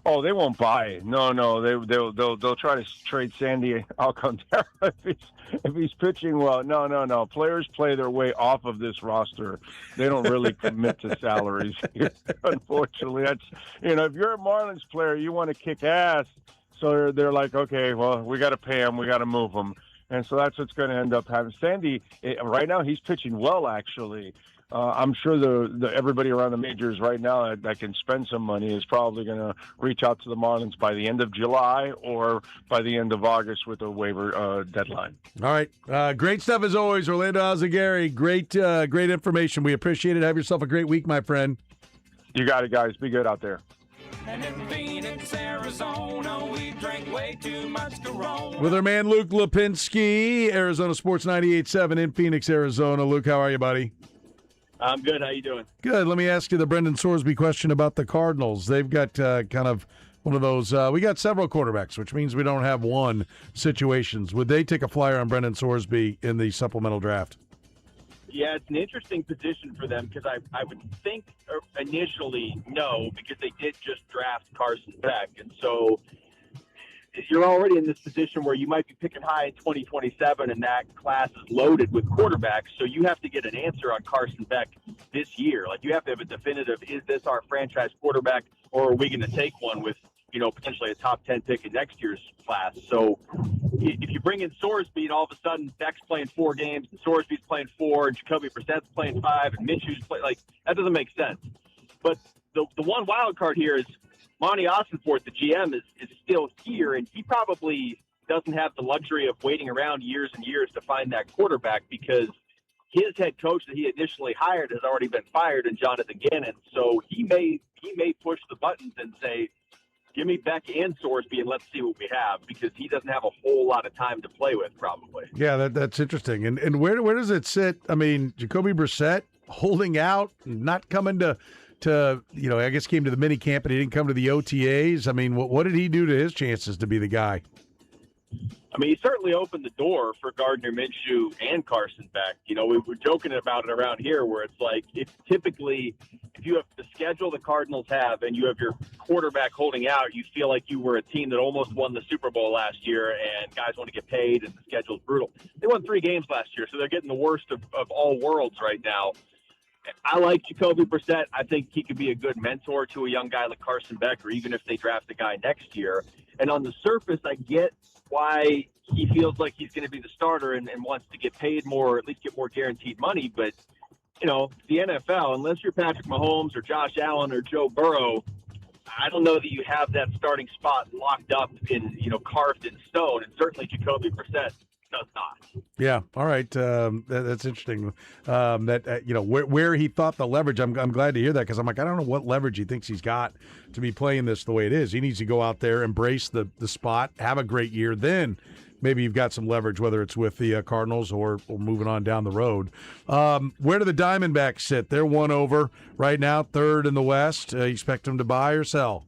Oh, they won't buy it. No, they'll try to trade Sandy Alcantara if he's pitching well. No. Players play their way off of this roster. They don't really commit to salaries here. Unfortunately, that's if you're a Marlins player, you want to kick ass. So they're like, okay, well, we got to pay him, we got to move him, and so that's what's going to end up happening. Sandy right now he's pitching well actually. I'm sure everybody around the majors right now that can spend some money is probably going to reach out to the Marlins by the end of July or by the end of August with a waiver deadline. All right. Great stuff as always, Orlando Alzagari. Great information. We appreciate it. Have yourself a great week, my friend. You got it, guys. Be good out there. And in Phoenix, Arizona, we drank way too much Corona. With our man Luke Lipinski, Arizona Sports 98.7 in Phoenix, Arizona. Luke, how are you, buddy? I'm good. How you doing? Good. Let me ask you the Brendan Sorsby question about the Cardinals. They've got kind of one of those, we got several quarterbacks, which means we don't have one situations. Would they take a flyer on Brendan Sorsby in the supplemental draft? Yeah, it's an interesting position for them because I would think initially no, because they did just draft Carson Beck. And so you're already in this position where you might be picking high in 2027 and that class is loaded with quarterbacks. So you have to get an answer on Carson Beck this year. Like you have to have a definitive, is this our franchise quarterback or are we going to take one with, potentially a top 10 pick in next year's class? So if you bring in Sorsby and all of a sudden Beck's playing 4 games and Sorsby's playing 4 and Jacoby Brissett's playing 5 and Minshew's playing, that doesn't make sense. But the one wild card here is Monty Ossenfort, the GM, is still here, and he probably doesn't have the luxury of waiting around years and years to find that quarterback because his head coach that he initially hired has already been fired in Jonathan Gannon. So he may push the buttons and say, give me Beck and Sorsby and let's see what we have, because he doesn't have a whole lot of time to play with probably. Yeah, that's interesting. And where does it sit? I mean, Jacoby Brissett holding out, not coming to I guess came to the mini camp, but he didn't come to the OTAs. I mean, what did he do to his chances to be the guy? I mean, he certainly opened the door for Gardner Minshew and Carson Beck. We were joking about it around here where it's like, if you have the schedule the Cardinals have and you have your quarterback holding out, you feel like you were a team that almost won the Super Bowl last year and guys want to get paid and the schedule's brutal. They won 3 games last year, so they're getting the worst of all worlds right now. I like Jacoby Brissett. I think he could be a good mentor to a young guy like Carson Beck, or even if they draft a guy next year. And on the surface, I get why he feels like he's going to be the starter and wants to get paid more, or at least get more guaranteed money. But, the NFL, unless you're Patrick Mahomes or Josh Allen or Joe Burrow, I don't know that you have that starting spot locked up in, carved in stone. And certainly Jacoby Brissett does not. Yeah. All right. That's interesting. Where he thought the leverage. I'm glad to hear that, because I'm like, I don't know what leverage he thinks he's got to be playing this the way it is. He needs to go out there, embrace the spot, have a great year. Then maybe you've got some leverage, whether it's with the Cardinals or moving on down the road. Where do the Diamondbacks sit? They're 1 over right now, 3rd in the West. You expect them to buy or sell?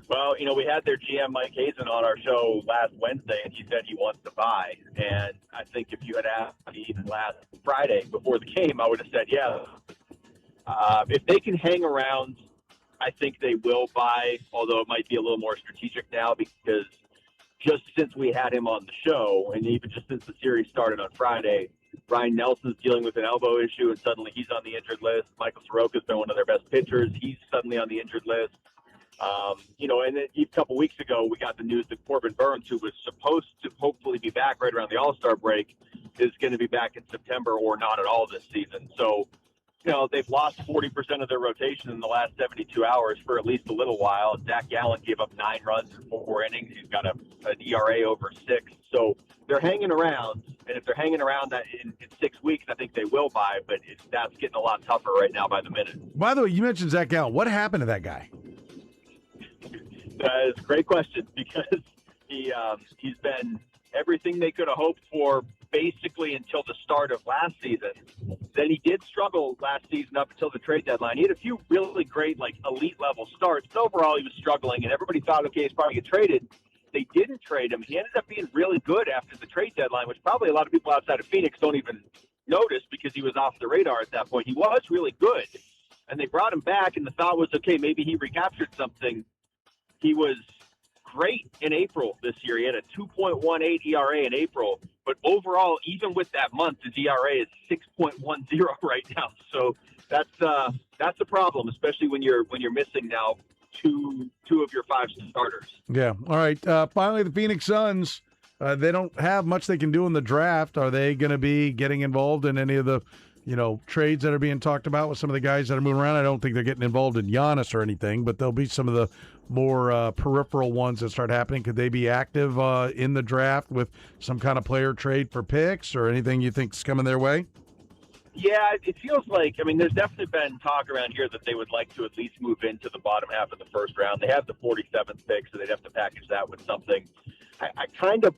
Well, we had their GM Mike Hazen on our show last Wednesday, and he said he wants to buy. And I think if you had asked me even last Friday before the game, I would have said yeah. If they can hang around, I think they will buy, although it might be a little more strategic now, because just since we had him on the show, and even just since the series started on Friday, Ryan Nelson's dealing with an elbow issue, and suddenly he's on the injured list. Michael Soroka's been one of their best pitchers. He's suddenly on the injured list. And then a couple weeks ago, we got the news that Corbin Burns, who was supposed to hopefully be back right around the All-Star break, is going to be back in September or not at all this season. So, they've lost 40% of their rotation in the last 72 hours for at least a little while. Zach Gallen gave up 9 runs in 4 innings. He's got an ERA over 6. So they're hanging around. And if they're hanging around that in 6 weeks, I think they will buy. But that's getting a lot tougher right now by the minute. By the way, you mentioned Zach Gallen. What happened to that guy? It's a great question, because he's been everything they could have hoped for basically until the start of last season. Then he did struggle last season up until the trade deadline. He had a few really great, elite level starts, but overall he was struggling, and everybody thought, okay, he's probably get traded. They didn't trade him. He ended up being really good after the trade deadline, which probably a lot of people outside of Phoenix don't even notice because he was off the radar at that point. He was really good, and they brought him back, and the thought was, okay, maybe he recaptured something. He was great in April this year. He had a 2.18 ERA in April, but overall, even with that month, his ERA is 6.10 right now. So that's a problem, especially when you're missing now two of your 5 starters. Yeah. All right. Finally, the Phoenix Suns. They don't have much they can do in the draft. Are they going to be getting involved in any of the trades that are being talked about with some of the guys that are moving around. I don't think they're getting involved in Giannis or anything, but there'll be some of the more peripheral ones that start happening. Could they be active in the draft with some kind of player trade for picks or anything you think is coming their way? Yeah, it feels like, there's definitely been talk around here that they would like to at least move into the bottom half of the first round. They have the 47th pick, so they'd have to package that with something. I kind of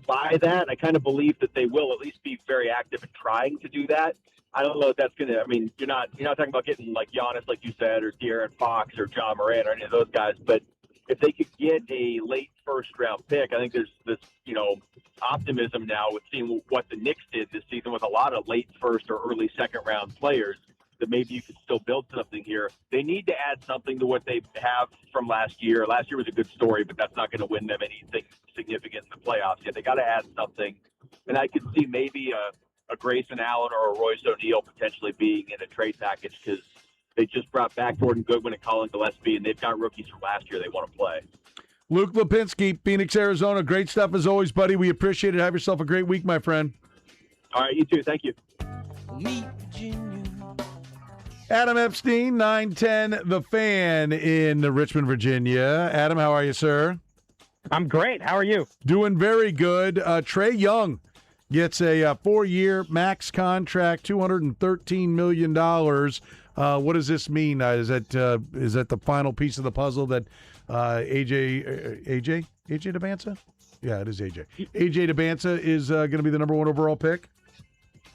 buy that. I kind of believe that they will at least be very active in trying to do that. I don't know if that's going to, you're not talking about getting like Giannis, like you said, or De'Aaron Fox or John Morant or any of those guys, but if they could get a late first-round pick, I think there's this, optimism now with seeing what the Knicks did this season with a lot of late first or early second-round players that maybe you could still build something here. They need to add something to what they have from last year. Last year was a good story, but that's not going to win them anything significant in the playoffs yet. They got to add something, and I could see maybe a Grayson Allen or a Royce O'Neal potentially being in a trade package because they just brought back Jordan Goodwin and Colin Gillespie, and they've got rookies from last year they want to play. Luke Lipinski, Phoenix, Arizona. Great stuff as always, buddy. We appreciate it. Have yourself a great week, my friend. All right, you too. Thank you. Adam Epstein, 910 The Fan in Richmond, Virginia. Adam, how are you, sir? I'm great. How are you? Doing very good. Trae Young gets a 4-year max contract, $213 million. What does this mean? Is that the final piece of the puzzle that AJ Debinsa? Yeah, it is AJ. AJ Debinsa is going to be the number 1 overall pick?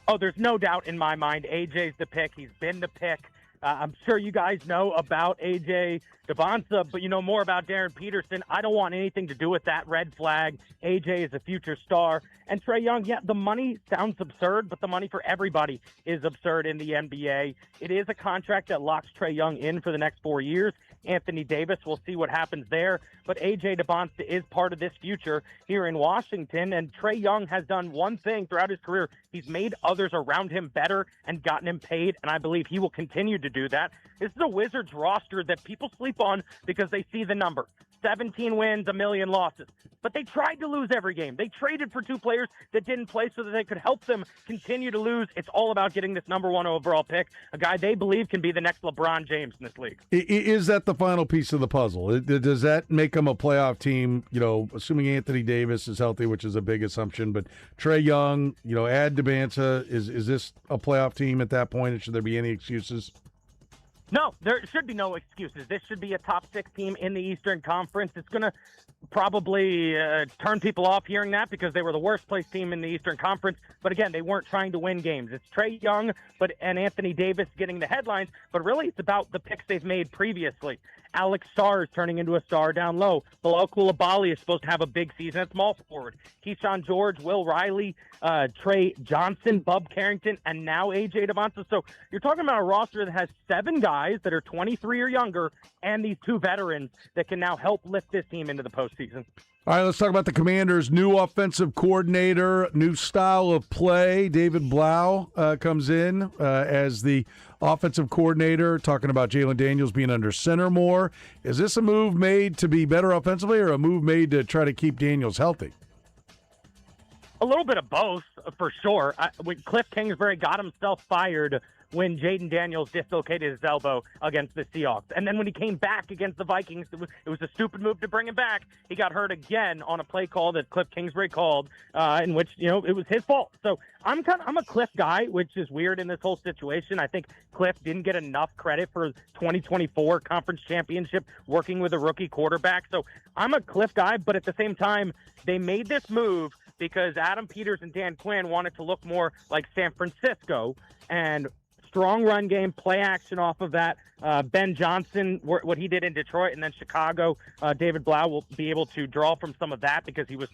Oh, there's no doubt in my mind. AJ's the pick. He's been the pick. I'm sure you guys know about AJ Debinsa, but you know more about Darren Peterson. I don't want anything to do with that red flag. AJ is a future star. And Trae Young, yeah, the money sounds absurd, but the money for everybody is absurd in the NBA. It is a contract that locks Trae Young in for the next 4 years. Anthony Davis, we'll see what happens there. But AJ Debinsa is part of this future here in Washington, and Trae Young has done one thing throughout his career. He's made others around him better and gotten him paid, and I believe he will continue to do that. This is a Wizards roster that people sleep on because they see the number. 17 wins, 1 million losses. But they tried to lose every game. They traded for 2 players that didn't play so that they could help them continue to lose. It's all about getting this number 1 overall pick, a guy they believe can be the next LeBron James in this league. Is that the final piece of the puzzle? Does that make them a playoff team, assuming Anthony Davis is healthy, which is a big assumption, but Trae Young, add Debinsa, is this a playoff team at that point, and should there be any excuses? No, there should be no excuses. This should be a top 6 team in the Eastern Conference. It's going to probably turn people off hearing that because they were the worst placed team in the Eastern Conference. But again, they weren't trying to win games. It's Trae Young and Anthony Davis getting the headlines, but really it's about the picks they've made previously. Alex Sarr is turning into a star down low. Bilal Coulibaly is supposed to have a big season at small forward. Keyshawn George, Will Riley, Trey Johnson, Bub Carrington, and now AJ Debinsa. So you're talking about a roster that has 7 guys that are 23 or younger and these 2 veterans that can now help lift this team into the postseason. All right, let's talk about the Commanders' new offensive coordinator, new style of play. David Blau comes in as the offensive coordinator, talking about Jalen Daniels being under center more. Is this a move made to be better offensively or a move made to try to keep Daniels healthy? A little bit of both, for sure. When Cliff Kingsbury got himself fired when Jaden Daniels dislocated his elbow against the Seahawks. And then when he came back against the Vikings, it was a stupid move to bring him back. He got hurt again on a play call that Cliff Kingsbury called, in which, it was his fault. So I'm a Cliff guy, which is weird in this whole situation. I think Cliff didn't get enough credit for 2024 conference championship working with a rookie quarterback. So I'm a Cliff guy, but at the same time, they made this move because Adam Peters and Dan Quinn wanted to look more like San Francisco, and strong run game, play action off of that. Ben Johnson, what he did in Detroit, and then Chicago, David Blau will be able to draw from some of that because he was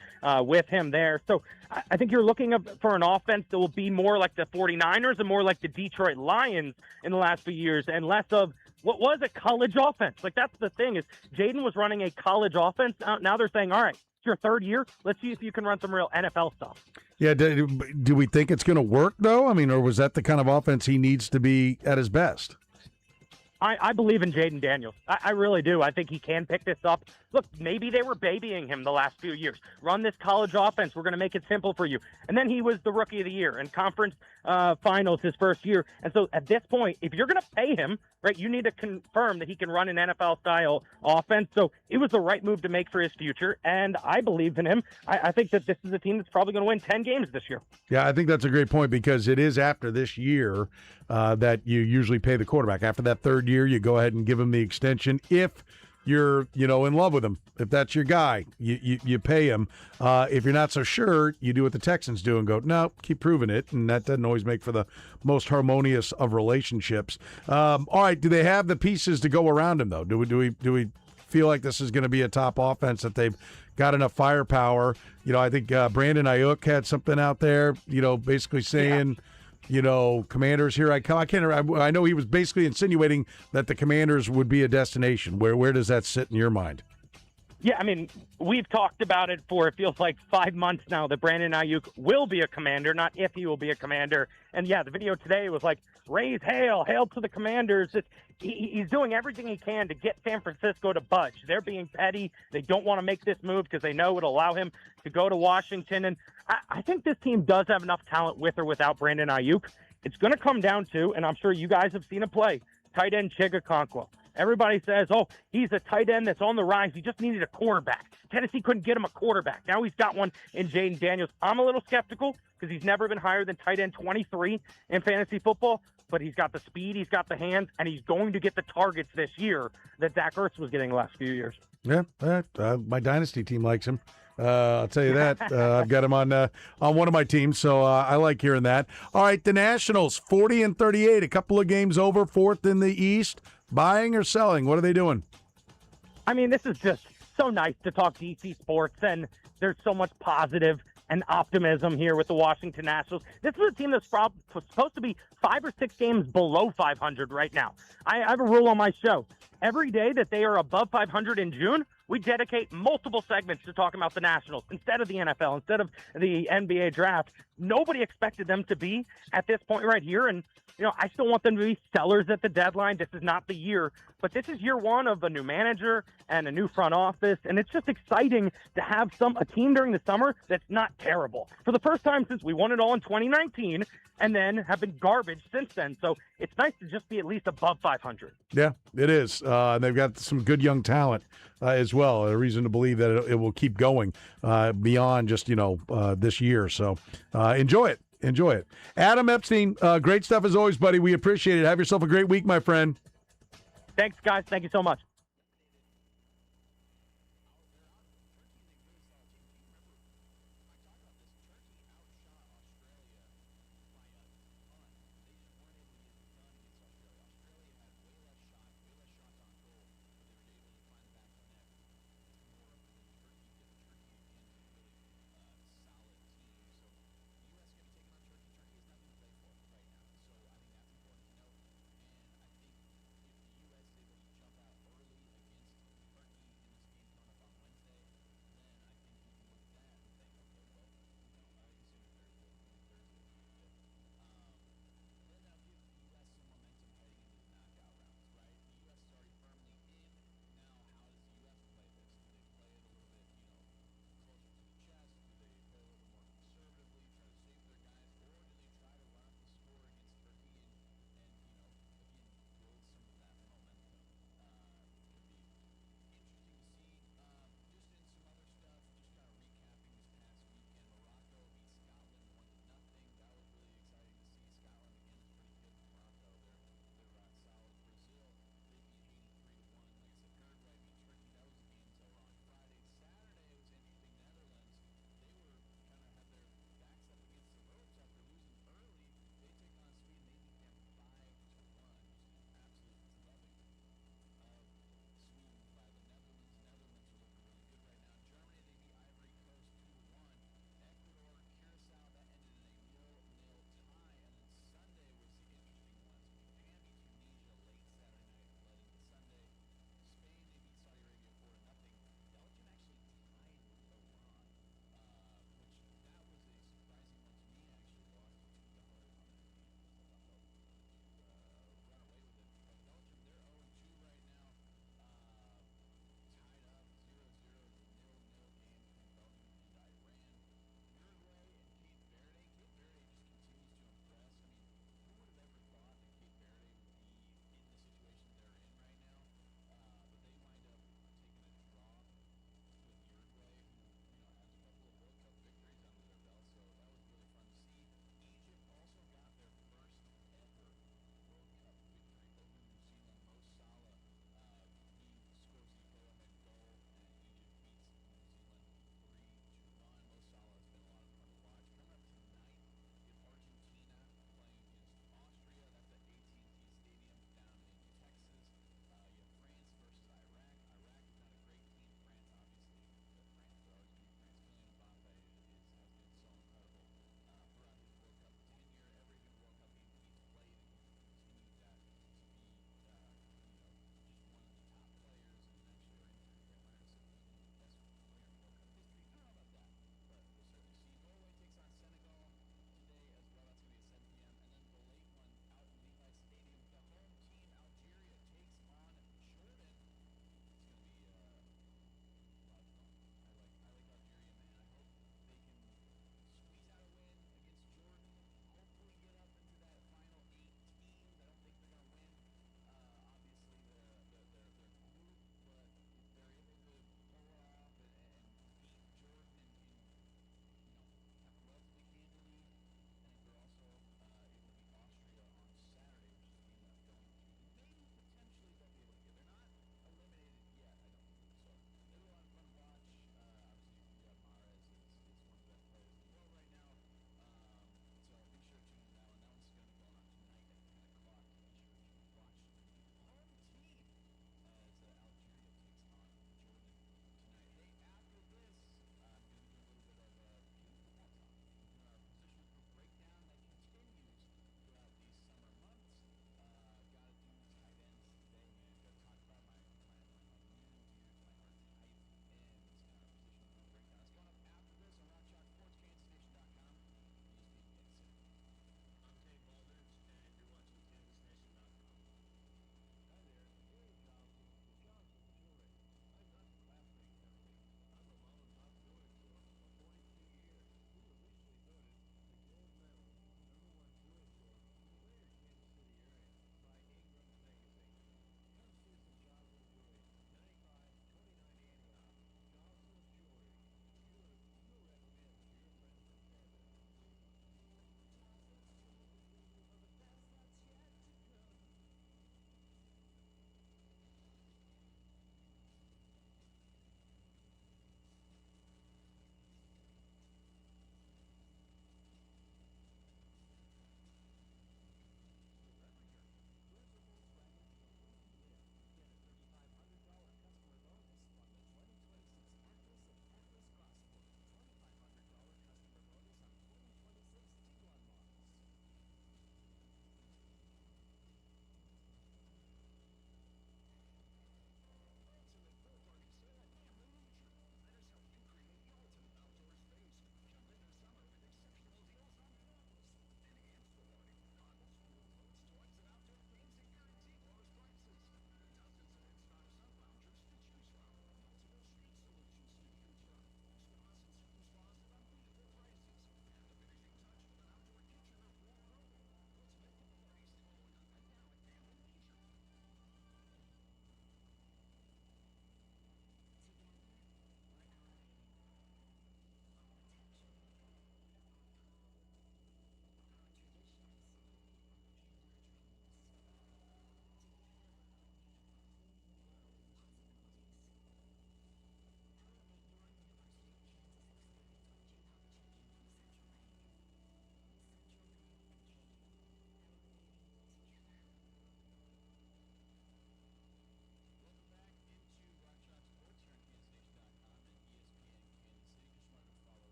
with him there. So I think you're looking for an offense that will be more like the 49ers and more like the Detroit Lions in the last few years, and less of what was a college offense. Like, that's the thing, is Jaden was running a college offense. Now they're saying, all right, it's your 3rd year. Let's see if you can run some real NFL stuff. Yeah, do we think it's going to work, though? I mean, or was that the kind of offense he needs to be at his best? I believe in Jaden Daniels. I really do. I think he can pick this up. Look, maybe they were babying him the last few years. Run this college offense. We're going to make it simple for you. And then he was the rookie of the year in conference finals his first year. And so at this point, if you're going to pay him, right, you need to confirm that he can run an NFL-style offense. So it was the right move to make for his future, and I believe in him. I think that this is a team that's probably going to win 10 games this year. Yeah, I think that's a great point because it is after this year that you usually pay the quarterback. After that third year, you go ahead and give him the extension if you're, in love with him. If that's your guy, you pay him. If you're not so sure, you do what the Texans do and go, no, keep proving it, and that doesn't always make for the most harmonious of relationships. All right, do they have the pieces to go around him though? Do we feel like this is going to be a top offense, that they've got enough firepower? I think Brandon Ayuk had something out there, basically saying. Commanders, here I come. I know he was basically insinuating that the Commanders would be a destination. Where does that sit in your mind? Yeah, I mean, we've talked about it for, it feels like 5 months now, that Brandon Ayuk will be a Commander, not if he will be a Commander. And yeah, the video today was like, raise hail to the Commanders. He's doing everything he can to get San Francisco to budge. They're being petty. They don't want to make this move because they know it'll allow him to go to Washington. And I think this team does have enough talent with or without Brandon Ayuk. It's going to come down to, and I'm sure you guys have seen it play, tight end Chigakonkwo. Everybody says, oh, he's a tight end that's on the rise. He just needed a quarterback. Tennessee couldn't get him a quarterback. Now he's got one in Jaden Daniels. I'm a little skeptical because he's never been higher than tight end 23 in fantasy football, but he's got the speed, he's got the hands, and he's going to get the targets this year that Zach Ertz was getting the last few years. Yeah, my dynasty team likes him. I'll tell you that. I've got him on one of my teams, so I like hearing that. All right, the Nationals, 40-38, a couple of games over, fourth in the East. Buying or selling? What are they doing? I mean, this is just so nice to talk DC sports, and there's so much positive and optimism here with the Washington Nationals. This is a team that's supposed to be 5 or 6 games below 500 right now. I have a rule on my show. Every day that they are above 500 in June, we dedicate multiple segments to talking about the Nationals instead of the NFL, instead of the NBA draft. Nobody expected them to be at this point right here, and I still want them to be sellers at the deadline. This is not the year, but this is year one of a new manager and a new front office, and it's just exciting to have a team during the summer that's not terrible. For the first time since we won it all in 2019, and then have been garbage since then. So it's nice to just be at least above 500. Yeah, it is. And they've got some good young talent as well. A reason to believe that it will keep going beyond just, this year. So enjoy it. Enjoy it. Adam Epstein, great stuff as always, buddy. We appreciate it. Have yourself a great week, my friend. Thanks, guys. Thank you so much.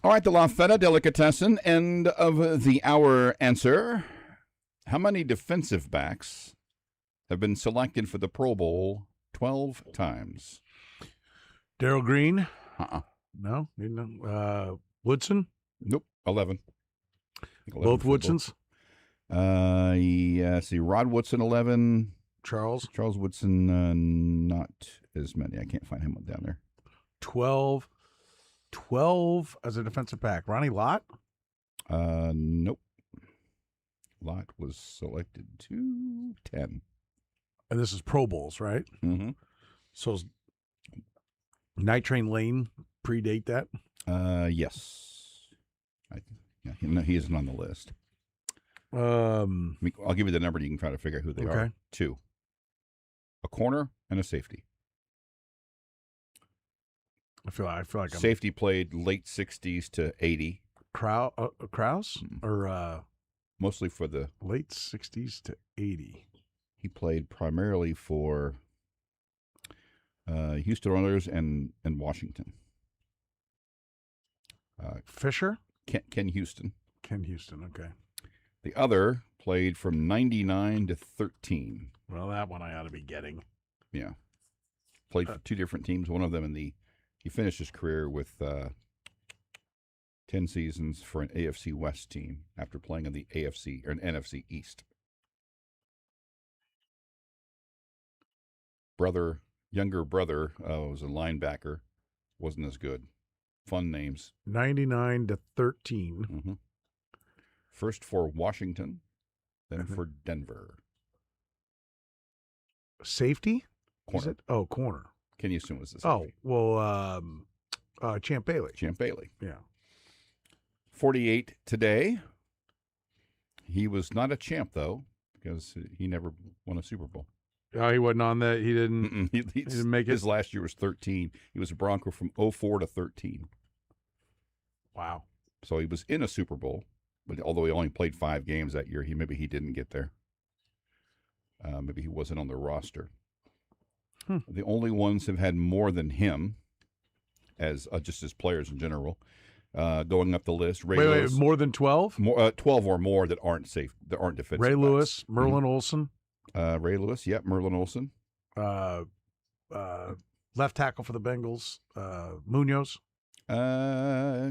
All right, the La Feta Delicatessen, end of the hour answer. How many defensive backs have been selected for the Pro Bowl 12 times? Darryl Green? Uh-uh. No? Woodson? Nope. 11. Both Woodsons? Yeah, see, Rod Woodson, 11. Charles Woodson, not as many. I can't find him down there. 12 as a defensive back. Ronnie Lott? Nope. Lott was selected to 10. And this is Pro Bowls, right? Mm-hmm. So is Night Train Lane predate that? Yes. He isn't on the list. I'll give you the number. You can try to figure out who they are. 2. A corner and a safety. I feel like safety played late 60s to 80. Krause? Or mostly for the late 60s to 80. He played primarily for Houston Oilers and Washington. Fisher? Ken Houston. Ken Houston, okay. The other played from 99 to 13. Well, that one I ought to be getting. Yeah. Played for 2 different teams. One of them he finished his career with 10 seasons for an AFC West team after playing in the AFC or an NFC East. Younger brother was a linebacker. Wasn't as good. Fun names. 99 to 13. Mm-hmm. First for Washington, then for Denver. Safety? Corner. Is it? Oh, corner. Ken Houston was the safety. Oh, well, Champ Bailey. Champ Bailey. Yeah. 48 today. He was not a champ, though, because he never won a Super Bowl. Oh, he wasn't on that. He didn't. He didn't make it. His last year was 13. He was a Bronco from 04 to 13. Wow. So he was in a Super Bowl, but although he only played 5 games that year, maybe he didn't get there. Maybe he wasn't on the roster. The only ones have had more than him, as just as players in general. Going up the list, Wait, more than 12? 12 or more that aren't safe, that aren't defensive. Ray backs. Lewis, Merlin Olsen. Ray Lewis, yep, Merlin Olsen. Left tackle for the Bengals, Munoz. I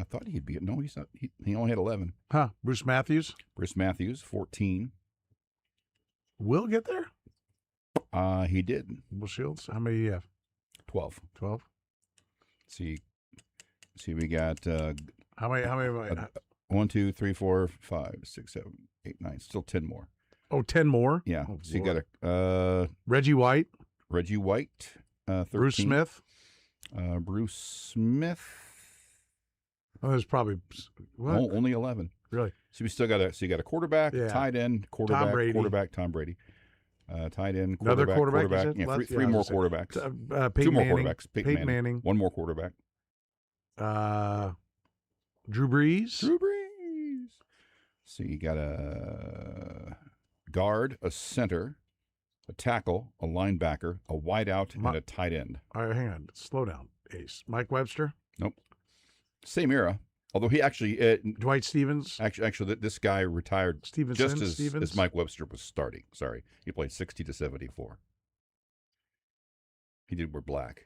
thought he'd be. No, he's not. He only had 11. Huh? Bruce Matthews. 14. Will get there. He did. Will Shields. How many do you have? 12. 12. See, we got how many? 1, 2, 3, 4, 5, 6, 7, 8, 9. Still 10 more. Oh, 10 more. Yeah. Oh, so you got a Reggie White. 13. Bruce Smith. Bruce Smith. Oh, there's probably only 11. Really? So we still got a quarterback, tight end, quarterback, Tom Brady. Tight end, quarterback. Yeah, three more quarterbacks. 2 more quarterbacks. Peyton Manning. 1 more quarterback. Drew Brees. So you got a guard, a center, a tackle, a linebacker, a wideout, and a tight end. All right, hang on. Slow down, Ace. Mike Webster? Nope. Same era. Although he actually... Dwight Stevens? Actually, this guy retired Stevenson, just as Mike Webster was starting. Sorry. He played 60 to 74. He did wear black.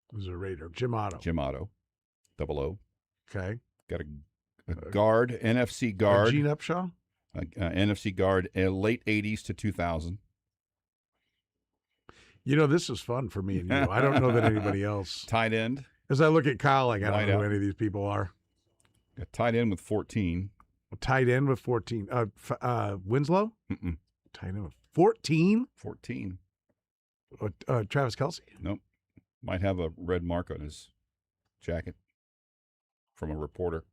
He was a Raider. Jim Otto. 00. Okay. Got a guard, NFC guard. Gene Upshaw? NFC guard, late 80s to 2000. You know, this is fun for me and you. I don't know that anybody else. Tight end. As I look at Kyle, like, I don't know who any of these people are. Got tight end with 14. Tight end with 14. Winslow? Mm-mm. Tight end with 14? 14. Travis Kelce? Nope. Might have a red mark on his jacket from a reporter.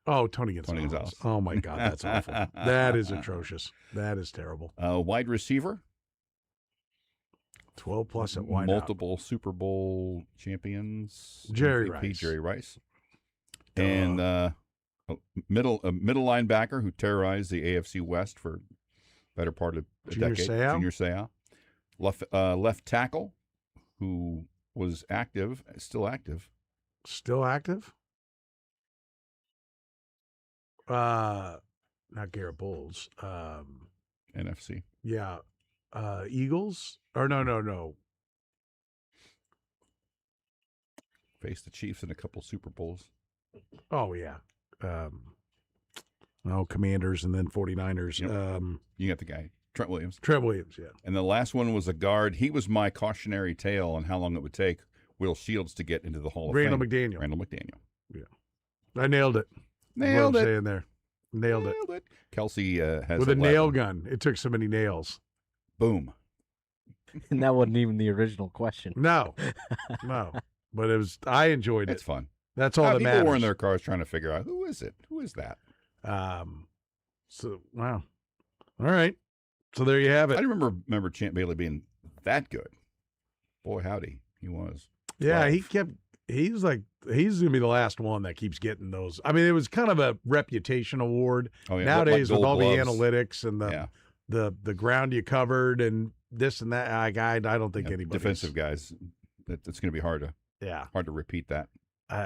Oh, Tony Gonzalez. Oh, my God. That's awful. That is atrocious. That is terrible. Wide receiver. 12 plus at wide multiple out. Super Bowl champions. Jerry MVP, Rice. Jerry Rice. And a middle linebacker who terrorized the AFC West for better part of a decade. Junior Seau. Left tackle who was still active. Still active? Not Garrett Bowles. NFC. Yeah. Eagles? Or no. Faced the Chiefs in a couple Super Bowls. Oh, yeah. Commanders and then 49ers. Yep. You got the guy. Trent Williams. Trent Williams, yeah. And the last one was a guard. He was my cautionary tale on how long it would take Will Shields to get into the Hall of Fame. Randall McDaniel. Yeah. I nailed it. Nailed what I'm it. saying there. Nailed it. Kelsey has with a 11. nail gun. It took so many nails. Boom. And that wasn't even the original question. No. But I enjoyed it. It's fun. That's all that people matters. were in their cars trying to figure out who is it? Who is that? So wow. All right. So there you have it. I remember Champ Bailey being that good. Boy, howdy, he was. Yeah, he's like he's gonna be the last one that keeps getting those. I mean, it was kind of a reputation award. Oh, yeah. Nowadays like with all gloves. the analytics and the ground you covered and this and that, I don't think anybody defensive guys. It's going to be hard to repeat that.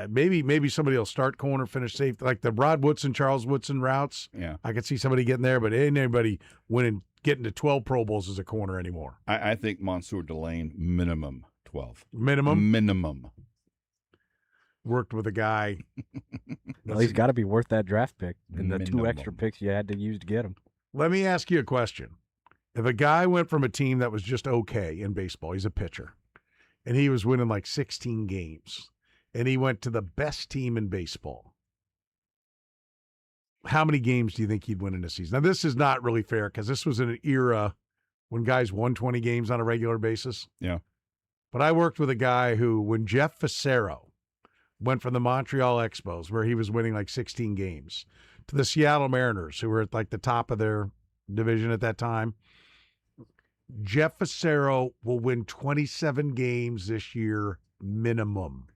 Maybe somebody will start corner, finish safety, like the Rod Woodson, Charles Woodson routes. Yeah, I could see somebody getting there, but ain't anybody getting to 12 Pro Bowls as a corner anymore. I think Mansour Delane minimum 12. Minimum. Worked with a guy. Well, he's got to be worth that draft pick and the 2 extra picks you had to use to get him. Let me ask you a question. If a guy went from a team that was just okay in baseball, he's a pitcher, and he was winning like 16 games, and he went to the best team in baseball, how many games do you think he'd win in a season? Now, this is not really fair because this was in an era when guys won 20 games on a regular basis. Yeah. But I worked with a guy who, when Jeff Facero went from the Montreal Expos, where he was winning like 16 games, to the Seattle Mariners, who were at like the top of their division at that time, Jeff Facero will win 27 games this year minimum,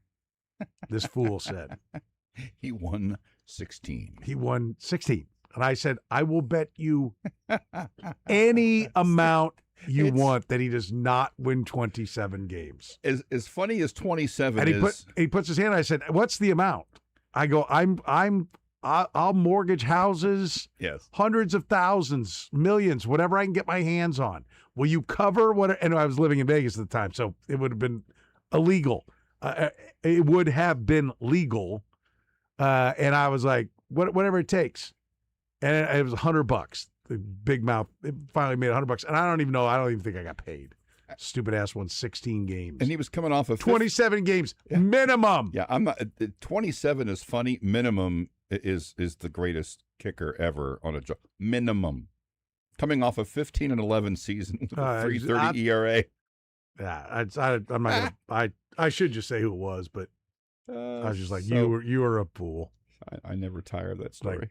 this fool said. He won 16. He won 16. And I said, I will bet you any amount you want that he does not win 27 games. As funny as 27 and is. He puts his hand, I said, what's the amount? I go, I'll mortgage houses, yes, hundreds of thousands, millions, whatever I can get my hands on. Will you cover what? And I was living in Vegas at the time, so it would have been illegal. It would have been legal, and I was like, whatever it takes. And it was $100. The big mouth it finally made $100, and I don't even think I got paid. Stupid ass won 16 games, and he was coming off of 27 games minimum. Yeah, I'm not. 27 is funny. Minimum is the greatest kicker ever on a job. Minimum, coming off a 15-11 season with a 3.30 ERA. Yeah, I'm not gonna. I should just say who it was, but I was just like, you were a fool. I never tire of that story. Like,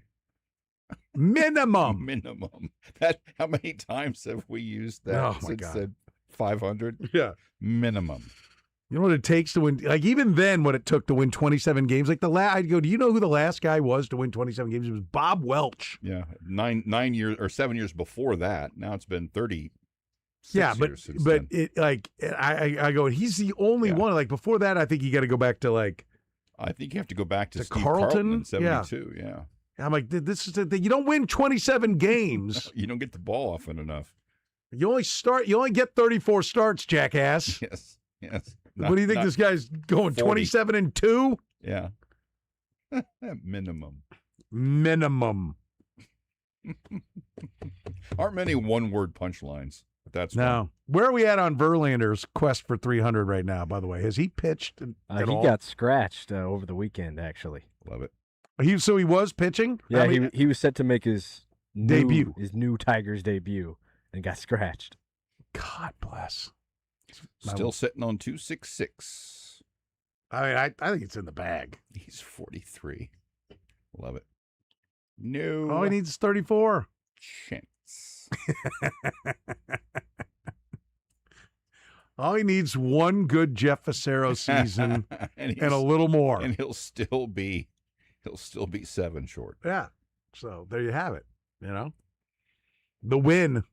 minimum. Minimum. That how many times have we used that? Oh my since God. 500. Yeah. Minimum. You know what it takes to win? Like even then, what it took to win 27 games. Like I'd go, do you know who the last guy was to win 27 games? It was Bob Welch. Yeah, 9 years or 7 years before that. Now it's been 30. Yeah, but then. it like I go, he's the only one. Like before that, I think you got to go back to like. I think you have to go back to Steve Carlton in 72. Yeah. I'm like, this is the thing. You don't win 27 games. You don't get the ball often enough. You only get 34 starts, jackass. Yes. What do you think this guy's going 27-2? Yeah. Minimum. Aren't many one-word punchlines. But that's no. fun. Where are we at on Verlander's quest for 300 right now, by the way? Has he pitched at all? He got scratched over the weekend, actually. Love it. So he was pitching? Yeah, he was set to make his debut. His new Tigers debut, and got scratched. God bless. Still sitting on 266. I mean, I think it's in the bag. He's 43. Love it. No. All he needs is 34. Chance. All he needs one good Jeff Facero season and a little more. And he'll still be 7 short. Yeah. So there you have it. You know? The win.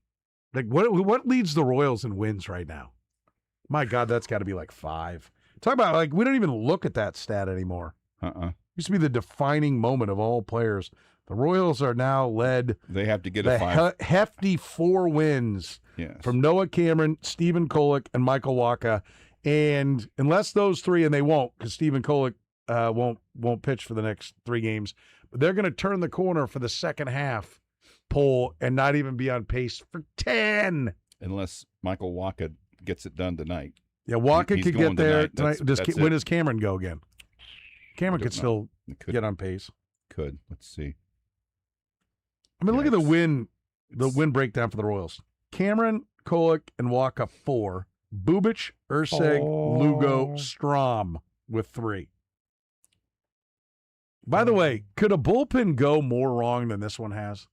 Like what leads the Royals in wins right now? My God, that's got to be like 5. Talk about, like, we don't even look at that stat anymore. Used to be the defining moment of all players. The Royals are now led. They have to get a hefty 4 wins from Noah Cameron, Stephen Kolek, and Michael Wacha. And unless those 3, and they won't, because Stephen Kolek won't pitch for the next 3 games, but they're going to turn the corner for the second half poll and not even be on pace for 10. Unless Michael Wacha gets it done tonight. Yeah, Wacha could get there tonight. When does Cameron go again? Cameron could still get on pace. Could. Let's see. I mean, look at the win breakdown for the Royals. Cameron, Kolek, and Wacha 4. Bubic, Urseg, Lugo, Strom with 3. By the way, could a bullpen go more wrong than this one has?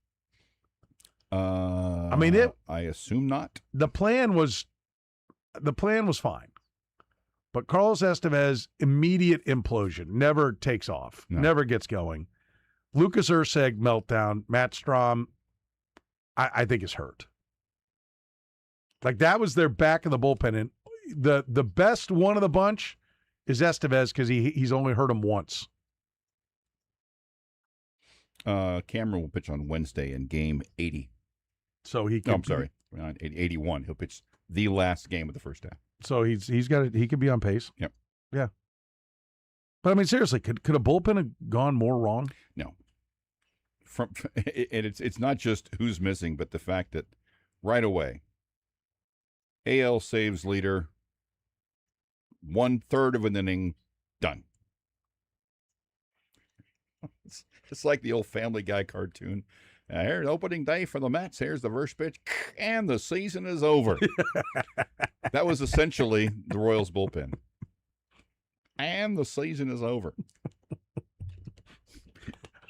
I mean, I assume not. The plan was fine, but Carlos Estevez, immediate implosion, never takes off, never gets going. Lucas Urseg meltdown. Matt Strom, I think, is hurt. Like, that was their back of the bullpen, and the best one of the bunch is Estevez because he's only hurt him once. Cameron will pitch on Wednesday in game 80. So he. I'm sorry, 81. He'll pitch the last game of the first half. So he could be on pace. Yep. Yeah. But I mean, seriously, could a bullpen have gone more wrong? No. It's not just who's missing, but the fact that right away, AL saves leader, 1/3 of an inning, done. It's like the old Family Guy cartoon. Here's opening day for the Mets. Here's the first pitch, and the season is over. That was essentially the Royals bullpen. And the season is over.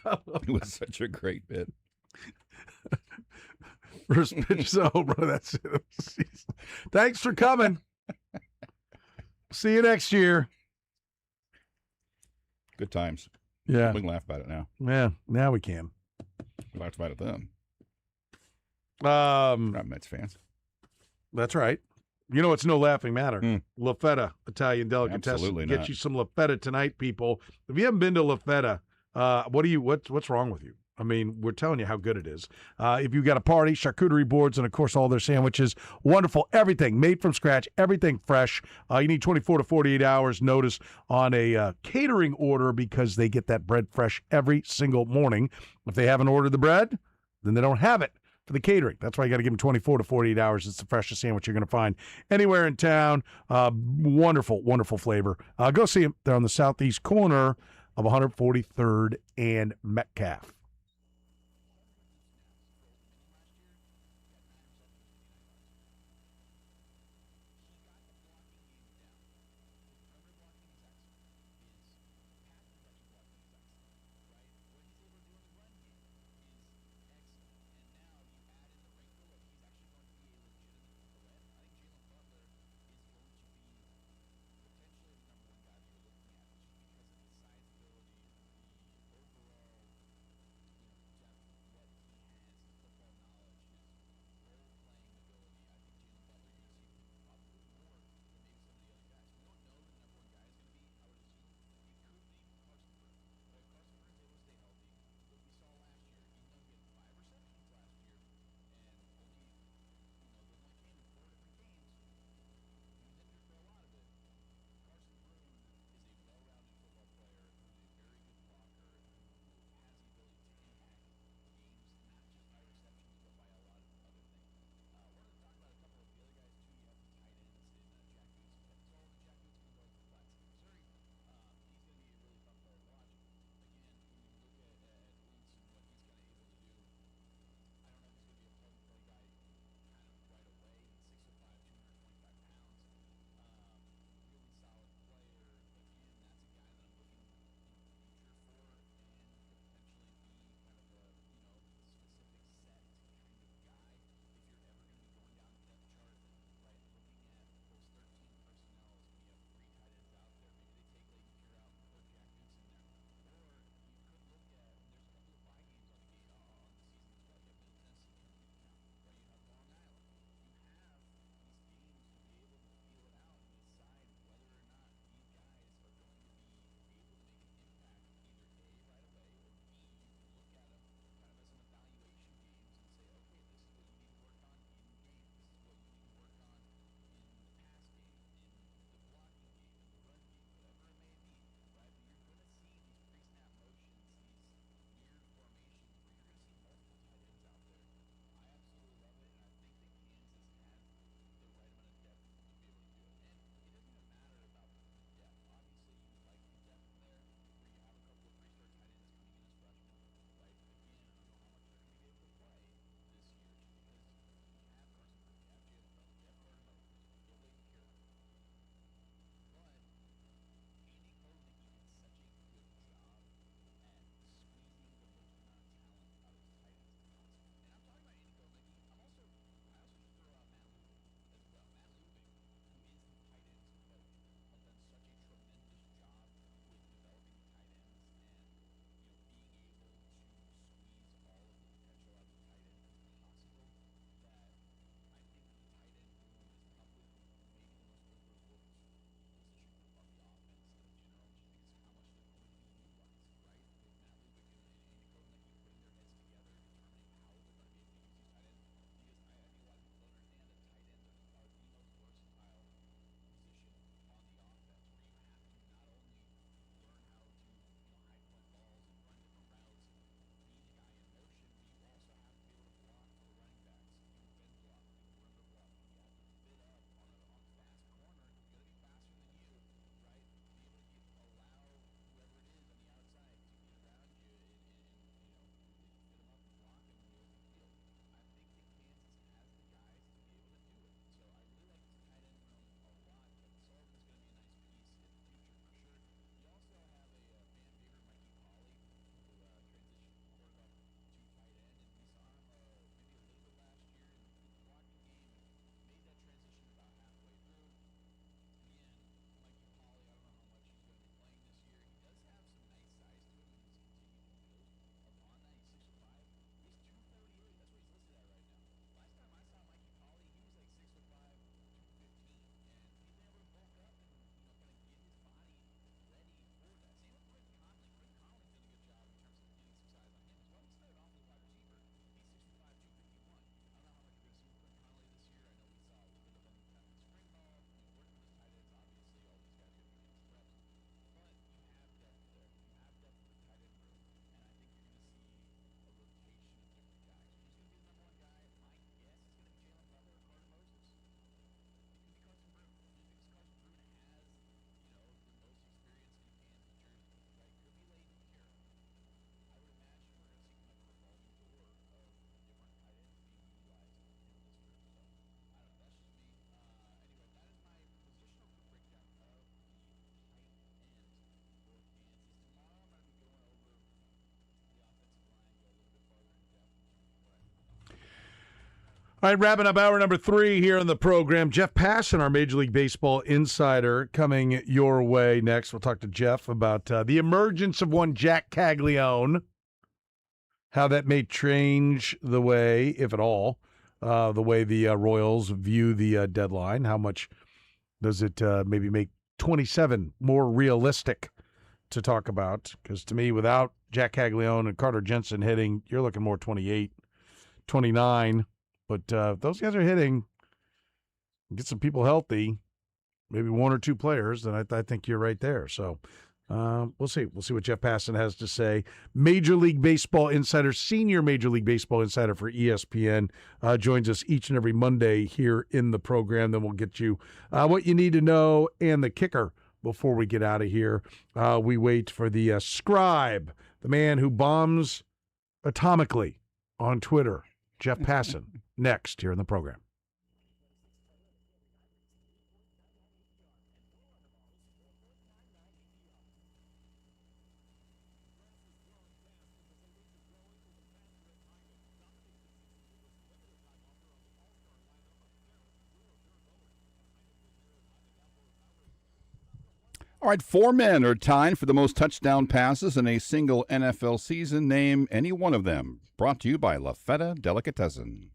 It was such a great bit. First pitch is over. That's it. Thanks for coming. See you next year. Good times. Yeah. We can laugh about it now. Yeah, now we can. We laughed about it then. Not Mets fans. That's right. You know, it's no laughing matter. La Feta, Italian delicatessen. Absolutely Get not. you some La Feta tonight, people. If you haven't been to La Feta, what's wrong with you? I mean, we're telling you how good it is. If you've got a party, charcuterie boards, and, of course, all their sandwiches, wonderful. Everything made from scratch, everything fresh. You need 24 to 48 hours notice on a catering order because they get that bread fresh every single morning. If they haven't ordered the bread, then they don't have it for the catering. That's why you got to give them 24 to 48 hours. It's the freshest sandwich you're going to find anywhere in town. Wonderful, wonderful flavor. Go see them. They're on the southeast corner of 143rd and Metcalf. All right, wrapping up hour number 3 here on the program. Jeff Passan, our Major League Baseball insider, coming your way next. We'll talk to Jeff about the emergence of one Jack Caglione, how that may change the way, if at all, the way the Royals view the deadline. How much does it maybe make 27 more realistic to talk about? Because to me, without Jack Caglione and Carter Jensen hitting, you're looking more 28, 29. But if those guys are hitting, get some people healthy, maybe one or two players, then I think you're right there. So we'll see. We'll see what Jeff Passan has to say. Major League Baseball insider, senior Major League Baseball insider for ESPN, joins us each and every Monday here in the program. Then we'll get you what you need to know and the kicker before we get out of here. We wait for the scribe, the man who bombs atomically on Twitter, Jeff Passan, next here in the program. All right, 4 men are tied for the most touchdown passes in a single NFL season. Name any one of them. Brought to you by La Feta Delicatessen.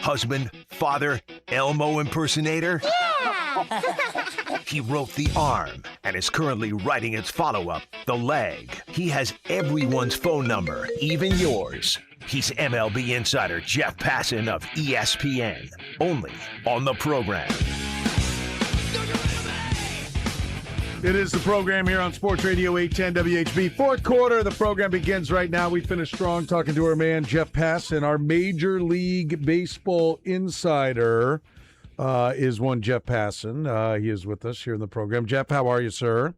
husband, father, Elmo impersonator? He wrote The Arm and is currently writing its follow-up, The Leg. He has everyone's phone number, even yours. He's MLB insider Jeff Passan of ESPN, only on the program. It is the program here on Sports Radio 810 WHB. Fourth quarter, the program begins right now. We finish strong talking to our man, Jeff Passan, our Major League Baseball insider is one Jeff Passan. He is with us here in the program. Jeff, how are you, sir?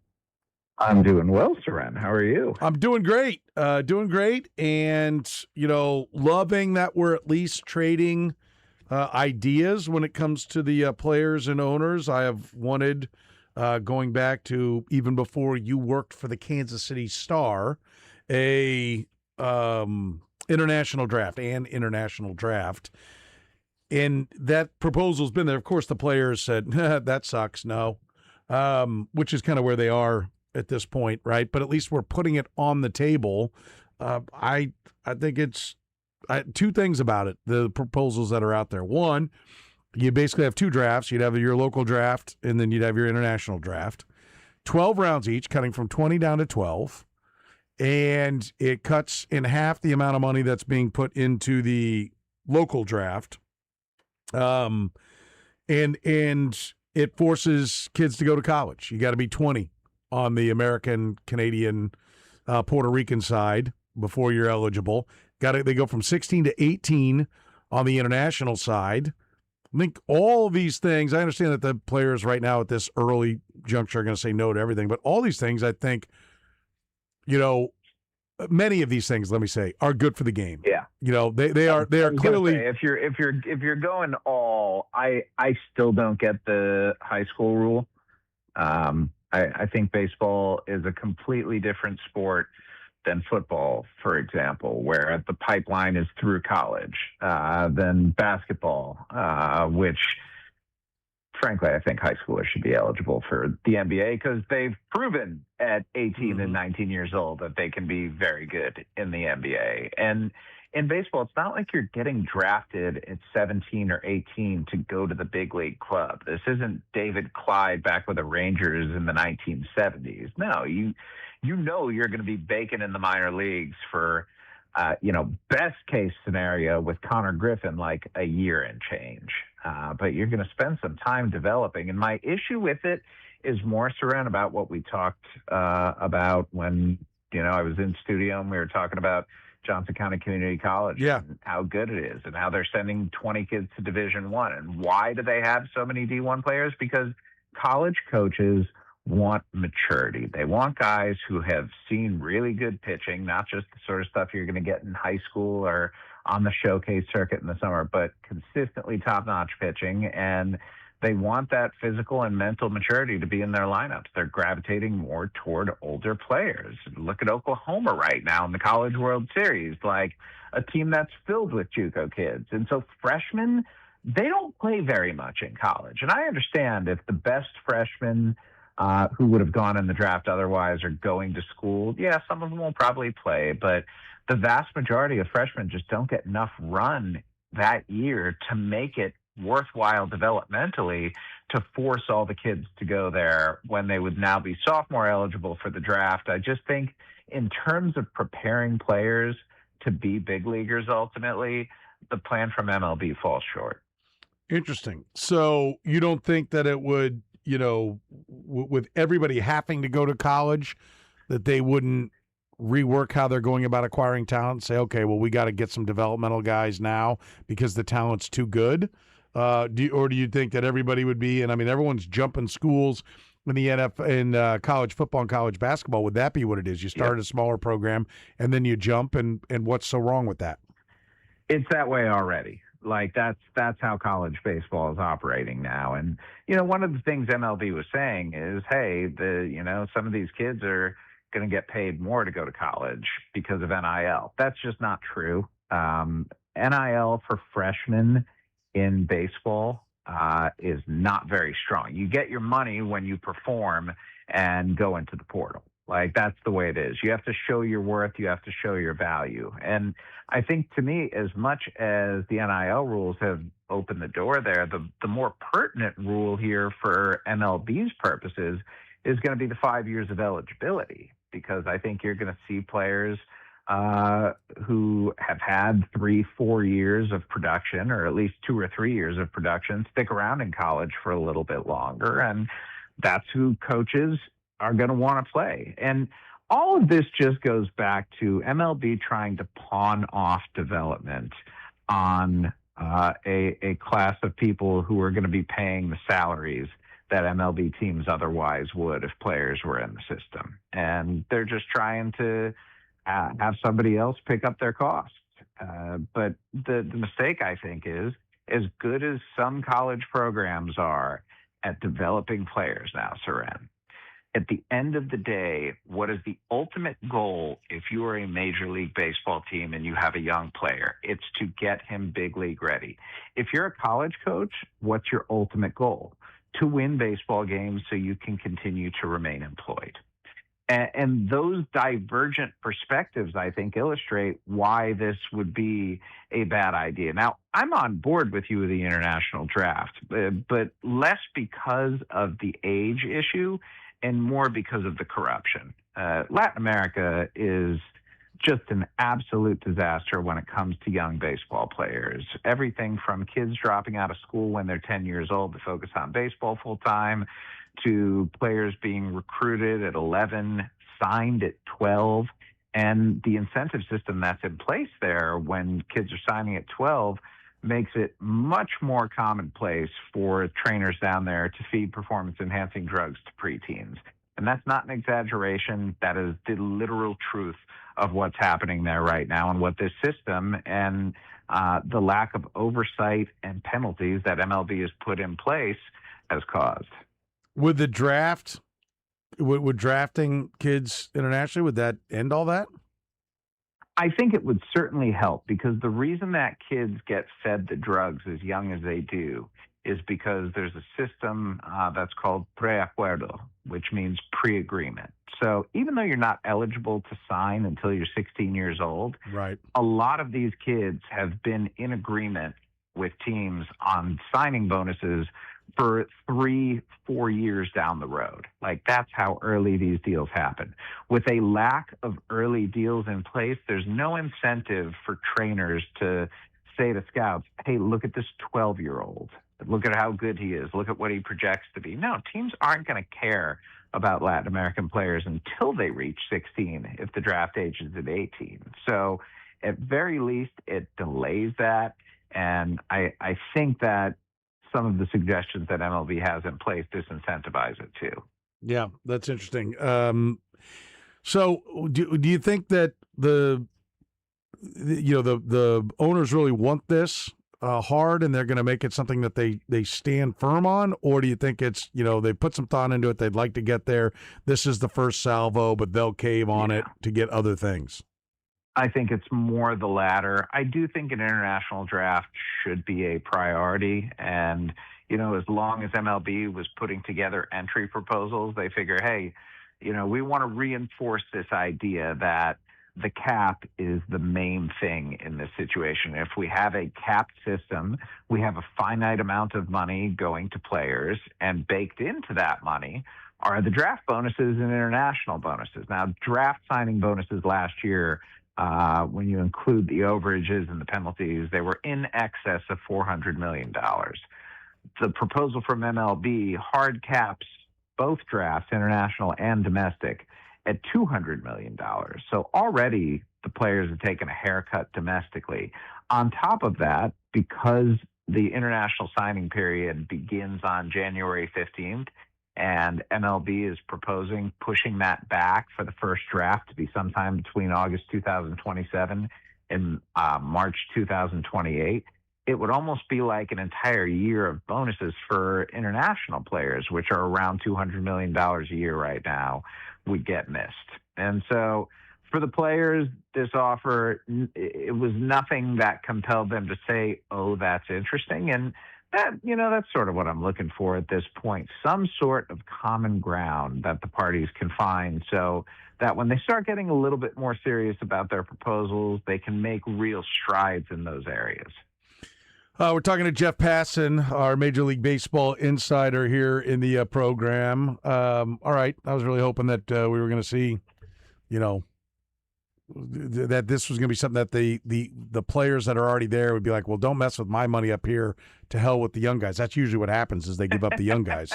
I'm doing well, Saran. How are you? I'm doing great. And, loving that we're at least trading ideas when it comes to the players and owners. I have wanted... going back to even before you worked for the Kansas City Star, a international draft. And that proposal's been there. Of course, the players said, that sucks, no, which is kind of where they are at this point, right? But at least we're putting it on the table. I think it's two things about it, the proposals that are out there. One, you basically have two drafts. You'd have your local draft, and then you'd have your international draft. 12 rounds each, cutting from 20 down to 12. And it cuts in half the amount of money that's being put into the local draft. And it forces kids to go to college. You got to be 20 on the American, Canadian, Puerto Rican side before you're eligible. They go from 16 to 18 on the international side. I think all of these things, I understand that the players right now at this early juncture are going to say no to everything, but all these things, I think, many of these things, let me say, are good for the game. Yeah. They are clearly. Say, if you're going all, I still don't get the high school rule. I think baseball is a completely different sport than football, for example, where the pipeline is through college, than basketball, which, frankly, I think high schoolers should be eligible for the NBA because they've proven at 18 and 19 years old that they can be very good in the NBA. And in baseball, it's not like you're getting drafted at 17 or 18 to go to the big league club. This isn't David Clyde back with the Rangers in the 1970s. No, you're going to be baking in the minor leagues for, best case scenario with Connor Griffin, like a year and change. But you're going to spend some time developing. And my issue with it is more surround about what we talked about when, I was in studio and we were talking about Johnson County Community College, and how good it is, and how they're sending 20 kids to Division I. And why do they have so many D1 players? Because college coaches want maturity. They want guys who have seen really good pitching, not just the sort of stuff you're going to get in high school or on the showcase circuit in the summer, but consistently top-notch pitching. And they want that physical and mental maturity to be in their lineups. They're gravitating more toward older players. Look at Oklahoma right now in the College World Series, like a team that's filled with JUCO kids. And so freshmen, they don't play very much in college. And I understand if the best freshmen who would have gone in the draft otherwise are going to school, some of them will probably play, but the vast majority of freshmen just don't get enough run that year to make it worthwhile developmentally to force all the kids to go there when they would now be sophomore eligible for the draft. I just think in terms of preparing players to be big leaguers ultimately, the plan from MLB falls short. Interesting. So you don't think that it would, with everybody having to go to college, that they wouldn't rework how they're going about acquiring talent and say, okay, well, we got to get some developmental guys now because the talent's too good? Do you think that everybody would be, and I mean, everyone's jumping schools in the NFL, in college football and college basketball. Would that be what it is? You start a smaller program and then you jump, and what's so wrong with that? It's that way already. Like that's how college baseball is operating now. And, one of the things MLB was saying is, hey, some of these kids are going to get paid more to go to college because of NIL. That's just not true. NIL for freshmen in baseball is not very strong. You get your money when you perform and go into the portal. Like, that's the way it is. You have to show your worth. You have to show your value. And I think, to me, as much as the NIL rules have opened the door there, the more pertinent rule here for MLB's purposes is going to be the 5 years of eligibility, because I think you're going to see players who have had 3-4 years of production, or at least 2 or 3 years of production, stick around in college for a little bit longer. And that's who coaches are going to want to play. And all of this just goes back to MLB trying to pawn off development on a class of people who are going to be paying the salaries that MLB teams otherwise would if players were in the system. And they're just trying to have somebody else pick up their costs. But the mistake, I think, is as good as some college programs are at developing players now, Seren, at the end of the day, what is the ultimate goal if you are a Major League Baseball team and you have a young player? It's to get him big league ready. If you're a college coach, what's your ultimate goal? To win baseball games so you can continue to remain employed. And those divergent perspectives, I think, illustrate why this would be a bad idea. Now, I'm on board with you with the international draft, but less because of the age issue and more because of the corruption. Latin America is just an absolute disaster when it comes to young baseball players. Everything from kids dropping out of school when they're 10 years old to focus on baseball full time, to players being recruited at 11, signed at 12. And the incentive system that's in place there when kids are signing at 12 makes it much more commonplace for trainers down there to feed performance-enhancing drugs to preteens. And that's not an exaggeration. That is the literal truth of what's happening there right now, and what this system and the lack of oversight and penalties that MLB has put in place has caused. Would the draft, would drafting kids internationally, would that end all that? I think it would certainly help, because the reason that kids get fed the drugs as young as they do is because there's a system that's called preacuerdo, which means pre-agreement. So even though you're not eligible to sign until you're 16 years old, right, a lot of these kids have been in agreement with teams on signing bonuses for 3-4 years down the road. Like, that's how early these deals happen. With a lack of early deals in place, there's no incentive for trainers to say to scouts, hey, look at this 12-year-old. Look at how good he is. Look at what he projects to be. No, teams aren't going to care about Latin American players until they reach 16 if the draft age is at 18. So at very least, it delays that. And I think that some of the suggestions that MLB has in place disincentivize it too. Yeah, that's interesting. So do you think that the owners really want this hard, and they're going to make it something that they stand firm on? Or do you think it's, they put some thought into it, they'd like to get there, this is the first salvo, but they'll cave on it to get other things? I think it's more the latter. I do think an international draft should be a priority. And, as long as MLB was putting together entry proposals, they figure, hey, we want to reinforce this idea that the cap is the main thing in this situation. If we have a capped system, we have a finite amount of money going to players, and baked into that money are the draft bonuses and international bonuses. Now, draft signing bonuses last year, when you include the overages and the penalties, they were in excess of $400 million. The proposal from MLB hard caps both drafts, international and domestic, at $200 million. So already the players have taken a haircut domestically. On top of that, because the international signing period begins on January 15th, and MLB is proposing pushing that back for the first draft to be sometime between August 2027 and March 2028, it would almost be like an entire year of bonuses for international players, which are around $200 million a year right now, would get missed. And so for the players, this offer, it was nothing that compelled them to say, oh, that's interesting. And That's sort of what I'm looking for at this point. Some sort of common ground that the parties can find so that when they start getting a little bit more serious about their proposals, they can make real strides in those areas. We're talking to Jeff Passan, our Major League Baseball insider here in the program. All right, I was really hoping that we were going to see, that this was going to be something that the players that are already there would be like, well, don't mess with my money up here. To hell with the young guys. That's usually what happens is they give up the young guys.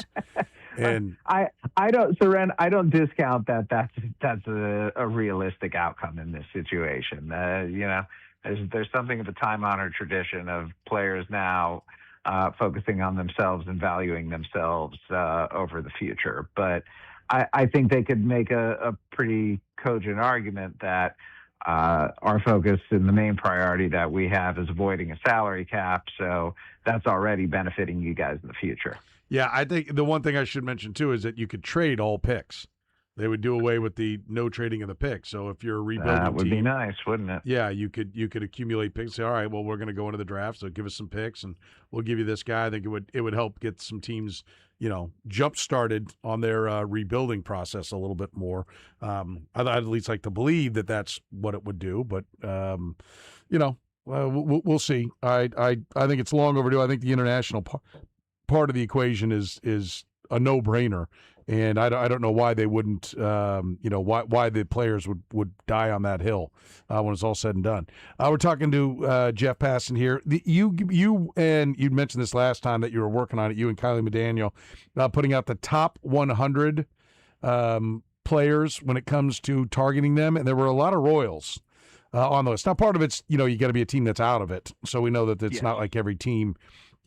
And I don't, Seren, I don't discount that. That's a realistic outcome in this situation. There's something of a time-honored tradition of players now focusing on themselves and valuing themselves over the future. But I think they could make a pretty cogent argument that our focus and the main priority that we have is avoiding a salary cap. So that's already benefiting you guys in the future. Yeah, I think the one thing I should mention, too, is that you could trade all picks. They would do away with the no trading of the picks. So if you're a rebuilding team. That would be nice, wouldn't it? Yeah, you could accumulate picks. Say, all right, well, we're going to go into the draft, so give us some picks, and we'll give you this guy. I think it would help get some teams, jump started on their rebuilding process a little bit more. I'd at least like to believe that that's what it would do, but we'll see. I think it's long overdue. I think the international part of the equation is a no-brainer. And I don't know why they wouldn't, why the players would die on that hill when it's all said and done. We're talking to Jeff Passan here. You mentioned this last time that you were working on it, you and Kylie McDaniel, putting out the top 100 players when it comes to targeting them. And there were a lot of Royals on the list. Now, part of it's, you got to be a team that's out of it. So we know that it's not like every team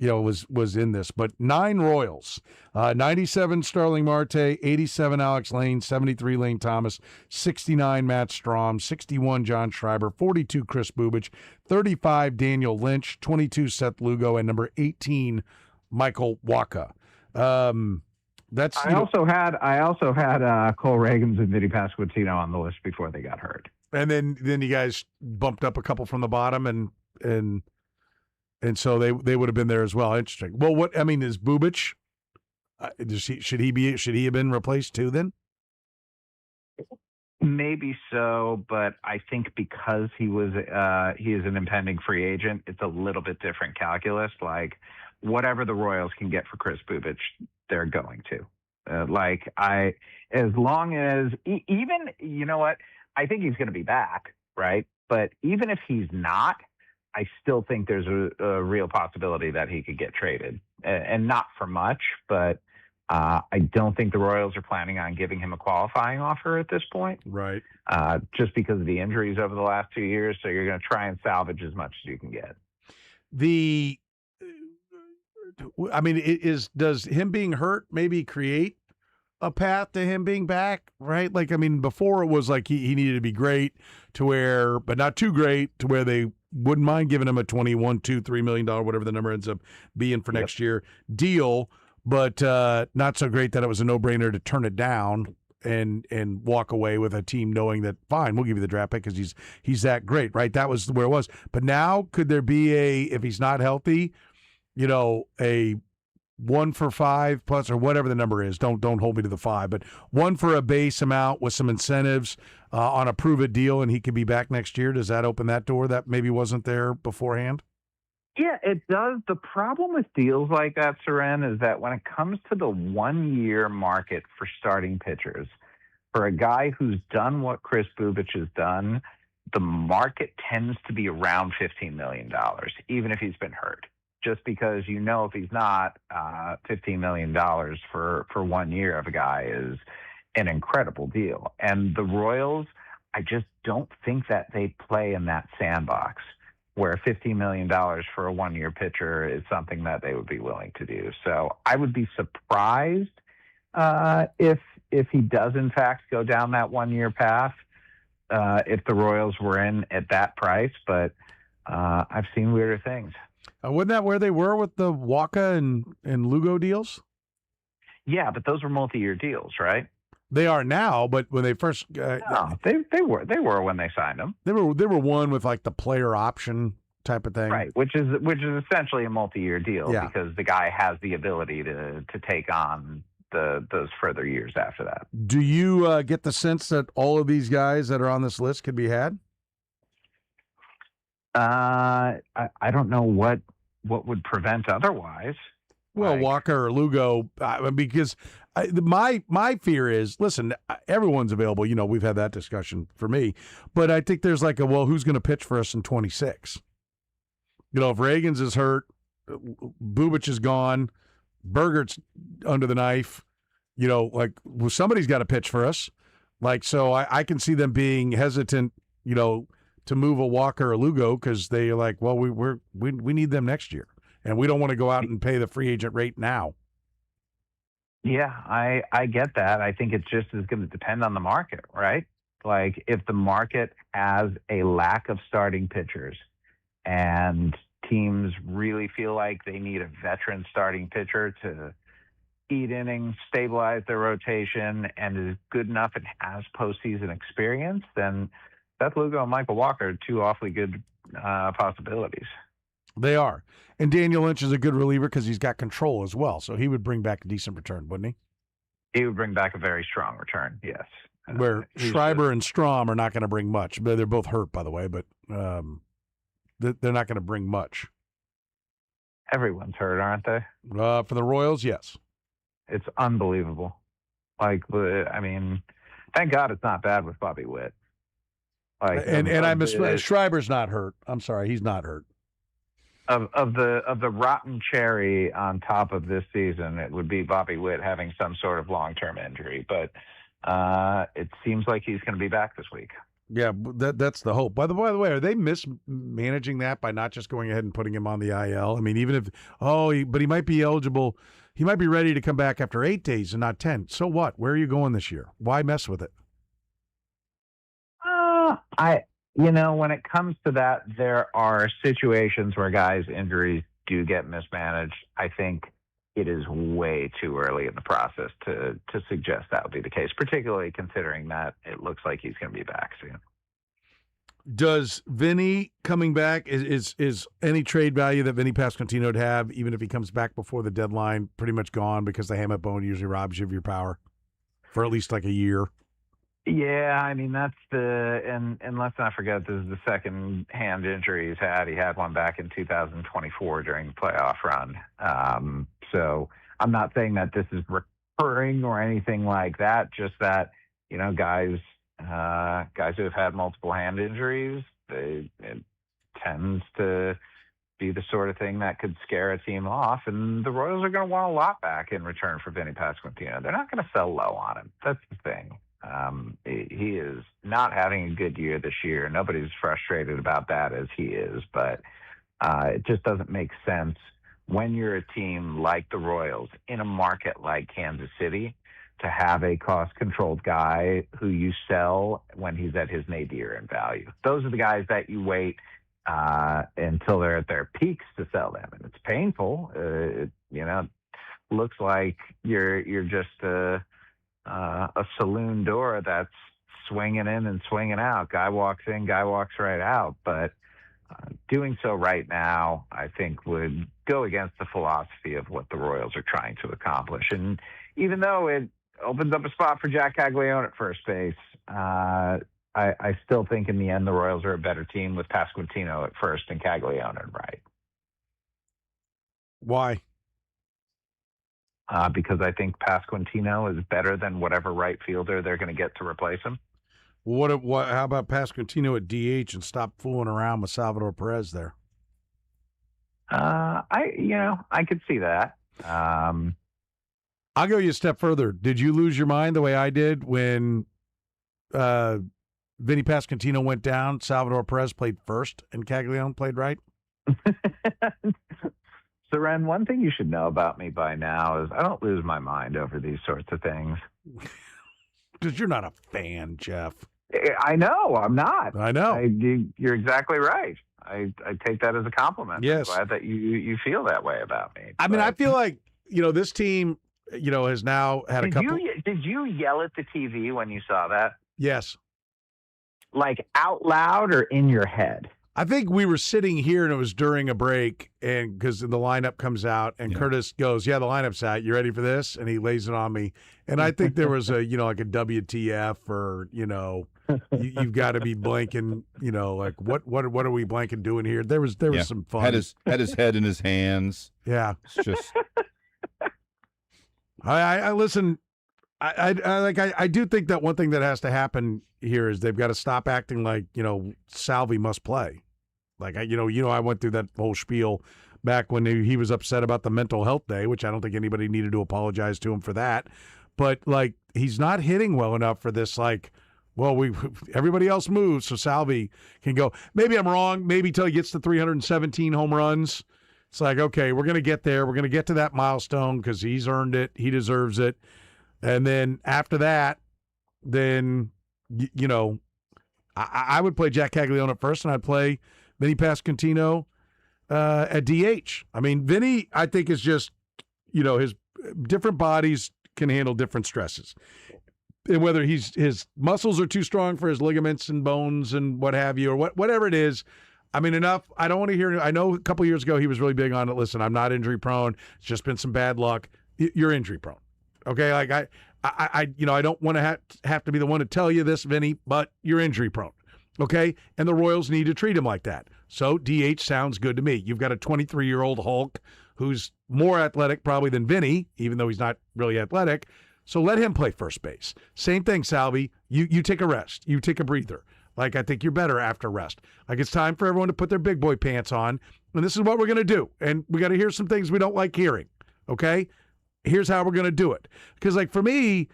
was in this, but 9 Royals, 97 Starling Marte, 87 Alex Lane, 73 Lane Thomas, 69 Matt Strahm, 61 John Schreiber, 42 Chris Bubich, 35 Daniel Lynch, 22 Seth Lugo, and number 18 Michael Wacha. I also had Cole Reagans and Vinny Pasquantino on the list before they got hurt. And then you guys bumped up a couple from the bottom and so they would have been there as well. Interesting. Well, is Bubich? Should he have been replaced too then? Maybe so, but I think because he is an impending free agent, it's a little bit different calculus. Like whatever the Royals can get for Chris Bubich, they're going to. As long as even I think he's going to be back, right? But even if he's not, I still think there's a real possibility that he could get traded, and not for much, but I don't think the Royals are planning on giving him a qualifying offer at this point. Right. Just because of the injuries over the last 2 years. So you're going to try and salvage as much as you can get. Does him being hurt maybe create a path to him being back, right? Before it was like he needed to be great to where, but not too great to where they wouldn't mind giving him a $21, $2, $3 million, whatever the number ends up being for next year deal, but not so great that it was a no-brainer to turn it down and walk away with a team knowing that, fine, we'll give you the draft pick because he's that great, right? That was where it was. But now could there be if he's not healthy, a 1 for 5 plus or whatever the number is. Don't hold me to the 5, but 1 for a base amount with some incentives on a prove-it deal, and he could be back next year. Does that open that door that maybe wasn't there beforehand? Yeah, it does. The problem with deals like that, Seren, is that when it comes to the 1-year market for starting pitchers, for a guy who's done what Chris Bubich has done, the market tends to be around $15 million, even if he's been hurt. Just because if he's not, $15 million for 1 year of a guy is an incredible deal. And the Royals, I just don't think that they play in that sandbox where $15 million for a 1-year pitcher is something that they would be willing to do. So I would be surprised if he does, in fact, go down that 1-year path, if the Royals were in at that price. But I've seen weirder things. Wasn't that where they were with the Wacha and Lugo deals? Yeah, but those were multi-year deals, right? They are now, but when they first they were when they signed them. They were one with like the player option type of thing. Right, which is essentially a multi-year deal Yeah. because the guy has the ability to take on those further years after that. Do you get the sense that all of these guys that are on this list could be had? I don't know what would prevent otherwise. Well, Walker or Lugo, because my fear is, listen, everyone's available. You know, we've had that discussion for me, but I think there's like who's going to pitch for us in 26? You know, if Reagans is hurt, Bubic is gone, Bergert's under the knife, you know, like somebody's got to pitch for us. Like, so I can see them being hesitant, you know, to move a Walker or Lugo because they're like, well, we need them next year. And we don't want to go out and pay the free agent rate now. Yeah, I get that. I think it just is going to depend on the market, right? Like if the market has a lack of starting pitchers and teams really feel like they need a veteran starting pitcher to eat innings, stabilize their rotation, and is good enough and has postseason experience, then Seth Lugo and Michael Walker are two awfully good possibilities. They are. And Daniel Lynch is a good reliever because he's got control as well. So he would bring back a decent return, wouldn't he? He would bring back a very strong return, yes. Where Schreiber and Strom are not going to bring much. They're both hurt, by the way, but they're not going to bring much. Everyone's hurt, aren't they? For the Royals, yes. It's unbelievable. Like, I mean, thank God it's not bad with Bobby Witt. Like, Schreiber's not hurt. I'm sorry, he's not hurt. Of the rotten cherry on top of this season, it would be Bobby Witt having some sort of long-term injury. But it seems like he's going to be back this week. Yeah, that's the hope. By the way, are they mismanaging that by not just going ahead and putting him on the IL? I mean, even if but he might be eligible. He might be ready to come back after 8 days and not 10. So what? Where are you going this year? Why mess with it? When it comes to that, there are situations where guys' injuries do get mismanaged. I think it is way too early in the process to suggest that would be the case, particularly considering that it looks like he's going to be back soon. Does Vinny coming back, is any trade value that Vinny Pasquantino would have, even if he comes back before the deadline, pretty much gone because the hammock bone usually robs you of your power for at least like a year? Yeah, I mean, that's and let's not forget, this is the second hand injury he's had. He had one back in 2024 during the playoff run. So I'm not saying that this is recurring or anything like that, just that, guys who have had multiple hand injuries, it tends to be the sort of thing that could scare a team off. And the Royals are going to want a lot back in return for Vinny Pasquantino. They're not going to sell low on him. That's the thing. He is not having a good year this year. Nobody's frustrated about that as he is, but it just doesn't make sense when you're a team like the Royals in a market like Kansas City to have a cost-controlled guy who you sell when he's at his nadir in value. Those are the guys that you wait until they're at their peaks to sell them, and it's painful. Looks like you're just a saloon door that's swinging in and swinging out. Guy walks in, guy walks right out. But doing so right now, I think, would go against the philosophy of what the Royals are trying to accomplish. And even though it opens up a spot for Jack Caglione at first base, I still think in the end the Royals are a better team with Pasquantino at first and Caglione at right. Why? Because I think Pasquantino is better than whatever right fielder they're going to get to replace him. What? How about Pasquantino at DH and stop fooling around with Salvador Perez there? I could see that. I'll go you a step further. Did you lose your mind the way I did when Vinny Pasquantino went down? Salvador Perez played first and Caglione played right? So, Ren, one thing you should know about me by now is I don't lose my mind over these sorts of things. Because you're not a fan, Jeff. I know. I'm not. I know. You're exactly right. I take that as a compliment. Yes. I'm glad that you feel that way about me. I mean, I feel like, this team, has now had a couple. Did you yell at the TV when you saw that? Yes. Like out loud or in your head? I think we were sitting here and it was during a break, and because the lineup comes out and Curtis goes, "Yeah, the lineup's out. You ready for this?" And he lays it on me, and I think there was a like a WTF or you've got to be blanking, like what are we blanking doing here? There was some fun. Had his head in his hands. Yeah, it's just. I listen. I do think that one thing that has to happen here is they've got to stop acting like Salvi must play. Like I went through that whole spiel back when he was upset about the mental health day, which I don't think anybody needed to apologize to him for that. But like he's not hitting well enough for this. Like, well, everybody else moves, so Salvi can go. Maybe I'm wrong. Maybe till he gets to 317 home runs. It's like, okay, we're gonna get there. We're gonna get to that milestone because he's earned it. He deserves it. And then after that, then, I would play Jack Caglione at first, and I'd play Vinny Pasquantino at DH. I mean, Vinny, I think, is just, his different bodies can handle different stresses. And whether his muscles are too strong for his ligaments and bones and what have you, or whatever it is, I mean, enough. I don't want to hear. I know a couple years ago he was really big on it. Listen, I'm not injury prone. It's just been some bad luck. You're injury prone. Okay, like I don't want to have to be the one to tell you this, Vinny, but you're injury prone. Okay, and the Royals need to treat him like that. So DH sounds good to me. You've got a 23-year-old Hulk who's more athletic probably than Vinny, even though he's not really athletic. So let him play first base. Same thing, Salvi. You take a rest. You take a breather. Like, I think you're better after rest. Like, it's time for everyone to put their big boy pants on, and this is what we're going to do. And we got to hear some things we don't like hearing. Okay. Here's how we're going to do it. Because, like, for me,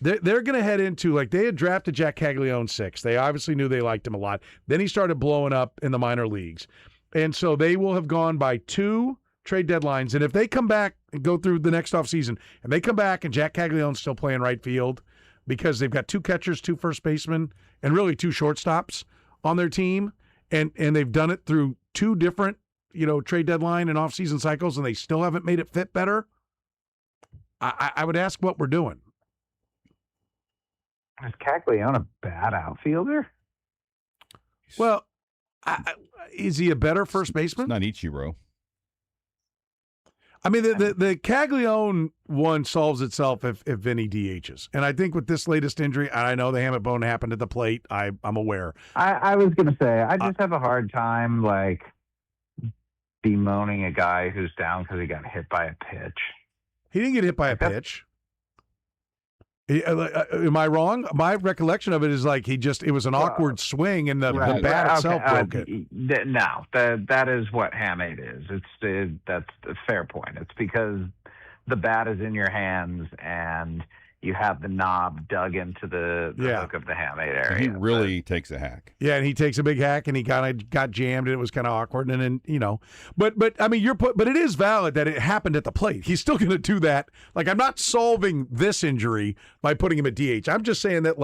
they're going to head into, like, they had drafted Jack Caglione 6. They obviously knew they liked him a lot. Then he started blowing up in the minor leagues. And so they will have gone by 2 trade deadlines. And if they come back and go through the next offseason, and they come back and Jack Caglione's still playing right field because they've got 2 catchers, 2 first basemen, and really 2 shortstops on their team, and they've done it through 2 different, trade deadline and offseason cycles, and they still haven't made it fit better, I would ask what we're doing. Is Caglione a bad outfielder? Well, is he a better first baseman? It's not Ichiro. I mean, the Caglione one solves itself if Vinny DHs. And I think with this latest injury, and I know the hamate bone happened at the plate, I'm aware. I was going to say, I just have a hard time, bemoaning a guy who's down because he got hit by a pitch. He didn't get hit by a pitch. Am I wrong? My recollection of it is it was an awkward swing and the bat itself broke it. No, that is what hamate is. That's a fair point. It's because the bat is in your hands and you have the knob dug into the hook of the hamate area. He really takes a hack. Yeah, and he takes a big hack, and he kind of got jammed, and it was kind of awkward. And then but I mean, but it is valid that it happened at the plate. He's still going to do that. Like, I'm not solving this injury by putting him at DH. I'm just saying that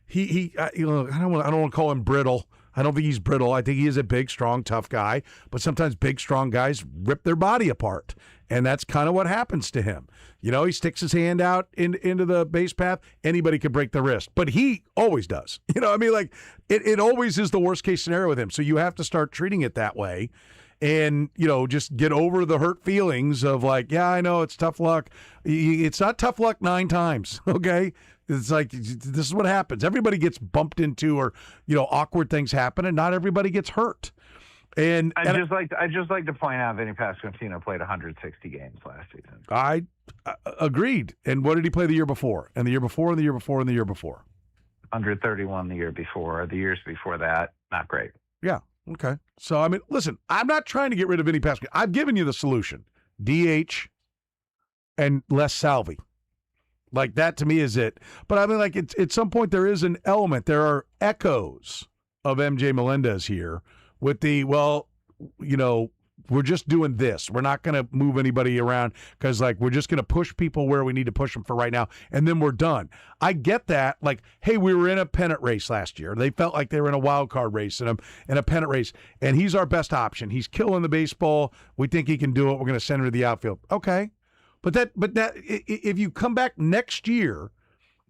he I don't want to call him brittle. I don't think he's brittle. I think he is a big, strong, tough guy. But sometimes big, strong guys rip their body apart. And that's kind of what happens to him. He sticks his hand out into the base path. Anybody could break the wrist. But he always does. It always is the worst case scenario with him. So you have to start treating it that way. And, just get over the hurt feelings of I know it's tough luck. It's not tough luck 9 times, okay? It's like, this is what happens. Everybody gets bumped into or, awkward things happen, and not everybody gets hurt. And I just like to point out Vinny Pasquantino played 160 games last season. I agreed. And what did he play the year before? And the year before, and the year before, and the year before? 131 the year before. The years before that, not great. Yeah. Okay. So, I mean, listen, I'm not trying to get rid of Vinny Pasquantino. I've given you the solution. DH and less Salvi. Like, that to me is it. But I mean, at some point there is an element. There are echoes of MJ Melendez here with we're just doing this. We're not going to move anybody around because, we're just going to push people where we need to push them for right now, and then we're done. I get that. Hey, we were in a pennant race last year. They felt like they were in a wild card race and a pennant race, and he's our best option. He's killing the baseball. We think he can do it. We're going to send him to the outfield. Okay. But that if you come back next year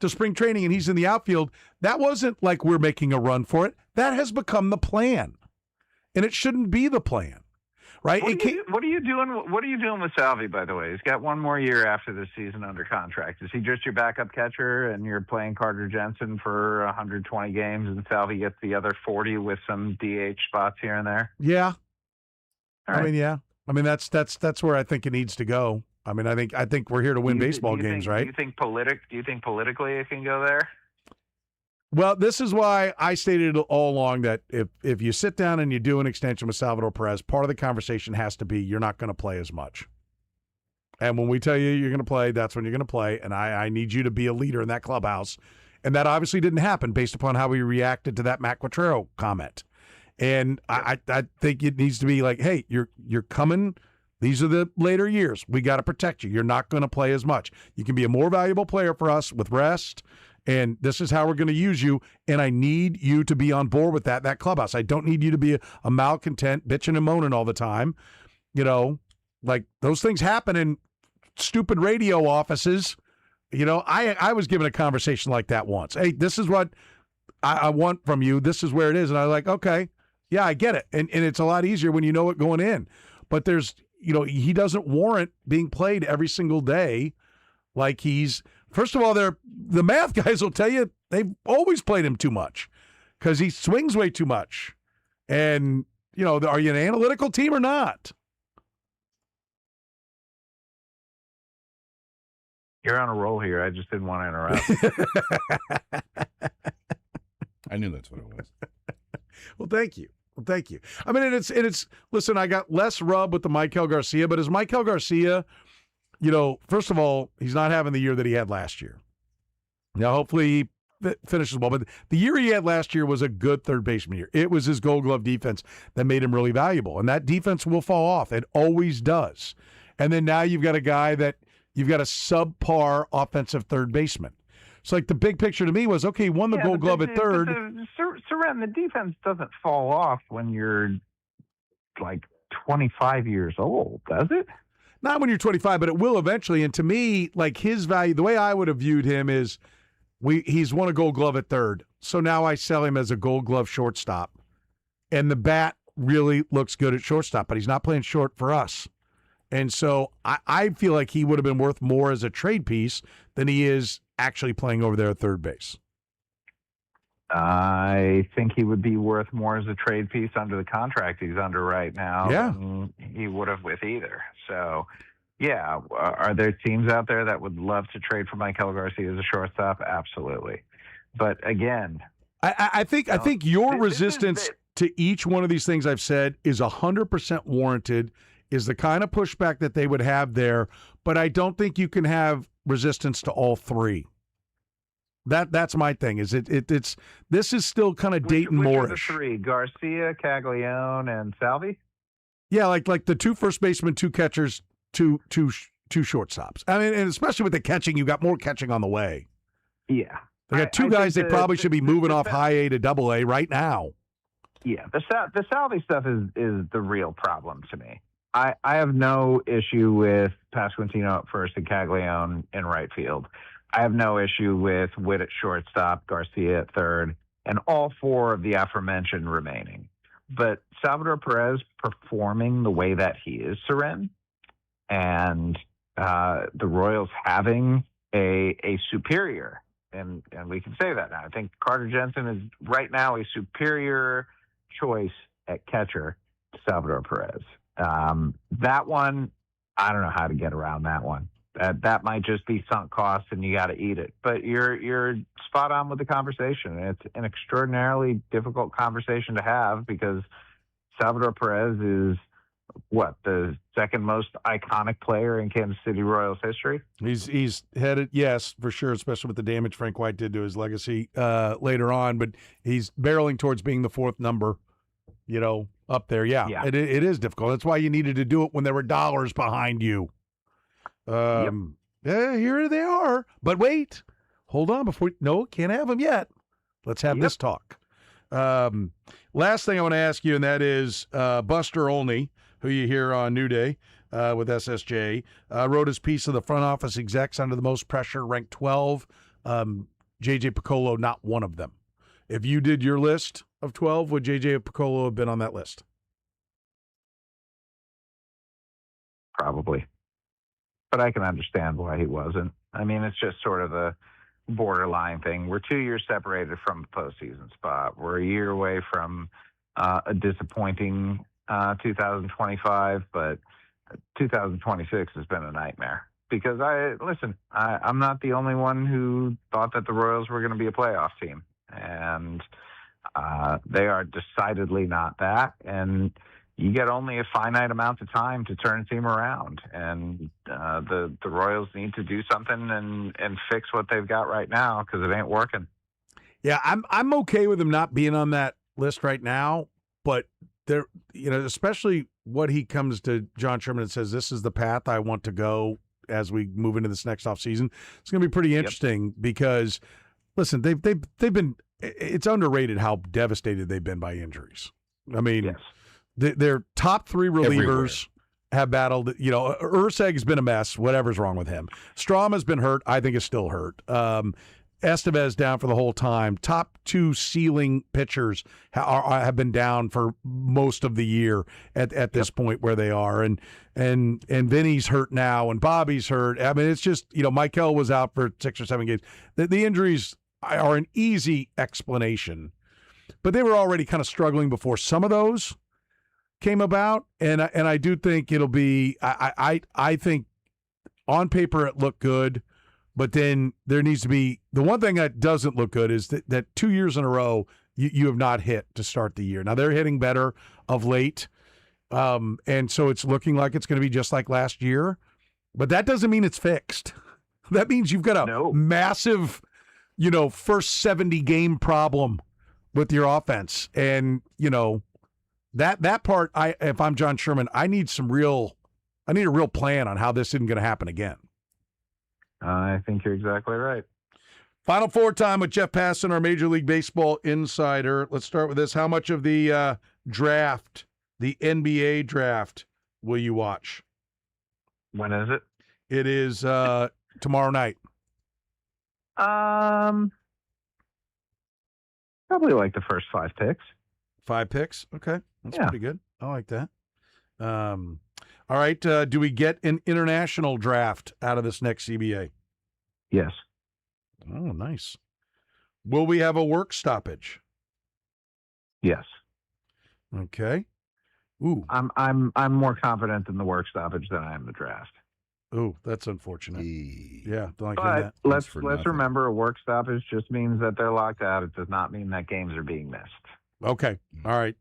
to spring training and he's in the outfield, that wasn't like we're making a run for it. That has become the plan. and it shouldn't be the plan, right? What are you doing? What are you doing with Salvi? By the way, he's got one more year after this season under contract. Is he just your backup catcher, and you're playing Carter Jensen for 120 games, and Salvi gets the other 40 with some DH spots here and there? Yeah. All right. I mean, yeah. I mean, that's where I think it needs to go. I mean, I think we're here to win baseball games, right? Do you think politically it can go there? Well, this is why I stated all along that if you sit down and you do an extension with Salvador Perez, part of the conversation has to be you're not going to play as much. And when we tell you you're going to play, that's when you're going to play. And I need you to be a leader in that clubhouse. And that obviously didn't happen based upon how we reacted to that Matt Quatrero comment. And I think it needs to be like, hey, you're coming. These are the later years. We got to protect you. You're not going to play as much. You can be a more valuable player for us with rest, and this is how we're going to use you, and I need you to be on board with that clubhouse. I don't need you to be a malcontent, bitching and moaning all the time. You know, like those things happen in stupid radio offices. You know, I was given a conversation like that once. Hey, this is what I want from you. This is where it is. And I was like, okay, yeah, I get it. And it's a lot easier when you know it going in. But there's, you know, he doesn't warrant being played every single day like he's – first of all, the math guys will tell you they've always played him too much because he swings way too much. And, you know, are you an analytical team or not? You're on a roll here. I just didn't want to interrupt. I knew that's what it was. Well, thank you. Well, thank you. I mean, it's listen, I got less rub with the Michael Garcia, but as Michael Garcia, you know, first of all, he's not having the year that he had last year. Now, hopefully he finishes well, but the year he had last year was a good third baseman year. It was his Gold Glove defense that made him really valuable, and that defense will fall off. It always does. And then now you've got a guy that you've got a subpar offensive third baseman. So, like, the big picture to me was, okay, he won the Gold Glove at third. Seren, the defense doesn't fall off when you're, like, 25 years old, does it? Not when you're 25, but it will eventually. And to me, like, his value, the way I would have viewed him is he's won a Gold Glove at third. So now I sell him as a Gold Glove shortstop. And the bat really looks good at shortstop, but he's not playing short for us. And so I feel like he would have been worth more as a trade piece than he is actually playing over there at third base. I think he would be worth more as a trade piece under the contract he's under right now than he would have with either. So, yeah, are there teams out there that would love to trade for Michael Garcia as a shortstop? Absolutely. But again, I think your resistance to each one of these things I've said is 100% warranted, is the kind of pushback that they would have there, but I don't think you can have resistance to all three. That's my thing. Is it's this is still kind of Dayton Moore-ish. Which are the three? Garcia, Caglione, and Salvi? Yeah, like the two first basemen, two catchers, two shortstops. I mean, and especially with the catching, you got more catching on the way. Yeah, they got two guys that probably should be moving off high A to double A right now. Yeah, the Salvi stuff is the real problem to me. I have no issue with Pasquantino at first and Caglione in right field. I have no issue with Witt at shortstop, Garcia at third, and all four of the aforementioned remaining. But Salvador Perez performing the way that he is, Seren, and the Royals having a superior, and we can say that now. I think Carter Jensen is right now a superior choice at catcher to Salvador Perez. That one, I don't know how to get around that one. That might just be sunk costs and you got to eat it. But you're spot on with the conversation. It's an extraordinarily difficult conversation to have because Salvador Perez is the second most iconic player in Kansas City Royals history. He's headed, yes, for sure, especially with the damage Frank White did to his legacy later on. But he's barreling towards being the fourth number, up there. Yeah. It is difficult. That's why you needed to do it when there were dollars behind you. Yeah, here they are. But wait, hold on can't have them yet. Let's have this talk. Last thing I want to ask you, and that is Buster Olney, who you hear on New Day with SSJ, wrote his piece of the front office execs under the most pressure, ranked 12. J.J. Piccolo, not one of them. If you did your list of 12, would J.J. Piccolo have been on that list? probably. But I can understand why he wasn't. I mean, it's just sort of a borderline thing. We're 2 years separated from a postseason spot. We're a year away from a disappointing 2025, but 2026 has been a nightmare. Because I'm not the only one who thought that the Royals were going to be a playoff team, and they are decidedly not that. And you get only a finite amount of time to turn a team around, and the Royals need to do something and fix what they've got right now because it ain't working. Yeah, I'm okay with him not being on that list right now, but there, especially what he comes to John Sherman and says, "This is the path I want to go as we move into this next offseason." It's going to be pretty interesting because, listen, they've been. It's underrated how devastated they've been by injuries. I mean, their top three relievers have battled. Urseg's been a mess. Whatever's wrong with him. Strama's been hurt. I think is still hurt. Estevez down for the whole time. Top two ceiling pitchers have been down for most of the year at this point where they are, and Vinny's hurt now, and Bobby's hurt. I mean, it's just Michael was out for 6 or 7 games. The injuries are an easy explanation, but they were already kind of struggling before some of those came about, and I do think it'll be. I think on paper it looked good. But then there needs to be – the one thing that doesn't look good is that 2 years in a row you have not hit to start the year. Now, they're hitting better of late, and so it's looking like it's going to be just like last year. But that doesn't mean it's fixed. That means you've got a massive, first 70-game problem with your offense. And, that part, if I'm John Sherman, I need a real plan on how this isn't going to happen again. I think you're exactly right. Final Four time with Jeff Passan, our Major League Baseball insider. Let's start with this. How much of the draft, the NBA draft, will you watch? When is it? It is tomorrow night. Probably like the first 5 picks. 5 picks? Okay. That's pretty good. I like that. All right. Do we get an international draft out of this next CBA? Yes. Oh, nice. Will we have a work stoppage? Yes. Okay. Ooh. I'm more confident in the work stoppage than I am the draft. Ooh, that's unfortunate. Yeah. Don't like But that. let's remember a work stoppage just means that they're locked out. It does not mean that games are being missed. Okay. All right.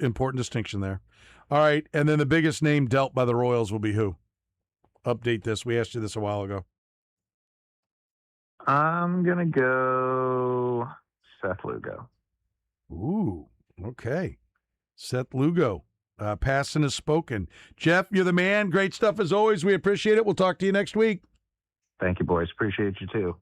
Important distinction there. All right, and then the biggest name dealt by the Royals will be who? Update this. We asked you this a while ago. I'm going to go Seth Lugo. Ooh, okay. Seth Lugo. Passan has spoken. Jeff, you're the man. Great stuff as always. We appreciate it. We'll talk to you next week. Thank you, boys. Appreciate you, too.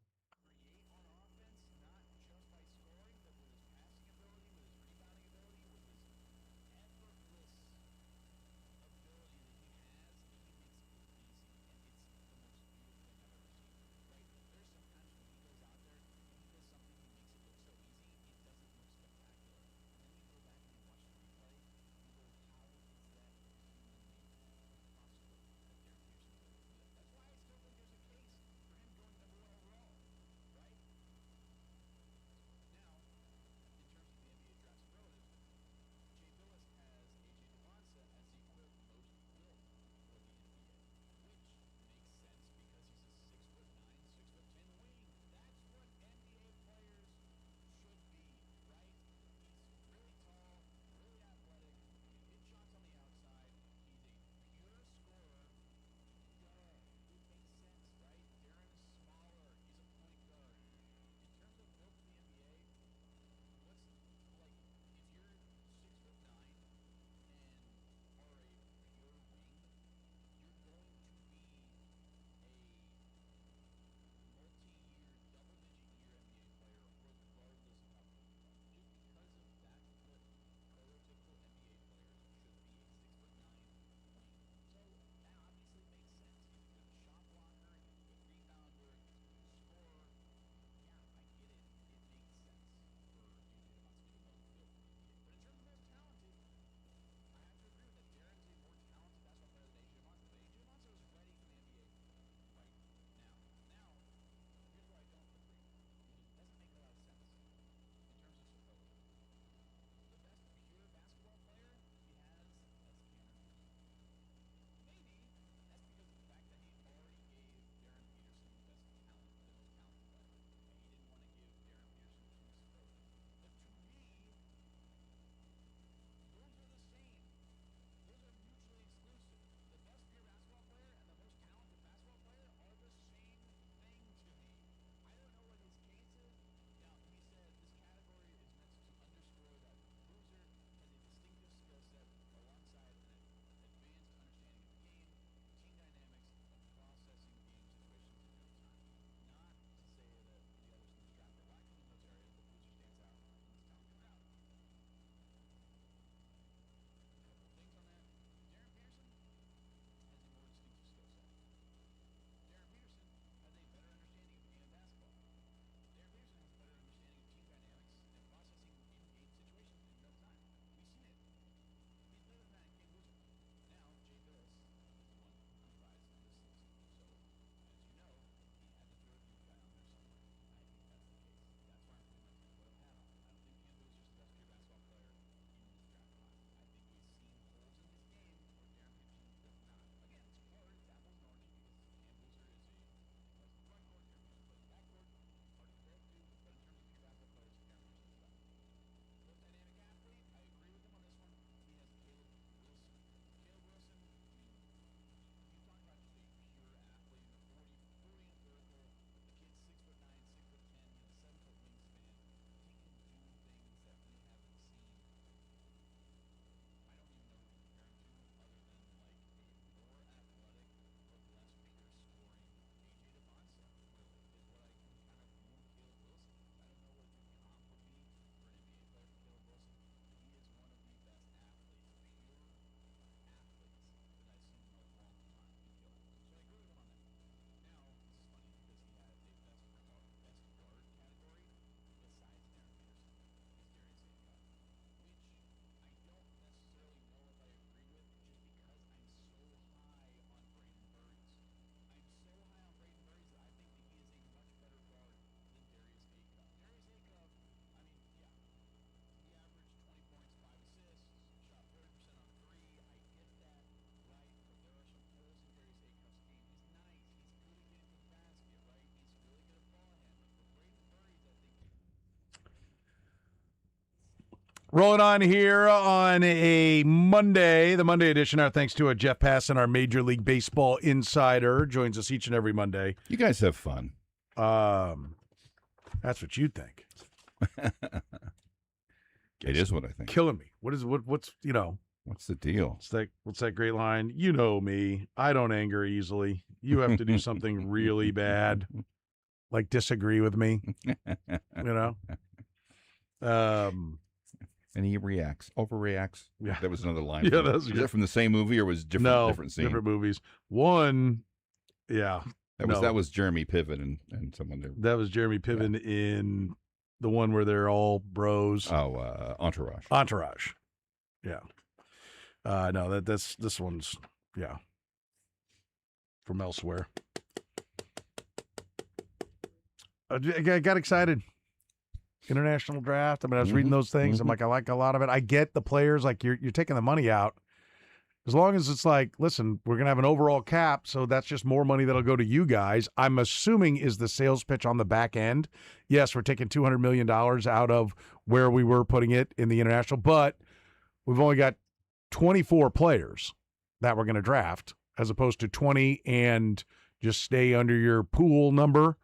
Rolling on here on a Monday, the Monday edition. Our thanks to Jeff Passan, our Major League Baseball insider, joins us each and every Monday. You guys have fun. That's what you think. It is what I think. Killing me. What's What's the deal? What's that great line? You know me. I don't anger easily. You have to do something really bad, like disagree with me. And he overreacts. Yeah, that was another line. Yeah, was that from the same movie or was it different scene? Different movies. One, yeah, that was Jeremy Piven and someone there. That was Jeremy Piven in the one where they're all bros. Oh, Entourage. Entourage. Yeah. No, this one's from elsewhere. I got excited. International draft. I mean, I was reading those things. I'm like, I like a lot of it. I get the players, like you're taking the money out. As long as it's like, listen, we're going to have an overall cap, so that's just more money that'll go to you guys. I'm assuming is the sales pitch on the back end. Yes, we're taking $200 million out of where we were putting it in the international, but we've only got 24 players that we're going to draft as opposed to 20 and just stay under your pool number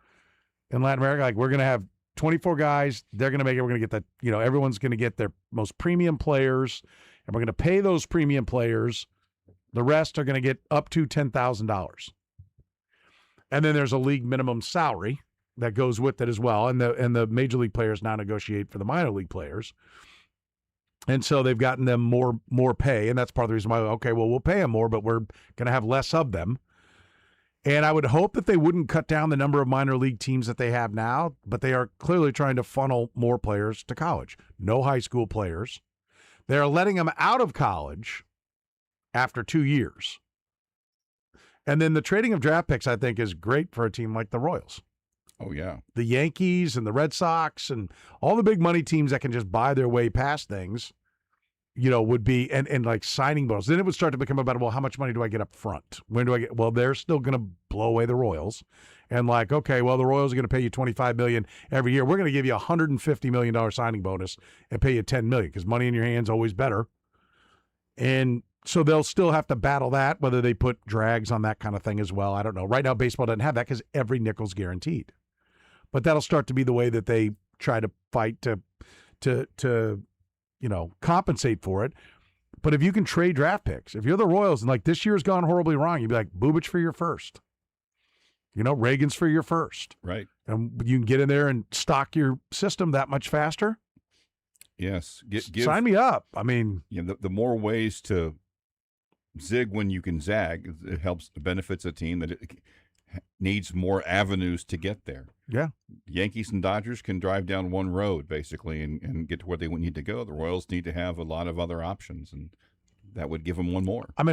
in Latin America. Like we're going to have 24 guys, they're going to make it. We're going to get everyone's going to get their most premium players, and we're going to pay those premium players. The rest are going to get up to $10,000. And then there's a league minimum salary that goes with it as well. And the major league players now negotiate for the minor league players. And so they've gotten them more pay. And that's part of the reason why, okay, well, we'll pay them more, but we're going to have less of them. And I would hope that they wouldn't cut down the number of minor league teams that they have now, but they are clearly trying to funnel more players to college. No high school players. They're letting them out of college after 2 years. And then the trading of draft picks, I think, is great for a team like the Royals. Oh, yeah. The Yankees and the Red Sox and all the big money teams that can just buy their way past things, would be, and like signing bonus. Then it would start to become about, well, how much money do I get up front? When do I get, well, they're still going to blow away the Royals. And like, okay, well, the Royals are going to pay you $25 million every year. We're going to give you a $150 million signing bonus and pay you $10 million because money in your hands always better. And so they'll still have to battle that, whether they put drags on that kind of thing as well. I don't know. Right now, baseball doesn't have that because every nickel's guaranteed. But that'll start to be the way that they try to fight to compensate for it. But if you can trade draft picks, if you're the Royals and like this year's gone horribly wrong, you'd be like, Bubich for your first. Reagan's for your first. Right. And you can get in there and stock your system that much faster. Yes. Sign me up. I mean, the more ways to zig when you can zag, it helps, benefits a team that it needs more avenues to get there. Yeah. Yankees and Dodgers can drive down one road basically and get to where they need to go. The Royals need to have a lot of other options, and that would give them one more. I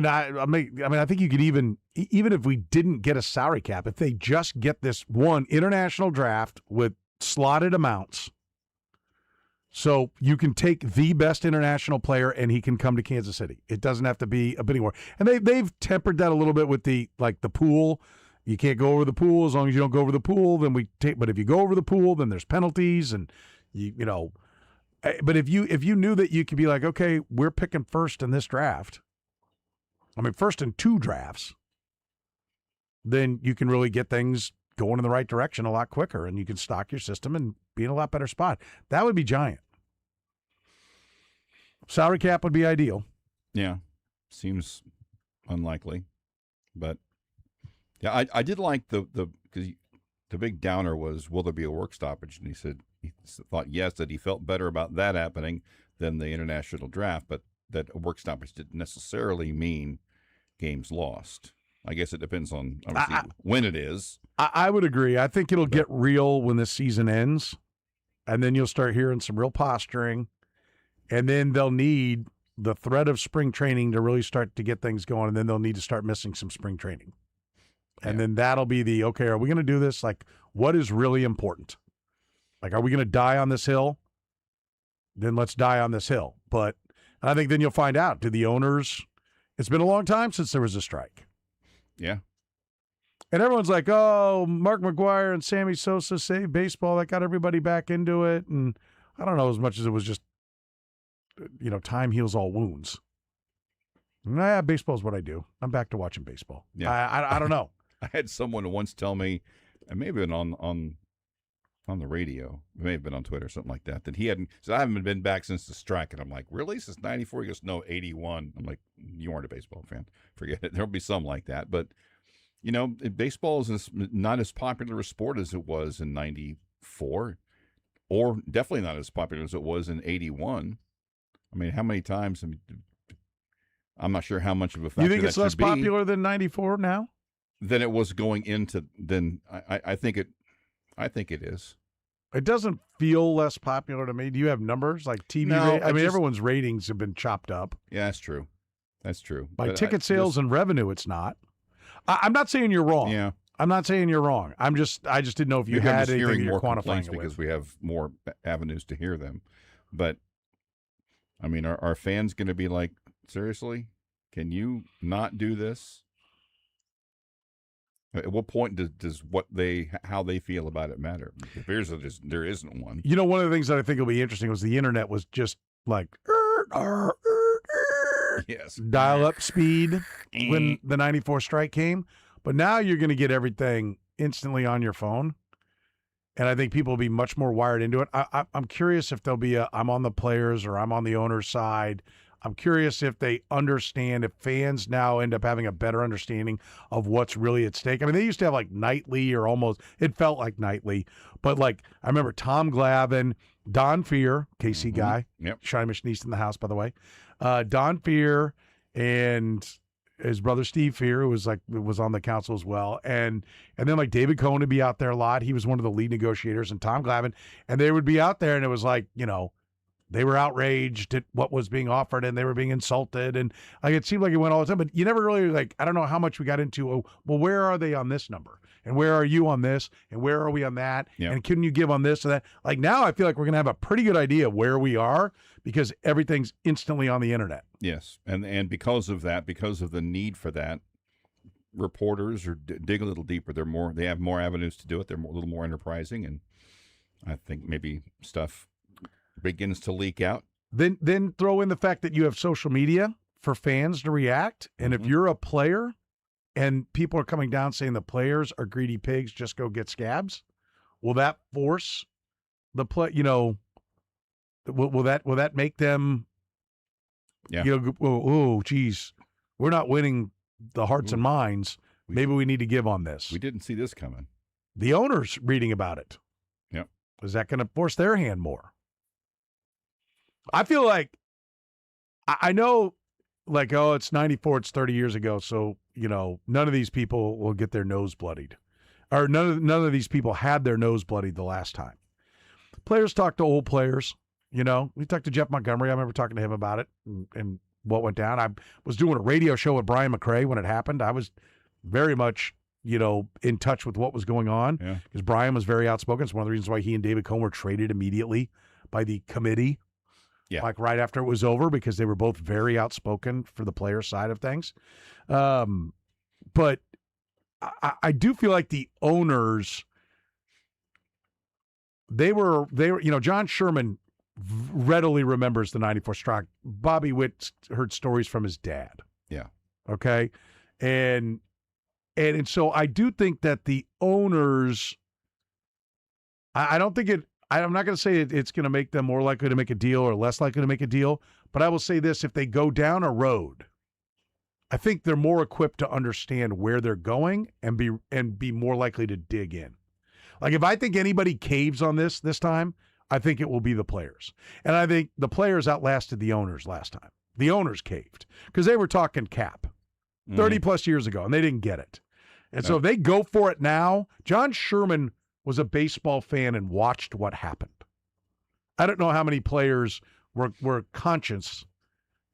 think you could even if we didn't get a salary cap, if they just get this one international draft with slotted amounts, so you can take the best international player and he can come to Kansas City. It doesn't have to be a bidding war. And they've tempered that a little bit with the pool. You can't go over the pool. As long as you don't go over the pool, then we take. But if you go over the pool, then there's penalties, and you know. But if you knew that you could be like, okay, we're picking first in this draft. I mean, first in 2 drafts, then you can really get things going in the right direction a lot quicker, and you can stock your system and be in a lot better spot. That would be giant. Salary cap would be ideal. Yeah, seems unlikely, but yeah, I did like the because the big downer was, will there be a work stoppage? And he said he thought yes, that he felt better about that happening than the international draft, but that a work stoppage didn't necessarily mean games lost. I guess it depends on obviously when it is. I would agree. I think it'll get real when this season ends, and then you'll start hearing some real posturing, and then they'll need the threat of spring training to really start to get things going, and then they'll need to start missing some spring training. And then that'll be the, okay, are we going to do this? Like, what is really important? Like, are we going to die on this hill? Then let's die on this hill. But I think then you'll find out, do the owners, it's been a long time since there was a strike. Yeah. And everyone's like, oh, Mark McGwire and Sammy Sosa saved baseball. That got everybody back into it. And I don't know as much as it was just time heals all wounds. Nah, baseball's what I do. I'm back to watching baseball. Yeah. I don't know. I had someone once tell me, and maybe on the radio, it may have been on Twitter or something like that, that he hadn't. So I haven't been back since the strike, and I'm like, really? Since '94? He goes, no, '81. I'm like, you aren't a baseball fan. Forget it. There'll be some like that, but baseball is not as popular a sport as it was in '94, or definitely not as popular as it was in '81. I mean, how many times? I'm not sure how much of a factor You think that it's less should be popular than '94 now? than it was going into. Then I think it is. It doesn't feel less popular to me. Do you have numbers like TV? No, I mean, everyone's ratings have been chopped up. Yeah, that's true. That's true. By But ticket sales and revenue, it's not. I'm not saying you're wrong. Yeah. I'm not saying you're wrong. I just didn't know if you maybe I'm had just anything hearing you're more quantifying complaints it because with. we have more avenues to hear them. But I mean, are fans going to be like, seriously, can you not do this? At what point does how they feel about it matter? If there isn't one. One of the things that I think will be interesting was the internet was just like yes, dial-up speed when the '94 strike came. But now you're going to get everything instantly on your phone. And I think people will be much more wired into it. I'm curious if there'll be I'm on the players or I'm on the owner's side. I'm curious if they understand, if fans now end up having a better understanding of what's really at stake. I mean, they used to have like nightly or almost, it felt like nightly. But like, I remember Tom Glavine, Don Fear, KC guy, Shiny Mission East in the house, by the way. Don Fear and his brother Steve Fear, who was on the council as well. And then like David Cohn would be out there a lot. He was one of the lead negotiators, and Tom Glavine. And they would be out there, and it was like, they were outraged at what was being offered, and they were being insulted. And like it seemed like it went all the time, but you never really I don't know how much we got into, where are they on this number? And where are you on this? And where are we on that? Yep. And can you give on this or that? Like now I feel like we're going to have a pretty good idea where we are because everything's instantly on the internet. Yes. And because of that, because of the need for that, reporters are dig a little deeper. They have more avenues to do it. They're a little more enterprising. And I think maybe stuff begins to leak out. Then throw in the fact that you have social media for fans to react. And if you're a player and people are coming down saying the players are greedy pigs, just go get scabs, will that force the play? Will that make them? Yeah. Oh, geez, we're not winning the hearts and minds. Maybe we need to give on this. We didn't see this coming. The owners reading about it. Yep. Is that going to force their hand more? I feel like I know, like, it's '94, it's 30 years ago, so none of these people will get their nose bloodied, or none of these people had their nose bloodied the last time. Players talk to old players. We talked to Jeff Montgomery. I remember talking to him about it and what went down. I was doing a radio show with Brian McRae when it happened. I was very much, in touch with what was going on because Brian was very outspoken. It's one of the reasons why he and David Cohn were traded immediately by the committee. Yeah. Like right after it was over because they were both very outspoken for the player side of things. But I do feel like the owners, they were, John Sherman readily remembers the '94 strike. Bobby Witt heard stories from his dad. Yeah. Okay. And so I do think that the owners, I don't think I'm not going to say it's going to make them more likely to make a deal or less likely to make a deal, but I will say this: if they go down a road, I think they're more equipped to understand where they're going and be more likely to dig in. Like if I think anybody caves on this time, I think it will be the players. And I think the players outlasted the owners last time. The owners caved because they were talking cap 30 plus years ago and they didn't get it. And so if they go for it now, John Sherman was a baseball fan and watched what happened. I don't know how many players were conscious,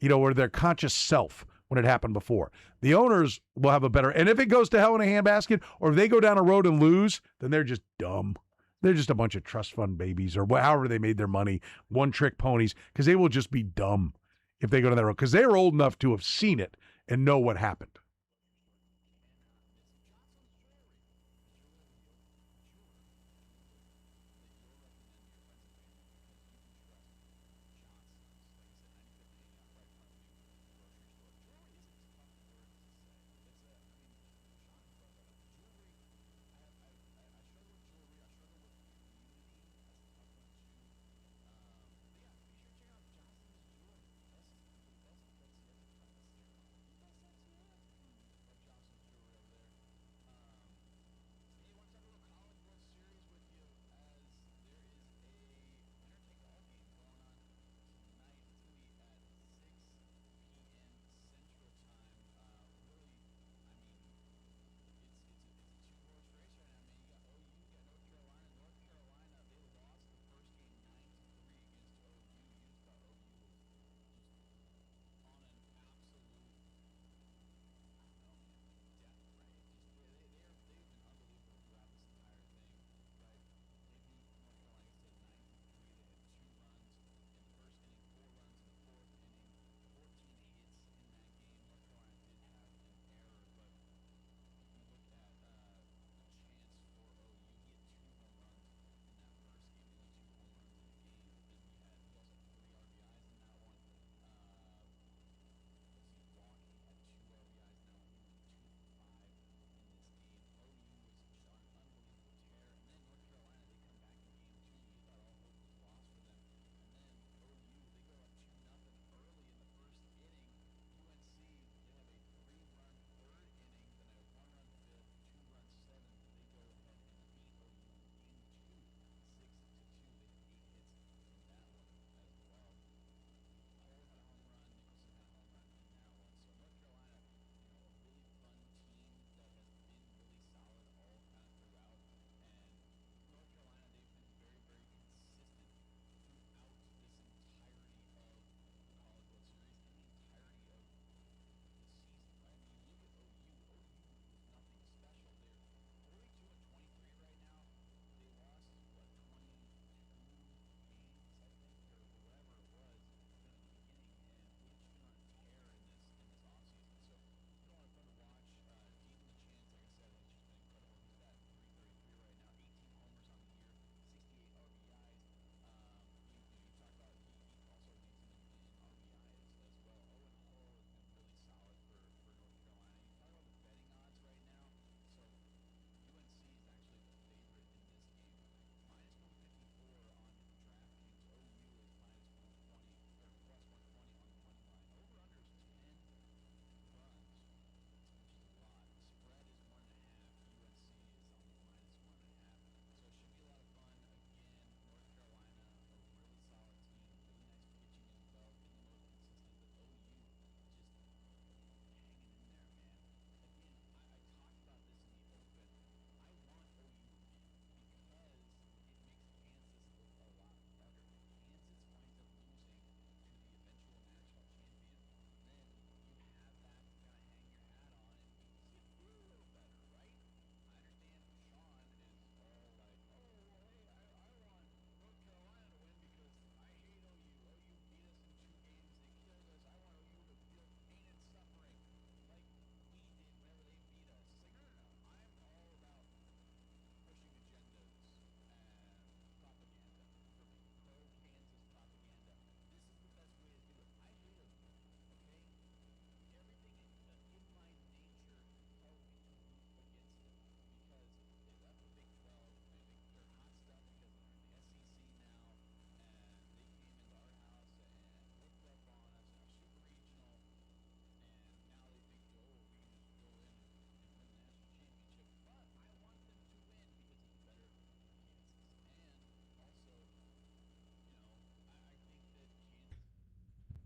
or their conscious self when it happened before. The owners will have a better, and if it goes to hell in a handbasket, or if they go down a road and lose, then they're just dumb. They're just a bunch of trust fund babies, or however they made their money, one-trick ponies, because they will just be dumb if they go down that road, because they're old enough to have seen it and know what happened.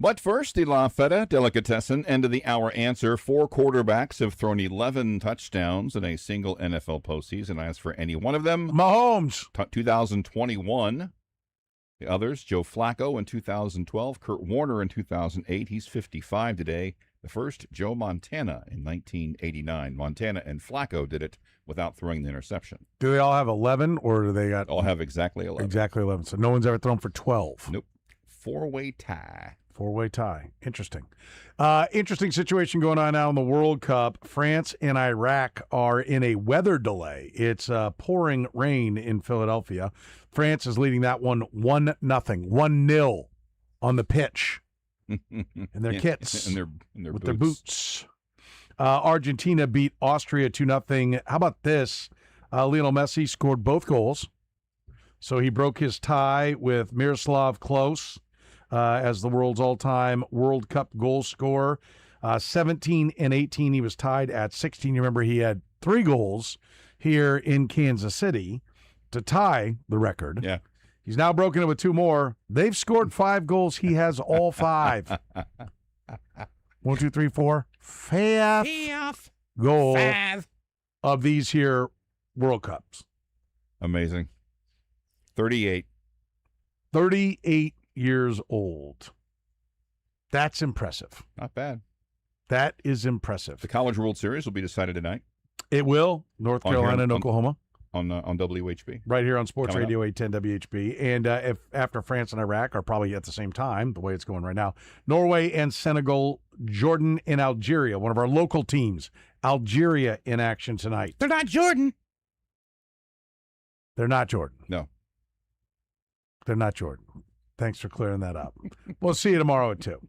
But first, the La Feta Delicatessen end of the hour answer. 4 quarterbacks have thrown 11 touchdowns in a single NFL postseason. As for any one of them, Mahomes. 2021. The others, Joe Flacco in 2012, Kurt Warner in 2008. He's 55 today. The first, Joe Montana in 1989. Montana and Flacco did it without throwing the interception. Do they all have 11, or do they got all have exactly 11? Exactly 11. So no one's ever thrown for 12. Nope. 4-way tie. 4-way tie. Interesting. Interesting situation going on now in the World Cup. France and Iraq are in a weather delay. It's pouring rain in Philadelphia. France is leading that one 1-0, 1-0 on the pitch. In their kits. And their with boots. their boots. Argentina beat Austria 2-0. How about this? Lionel Messi scored both goals. So he broke his tie with Miroslav Klose as the world's all-time World Cup goal scorer. 17 and 18, he was tied at 16. You remember he had 3 goals here in Kansas City to tie the record. Yeah. He's now broken it with 2 more. They've scored 5 goals. He has all 5. 1, 2, 3, 4. 5th goal of these here World Cups. Amazing. 38. 38 years old. That's impressive. Not bad. That is impressive. The College World Series will be decided tonight. It will. North Carolina and Oklahoma. On WHB. Right here on Sports Coming Radio 810 WHB. And if after France and Iraq are probably at the same time, the way it's going right now, Norway and Senegal, Jordan and Algeria, one of our local teams. Algeria in action tonight. They're not Jordan. They're not Jordan. No. They're not Jordan. Thanks for clearing that up. We'll see you tomorrow at 2.